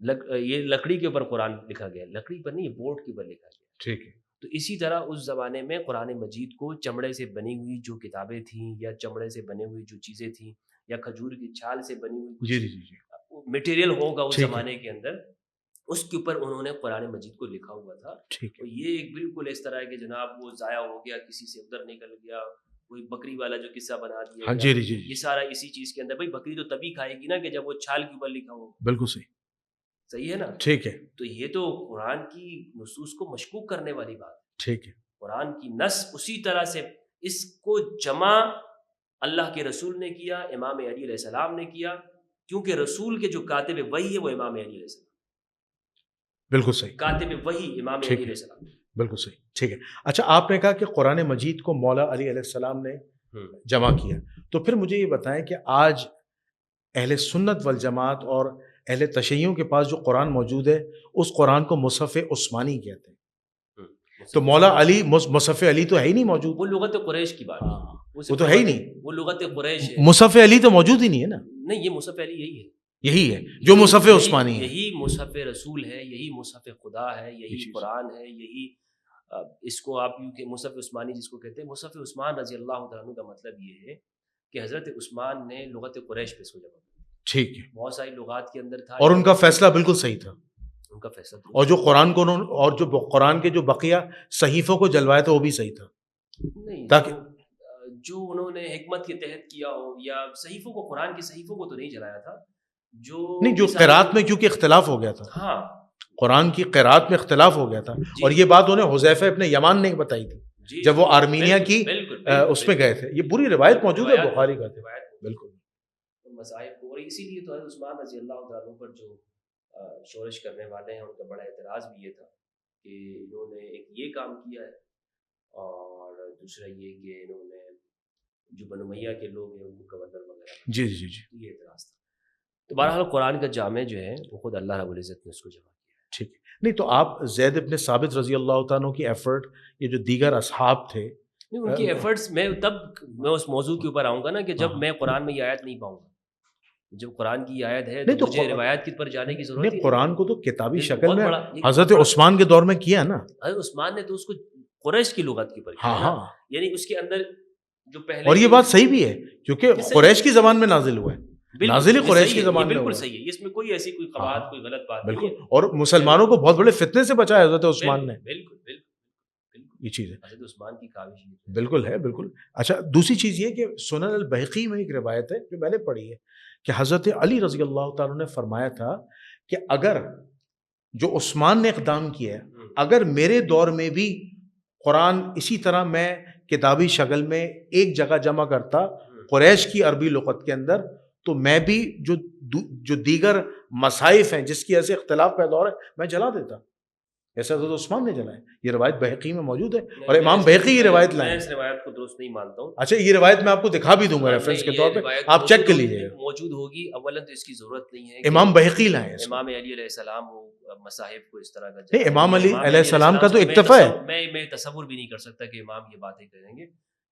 یہ لکڑی کے اوپر قرآن لکھا گیا. لکڑی پر نہیں، بورڈ کے اوپر لکھا گیا. ٹھیک ہے. تو اسی طرح اس زمانے میں قرآن مجید کو چمڑے سے بنی ہوئی جو کتابیں تھیں، یا چمڑے سے بنے ہوئی جو چیزیں تھیں، یا کھجور کی چھال سے بنی ہوئی جی جی جی مٹیریل ہوگا اس زمانے کے اندر، اس کے اوپر انہوں نے قرآن مجید کو لکھا ہوا تھا. ٹھیک تو یہ ایک بالکل اس طرح ہے کہ جناب وہ ضائع ہو گیا، کسی سے ادھر نکل گیا، کوئی بکری والا جو قصہ بنا دیا. ہاں جی جی. یہ سارا اسی چیز کے اندر. بھائی بکری تو تبھی کھائے گی نا کہ جب وہ چھال کے اوپر لکھا ہو. بالکل صحیح. صحیح ہے نا؟ ٹھیک ہے. تو یہ تو قرآن کی نصوص کو مشکوک کرنے والی بات. ٹھیک ہے. قرآن کی نص اسی طرح سے اس کو جمع اللہ کے رسول نے کیا، امام علی علیہ السلام نے کیا، کیونکہ رسول کے جو کاتب وحی ہے وہ امام علی علیہ السلام. بالکل صحیح. کاتب وحی امام علی علیہ السلام. بالکل صحیح. ٹھیک ہے. اچھا آپ نے کہا کہ قرآن مجید کو مولا علی علیہ السلام نے جمع کیا، تو پھر مجھے یہ بتائیں کہ آج اہل سنت والجماعت اور اہل تشیعوں کے پاس جو قرآن موجود ہے اس قرآن کو مصحف عثمانی کہتے ہیں. تو مولا علی مصحف علی تو ہے ہی نہیں موجود. وہ لغت قریش کی بات ہے. وہ تو ہے ہی نہیں. وہ لغت قریش ہے. مصحف علی تو موجود ہی نہیں ہے نا. نہیں، یہ مصحف علی یہی ہے جو مصحف عثمانی ہے. یہی مصحف رسول ہے، یہی مصحف خدا ہے، یہی قرآن ہے، یہی اس کو آپ یوں کہ مصحف عثمانی جس کو کہتے ہیں. مصحف عثمان رضی اللہ تعالیٰ عنہ کا مطلب یہ ہے کہ حضرت عثمان نے لغت قریش پہ اس کو جمع کیا. ٹھیک ہے. بہت ساری لغات کے اندر تھا، اور ان کا فیصلہ بالکل صحیح تھا. ان کا فیصلہ. اور جو قرآن کو اور جو قرآن کے جو بقیہ صحیفوں کو جلوایا تھا وہ بھی صحیح تھا. نہیں، تاکہ جو انہوں نے حکمت کے تحت کیا ہو، یا صحیفوں کو، قرآن کی صحیفوں کو تو نہیں جلایا تھا. جو قرات میں کیونکہ اختلاف ہو گیا تھا. ہاں، قرآن کی قرات میں اختلاف ہو گیا تھا. اور یہ بات انہیں حذیفہ ابن یمان نے بتائی تھی جب وہ آرمینیا کی اس میں گئے تھے. یہ پوری روایت موجود ہے بخاری کا. بالکل. مذاہب کو، اور اسی لیے تو عثمان رضی اللہ تعالیٰ پر جو شورش کرنے والے ہیں ان کا بڑا اعتراض بھی یہ تھا کہ انہوں نے ایک یہ کام کیا ہے، اور دوسرا یہ کہ انہوں نے جو بنو امیہ کے لوگ ہیں ان کو گورنر وغیرہ. جی جی جی. یہ اعتراض تھا. تو بہرحال قرآن کا جامع جو ہے وہ خود اللہ رب العزت نے اس کو جمع کیا. ٹھیک ہے. نہیں تو آپ زید ابن ثابت رضی اللہ تعالیٰ کی ایفرٹ، یہ جو دیگر اصحاب تھے ان کی ایفرٹس، میں اس موضوع کے اوپر آؤں گا نا کہ جب میں قرآن میں یہ آیت نہیں پاؤں گا. جب قرآن کی آیت ہے تو مجھے روایات کی پر جانے کی ضرورت نہیں. قرآن کو تو کتابی شکل میں حضرت عثمان کے دور میں کیا نا. حضرت عثمان نے تو اس کو قریش کی لغت کے اوپر کیا. ہاں، یعنی اس کے اندر جو پہلے، اور یہ بات صحیح بھی ہے کیونکہ قریش کی زبان میں نازل ہوا ہے. نازل قریش کی زبان میں بالکل صحیح ہے. اس میں کوئی ایسی کوئی قباحت، کوئی غلط بات نہیں ہے. اور مسلمانوں کو بہت بڑے فتنے سے بچایا حضرت عثمان نے. بالکل بالکل یہ چیز ہے حضرت عثمان کی کاوش. بالکل ہے. بالکل. اچھا دوسری چیز یہ کہ سنن البیہقی میں ایک روایت ہے جو میں نے پڑھی ہے کہ حضرت علی رضی اللہ تعالیٰ نے فرمایا تھا کہ اگر جو عثمان نے اقدام کیا ہے، اگر میرے دور میں بھی قرآن اسی طرح میں کتابی شکل میں ایک جگہ جمع کرتا قریش کی عربی لغت کے اندر، تو میں بھی جو دیگر مصائف ہیں جس کی ایسے اختلاف پیدا ہو رہا ہے میں جلا دیتا. ایسا تو عثمان نے جلائے. یہ روایت بحقی میں موجود ہے اور امام بحقی یہ روایت لائے. میں اس روایت کو درست نہیں مانتا ہوں. اچھا یہ روایت میں آپ کو دکھا بھی دوں گا ریفرنس کے طور پہ, آپ چیک کر لیجیے گا. موجود ہوگی. اولا تو اس کی ضرورت نہیں ہے. امام بحقی لائے. امام علی علیہ السلام وہ مصاحف کو اس طرح کا نہیں, امام علی علیہ السلام کا تو اکتفا ہے. میں تصور بھی نہیں کر سکتا کہ امام یہ باتیں کریں گے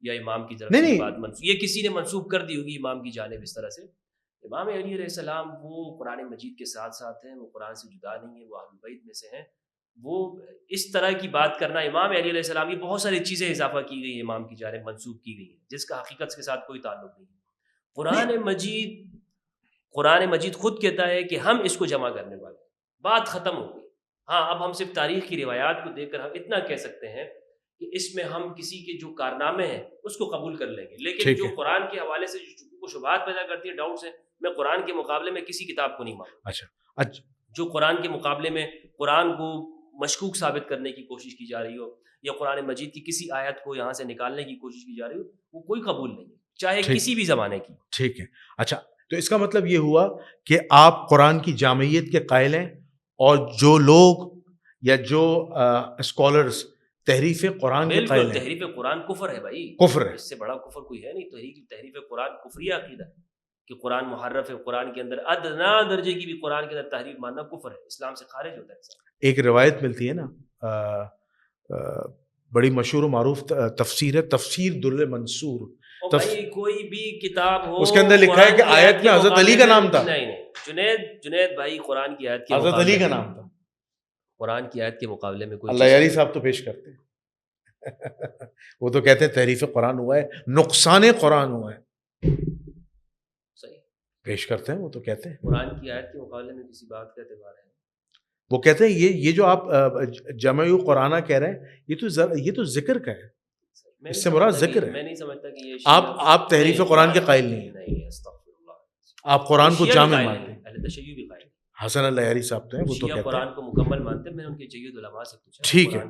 یا امام کی طرف نہیں, سے بات منسوخ, یہ کسی نے منسوخ کر دی ہوگی امام کی جانب اس طرح سے. امام علی علیہ السلام وہ قرآن مجید کے ساتھ ساتھ ہیں, وہ قرآن سے جدا نہیں ہیں, وہ اہل بیت میں سے ہیں. وہ اس طرح کی بات کرنا, امام علی علیہ السلام کی بہت ساری چیزیں اضافہ کی گئی ہیں امام کی جانب منسوخ کی گئی ہیں جس کا حقیقت کے ساتھ کوئی تعلق نہیں ہے. قرآن مجید خود کہتا ہے کہ ہم اس کو جمع کرنے والے, بات ختم ہو گئی. ہاں اب ہم صرف تاریخ کی روایات کو دیکھ کر ہم اتنا کہہ سکتے ہیں کہ اس میں ہم کسی کے جو کارنامے ہیں اس کو قبول کر لیں گے, لیکن جو قرآن کے حوالے سے جو شبہات پیدا کرتی ہیں, ڈاؤٹس ہیں, میں قرآن کے مقابلے میں کسی کتاب کو نہیں مانتا. اچھا جو قرآن کے مقابلے میں قرآن کو مشکوک ثابت کرنے کی کوشش کی جا رہی ہو یا قرآن مجید کی کسی آیت کو یہاں سے نکالنے کی کوشش کی جا رہی ہو, وہ کوئی قبول نہیں ہے, چاہے کسی بھی زمانے کی. ٹھیک ہے. اچھا تو اس کا مطلب یہ ہوا کہ آپ قرآن کی جامعیت کے قائل ہیں, اور جو لوگ یا جو اسکالرز تحریف قرآن کے قائل ہیں. تحریف قرآن کفر ہے بھائی, کفر ہے, اس سے بڑا کفر کوئی ہے نہیں. تحریف قرآن کفریہ عقیدہ ہے کہ قرآن محرف ہے, قرآن کے اندر ادنا درجے کی بھی قرآن کے اندر تحریف ماننا کفر ہے, اسلام سے خارج ہوتا ہے. ایک روایت ملتی ہے نا, بڑی مشہور و معروف تفسیر ہے, تفسیر در منصور. بھائی کوئی بھی کتاب ہو, اس کے اندر لکھا ہے کہ آیت میں حضرت علی کا نام تھا. نہیں جنید بھائی, قرآن کی آیت کے حضرت علی کا نام تھا. قرآن کی آیت کے مقابلے میں کوئی اللہ یاری صاحب تو پیش کرتے ہیں وہ تو کہتے ہیں تحریف قرآن ہوا ہے, نقصان قرآن ہوا ہے, صحیح پیش کرتے ہیں. وہ تو کہتے ہیں قرآن کی آیت کے مقابلے میں کسی بات کا اعتبار ہے. وہ کہتے ہیں یہ جو آپ جمع قرآنہ کہہ رہے ہیں, یہ تو ذکر کا ہے, اس سے مراد ذکر ہے. میں نہیں سمجھتا کہ یہ آپ تحریف قرآن کے قائل نہیں ہیں, آپ قرآن کو جامع مانتے ہیں. حسن اللہ یاری صاحب تو ہیں, وہ تو کہتے ہیں قرآن کو مکمل مانتے ہیں. میں ان کے جید علماء سے پوچھا, ٹھیک ہے,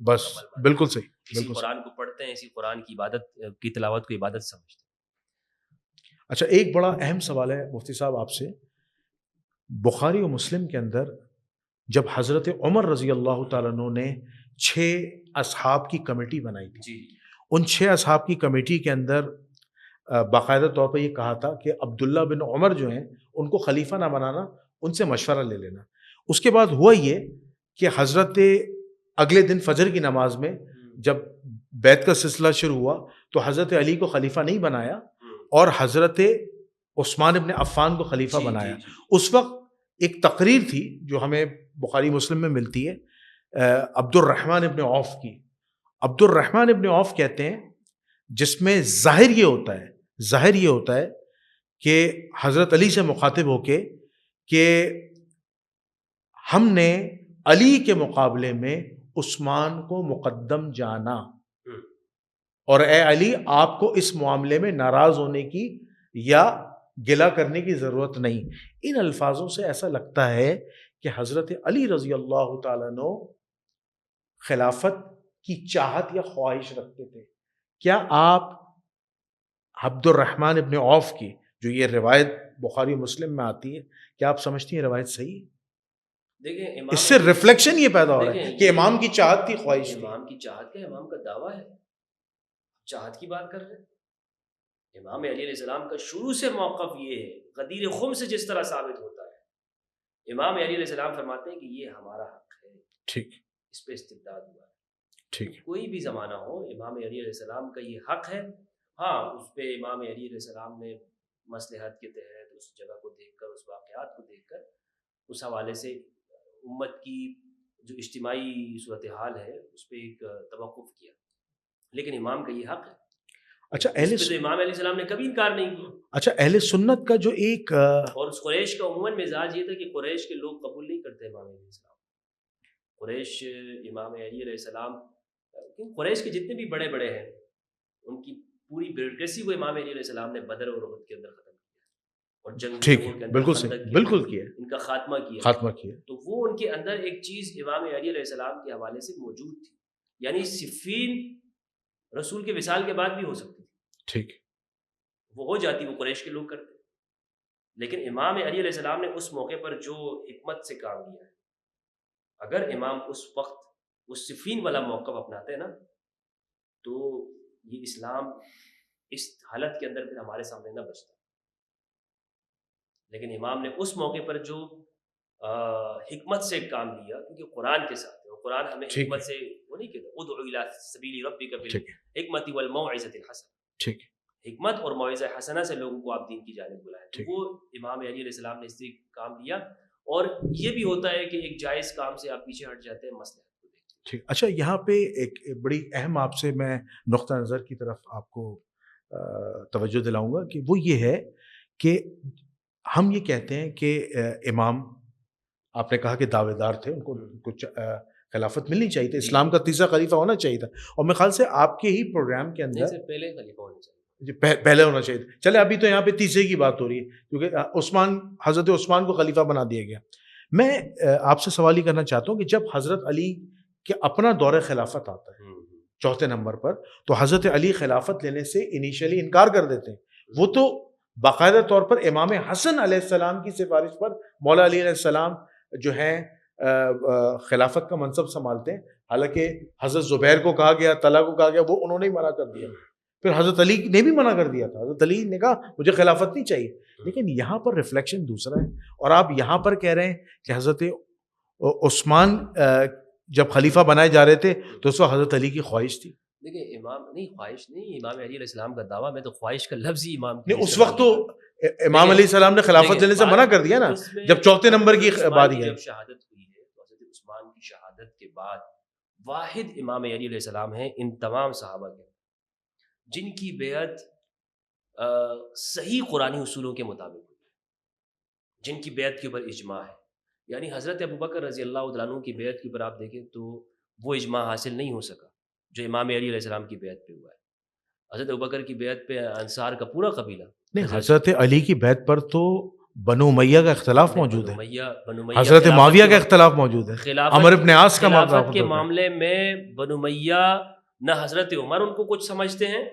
بس بالکل صحیح, بالکل قرآن کو پڑھتے ہیں, اسی قرآن کی عبادت کی تلاوت کو عبادت سمجھتے ہیں. اچھا ایک بڑا اہم سوال ہے مفتی صاحب آپ سے. بخاری و مسلم کے اندر جب حضرت عمر رضی اللہ تعالیٰ عنہ نے 6 اصحاب کی کمیٹی بنائی تھی, ان 6 اصحاب کی کمیٹی کے اندر باقاعدہ طور پر یہ کہا تھا کہ عبداللہ بن عمر جو ہیں ان کو خلیفہ نہ بنانا, ان سے مشورہ لے لینا. اس کے بعد ہوا یہ کہ حضرت اگلے دن فجر کی نماز میں جب بیعت کا سلسلہ شروع ہوا تو حضرت علی کو خلیفہ نہیں بنایا اور حضرت عثمان ابن عفان کو خلیفہ بنایا. اس وقت ایک تقریر تھی جو ہمیں بخاری مسلم میں ملتی ہے, عبد الرحمن ابن عوف کی. عبد الرحمن ابن عوف کہتے ہیں جس میں ظاہر یہ ہوتا ہے کہ حضرت علی سے مخاطب ہو کے کہ ہم نے علی کے مقابلے میں عثمان کو مقدم جانا, اور اے علی آپ کو اس معاملے میں ناراض ہونے کی یا گلہ کرنے کی ضرورت نہیں. ان الفاظوں سے ایسا لگتا ہے کہ حضرت علی رضی اللہ تعالیٰ عنہ خلافت کی چاہت یا خواہش رکھتے تھے. کیا آپ عبد الرحمن ابن عوف کی جو یہ روایت بخاری مسلم میں آتی ہے, کیا آپ سمجھتی ہیں روایت صحیح؟ دیکھیں اس سے ریفلیکشن یہ پیدا ہو رہا ہے کہ امام کی چاہت تھی, خواہش تھی. امام کی چاہت کا, امام کا دعویٰ ہے, چاہت کی بات کر رہے ہیں. امام علی علیہ السلام کا شروع سے موقف یہ ہے, غدیر خم سے جس طرح ثابت ہوتا ہے, امام علی علیہ السلام فرماتے ہیں کہ یہ ہمارا حق ہے, ٹھیک, اس پہ استبداد ہوا ہے. ٹھیک, کوئی بھی زمانہ ہو امام علی علیہ السلام کا یہ حق ہے. ہاں اس پہ امام علی علیہ السلام نے مصلحت کے تحت اس جگہ کو دیکھ کر, اس واقعات کو دیکھ کر, اس حوالے سے امت کی جو اجتماعی صورتحال ہے اس پہ ایک توقف کیا, لیکن امام کا یہ حق ہے. اچھا امام علیہ السلام نے کبھی انکار نہیں کیا. اچھا اہل سنت کا جو ایک اور اس قریش کا عموماً مزاج یہ تھا کہ قریش کے لوگ قبول نہیں کرتے امام علیہ السلام. قریش امام علی علیہ السلام, قریش کے جتنے بھی بڑے بڑے ہیں ان کی پوری بیوروکریسی وہ امام علی علیہ السلام نے بدر اور احد کے اندر ختم کیا اور جنگ کے اندر بالکل صحیح, بالکل کیا, ان کا خاتمہ کیا. تو وہ ان کے اندر ایک چیز امام علی علیہ السلام کے حوالے سے موجود تھی, یعنی صفین رسول کے وصال کے بعد بھی ہو سکتی تھی. ٹھیک, وہ ہو جاتی, وہ قریش کے لوگ کرتے, لیکن امام علی علیہ السلام نے اس موقع پر جو حکمت سے کام لیا ہے, اگر امام اس وقت اس صفین والا موقف اپناتے ہیں نا تو یہ اسلام اس حالت کے اندر پھر ہمارے سامنے نہ بچتا. لیکن امام نے اس موقع پر جو حکمت سے کام لیا، کیونکہ قرآن کے ساتھ ہے، اور قرآن ہمیں حکمت سے وہ نہیں کہتا ادعو الی سبیل ربک بالحکمۃ والموعظۃ الحسنہ، ٹھیک، حکمت اور موعظہ حسنہ سے لوگوں کو آپ دین کی جانب بلائیں. تو وہ امام علی علیہ السلام نے اس سے کام لیا. اور یہ بھی ہوتا ہے کہ ایک جائز کام سے آپ پیچھے ہٹ جاتے ہیں مصلحت کو دیکھ. ٹھیک. اچھا، یہاں پہ ایک بڑی اہم آپ سے میں نقطہ نظر کی طرف آپ کو توجہ دلاؤں گا کہ وہ یہ ہے کہ ہم یہ کہتے ہیں کہ امام، آپ نے کہا کہ دعوے دار تھے، ان کو کچھ خلافت ملنی چاہیے تھی، اسلام کا تیسرا خلیفہ ہونا چاہیے تھا، اور میرے خیال سے آپ کے ہی پروگرام کے اندر پہلے خلیفہ ہونا چاہیے، پہلے ہونا چاہیے تھا. چلے ابھی تو یہاں پہ تیسرے کی بات ہو رہی ہے کیونکہ حضرت عثمان کو خلیفہ بنا دیا گیا. میں آپ سے سوال یہ کرنا چاہتا ہوں کہ جب حضرت علی کے اپنا دور خلافت آتا ہے چوتھے نمبر پر، تو حضرت علی خلافت لینے سے انیشیلی انکار کر دیتے ہیں. وہ تو باقاعدہ طور پر امام حسن علیہ السلام کی سفارش پر مولا علی علیہ السلام جو ہیں خلافت کا منصب سنبھالتے ہیں. حالانکہ حضرت زبیر کو کہا گیا، طلحہ کو کہا گیا، وہ انہوں نے ہی منع کر دیا. پھر حضرت علی نے بھی منع کر دیا تھا، حضرت علی نے کہا مجھے خلافت نہیں چاہیے. لیکن یہاں پر ریفلیکشن دوسرا ہے، اور آپ یہاں پر کہہ رہے ہیں کہ حضرت عثمان جب خلیفہ بنائے جا رہے تھے تو اس وقت حضرت علی کی خواہش تھی. دیکھیں امام نہیں، خواہش نہیں، امام علی علیہ السلام کا دعویٰ میں تو خواہش کا لفظ ہی امام نہیں، اس وقت تو امام علیہ السلام نے خلافت لینے سے منع کر دیا نا جب چوتھے نمبر کی باری ہے. جب شہادت ہوئی ہے تو حضرت عثمان کی شہادت کے بعد واحد امام علی علیہ السلام ہیں ان تمام صحابہ کے جن کی بیعت صحیح قرآنی اصولوں کے مطابق ہوئی، جن کی بیعت کے اوپر اجماع ہے. یعنی حضرت ابوبکر رضی اللہ تعالیٰ عنہ کی بیعت کے اوپر آپ دیکھیں تو وہ اجماع حاصل نہیں ہو سکا جو امام علی علیہ السلام کی بیعت پہ ہوا ہے. حضرت ابوبکر کی بیعت پہ انصار کا پورا قبیلہ نہیں، حضرت علی کی بیعت پر تو بنو امیہ کا اختلاف موجود ہے، حضرت معاویہ کا اختلاف موجود ہے، عمر ابن عاص کا خلافت کے معاملے میں بنو امیہ نہ حضرت عمر ان کو کچھ سمجھتے ہیں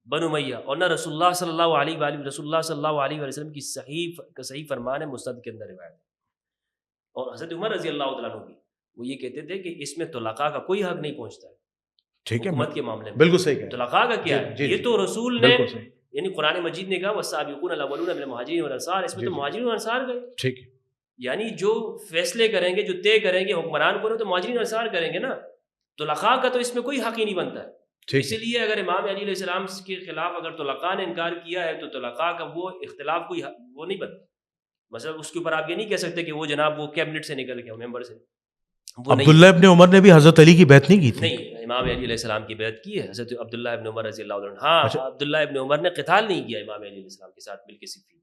بنو امیہ، اور نہ رسول اللہ صلی اللہ علیہ وآلہ وسلم کی صحیح فرمان ہے مسند کے اندر روایت. اور حضرت عمر رضی اللہ تعالیٰ عنہ بھی وہ یہ کہتے تھے کہ اس میں طلقاء کا کوئی حق نہیں پہنچتا ہے. ٹھیک ہے، حکومت کے معاملے میں بالکل صحیح. طلقاء کا کیا ہے؟ یہ تو رسول نے یعنی قرآن مجید نے کہا والسابقون الاولون من المہاجرین والانصار، اس میں تو مہاجرین اور گئے. ٹھیک ہے، یعنی جو فیصلے کریں گے، جو طے کریں گے حکمران کو، تو مہاجرین اور انصار کریں گے نا. طلقاء کا تو اس میں کوئی حق ہی نہیں بنتا ہے. اسی لیے اگر امام علی علیہ السلام کے خلاف اگر طلقاء نے انکار کیا ہے تو طلقاء کا وہ اختلاف کوئی وہ نہیں بنتا. مثلا اس کے اوپر آپ یہ نہیں کہہ سکتے کہ وہ جناب وہ کیبنٹ سے نکل گیا، ممبر سے. عبداللہ ابن عمر نے بھی حضرت علی کی بیعت نہیں کی تھی. نہیں، امام علی علیہ السلام کی بیعت کی ہے حضرت عبداللہ ابن عمر رضی اللہ عنہ. ہاں، عبداللہ ابن عمر نے قتال نہیں کیا امام علی علیہ السلام کے ساتھ مل کے صفین.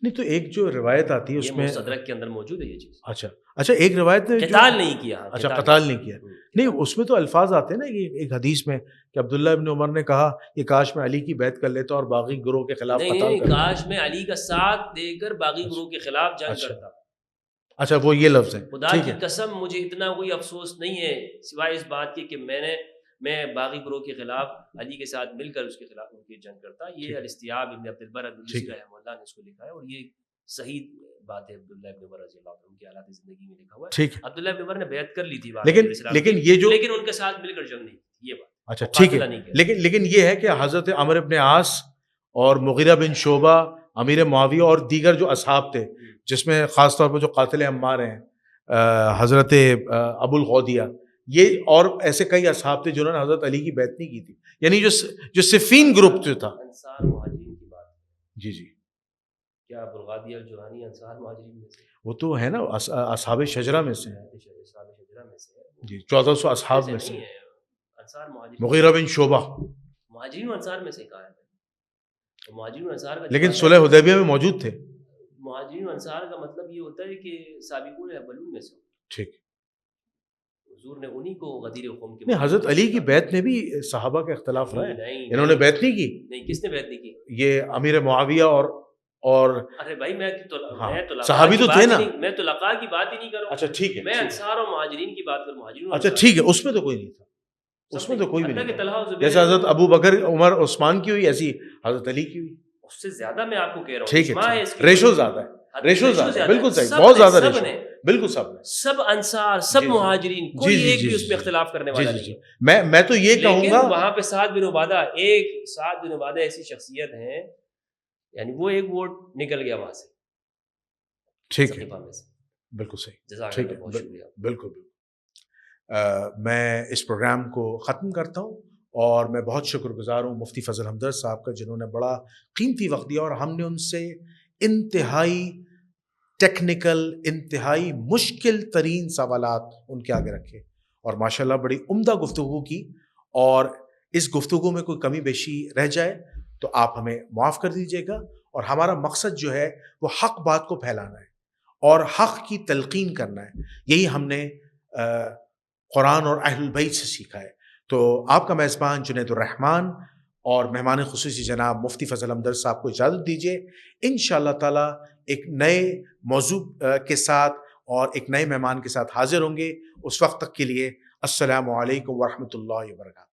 نہیں، تو ایک جو روایت آتی ہے اس میں مستدرک کے اندر موجود ہے یہ چیز. اچھا ایک روایت میں قتال نہیں کیا. اچھا، قتال نہیں کیا. نہیں، اس میں تو الفاظ آتے ہیں نا، یہ ایک حدیث میں کہ عبداللہ ابن عمر نے کہا کہ کاش میں علی کی بیعت کر لیتا اور باغی گروہ کے خلاف قتال کرتا. کاش میں علی کا ساتھ دے کر باغی گروہ کے خلاف جنگ کرتا. اچھا، وہ یہ لفظ ہے. خدا کی قسم مجھے اتنا کوئی افسوس نہیں ہے سوائے اس بات کے کہ میں باغی گروہ کے خلاف علی کے ساتھ مل کر اس کے خلاف ان کی جنگ کرتا. یہ الاستیاب ابن عبد البر رحمہ اللہ نے اس کو لکھا ہے، اور یہ صحیح بات ہے. عبداللہ ابن عمر رضی اللہ عنہ کی حالات زندگی میں لکھا ہوا ہے. عبداللہ ابن عمر نے بیعت کر لی تھی لیکن ان کے ساتھ مل کر جنگ نہیں کی، یہ بات. اچھا ٹھیک ہے، لیکن یہ ہے کہ حضرت عمر ابن عاص اور مغیرہ بن شعبہ، امیر معاویہ اور دیگر جو اصحاب تھے، جس میں خاص طور پر جو قاتل عمار ہیں حضرت ابو الغودیہ، یہ اور ایسے کئی اصحاب تھے جنہوں نے حضرت علی کی بیعت نہیں کی تھی. یعنی جو صفین گروپ جو تھا. انصار مہاجرین کی بات. جی کیا ابو الغادیہ الجرانی انصار مہاجرین میں سے؟ وہ تو ہے نا، اصحاب شجرہ میں سے. جی، 1400 اصحاب میں سے. مغیرہ بن شعبہ مہاجرین انصار میں سے کہا ہے. مہاجرین انصار کا لیکن صلح حدیبیہ میں موجود تھے. مہاجرین انصار کا مطلب یہ ہوتا ہے کہ سابقون الاولون میں سے. ٹھیک. حضور نے انہی کو غدیر قوم کے. نہیں، حضرت علی کی بیعت میں بھی صحابہ کا اختلاف رہا ہے. انہوں نے بیعت نہیں کی. نہیں، کس نے بیعت نہیں کی؟ یہ امیر معاویہ اور ارے بھائی میں صحابی تو تھے نا. میں طلقاء کی بات ہی نہیں کر رہا ہوں. اچھا ٹھیک ہے، میں انصار اور مہاجرین کی بات کر. مہاجرین. اچھا ٹھیک ہے، اس میں تو کوئی نہیں تھا. اس میں تو کوئی بھی نہیں. جیسے حضرت ابو بکر عمر عثمان کی ہوئی ایسی حضرت علی کی ہوئی. اس سے زیادہ میں آپ کو کہہ رہا ہوں. ٹھیک ہے، ریشو زیادہ ہے. ریشو زیادہ ہے، بالکل صحیح، بہت زیادہ ریشو. بالکل سب نے. سب انصار، سب جی، جی. مہاجرین، جی، کوئی جی، ایک جی، بھی اس جی، میں جی. اختلاف کرنے جی والا جی نہیں جی. ہے. میں تو یہ کہوں لیکن گا وہاں پہ سعد بن عبادہ ایسی شخصیت ہیں، یعنی وہ ایک ووٹ نکل گیا وہاں سے ٹھیک ہے، ثقیفہ میں سے. بالکل صحیح. جزاک ٹھیک اللہ، ہے، بہت شکریہ. بالکل بالکل. میں اس پروگرام کو ختم کرتا ہوں اور میں بہت شکر گزار ہوں مفتی فضل ہمدرد صاحب کا، جنہوں نے بڑا قیمتی وقت دیا اور ہم نے ان سے انتہائی ٹیکنیکل، انتہائی مشکل ترین سوالات ان کے آگے رکھے اور ماشاءاللہ بڑی عمدہ گفتگو کی. اور اس گفتگو میں کوئی کمی بیشی رہ جائے تو آپ ہمیں معاف کر دیجیے گا. اور ہمارا مقصد جو ہے وہ حق بات کو پھیلانا ہے اور حق کی تلقین کرنا ہے. یہی ہم نے قرآن اور اہل البیت سے سیکھا ہے. تو آپ کا میزبان جنید الرحمن اور مہمان خصوصی جناب مفتی فضل ہمدرد صاحب کو اجازت دیجیے. انشاءاللہ تعالی ایک نئے موضوع کے ساتھ اور ایک نئے مہمان کے ساتھ حاضر ہوں گے. اس وقت تک کے لیے السلام علیکم ورحمۃ اللہ وبرکاتہ.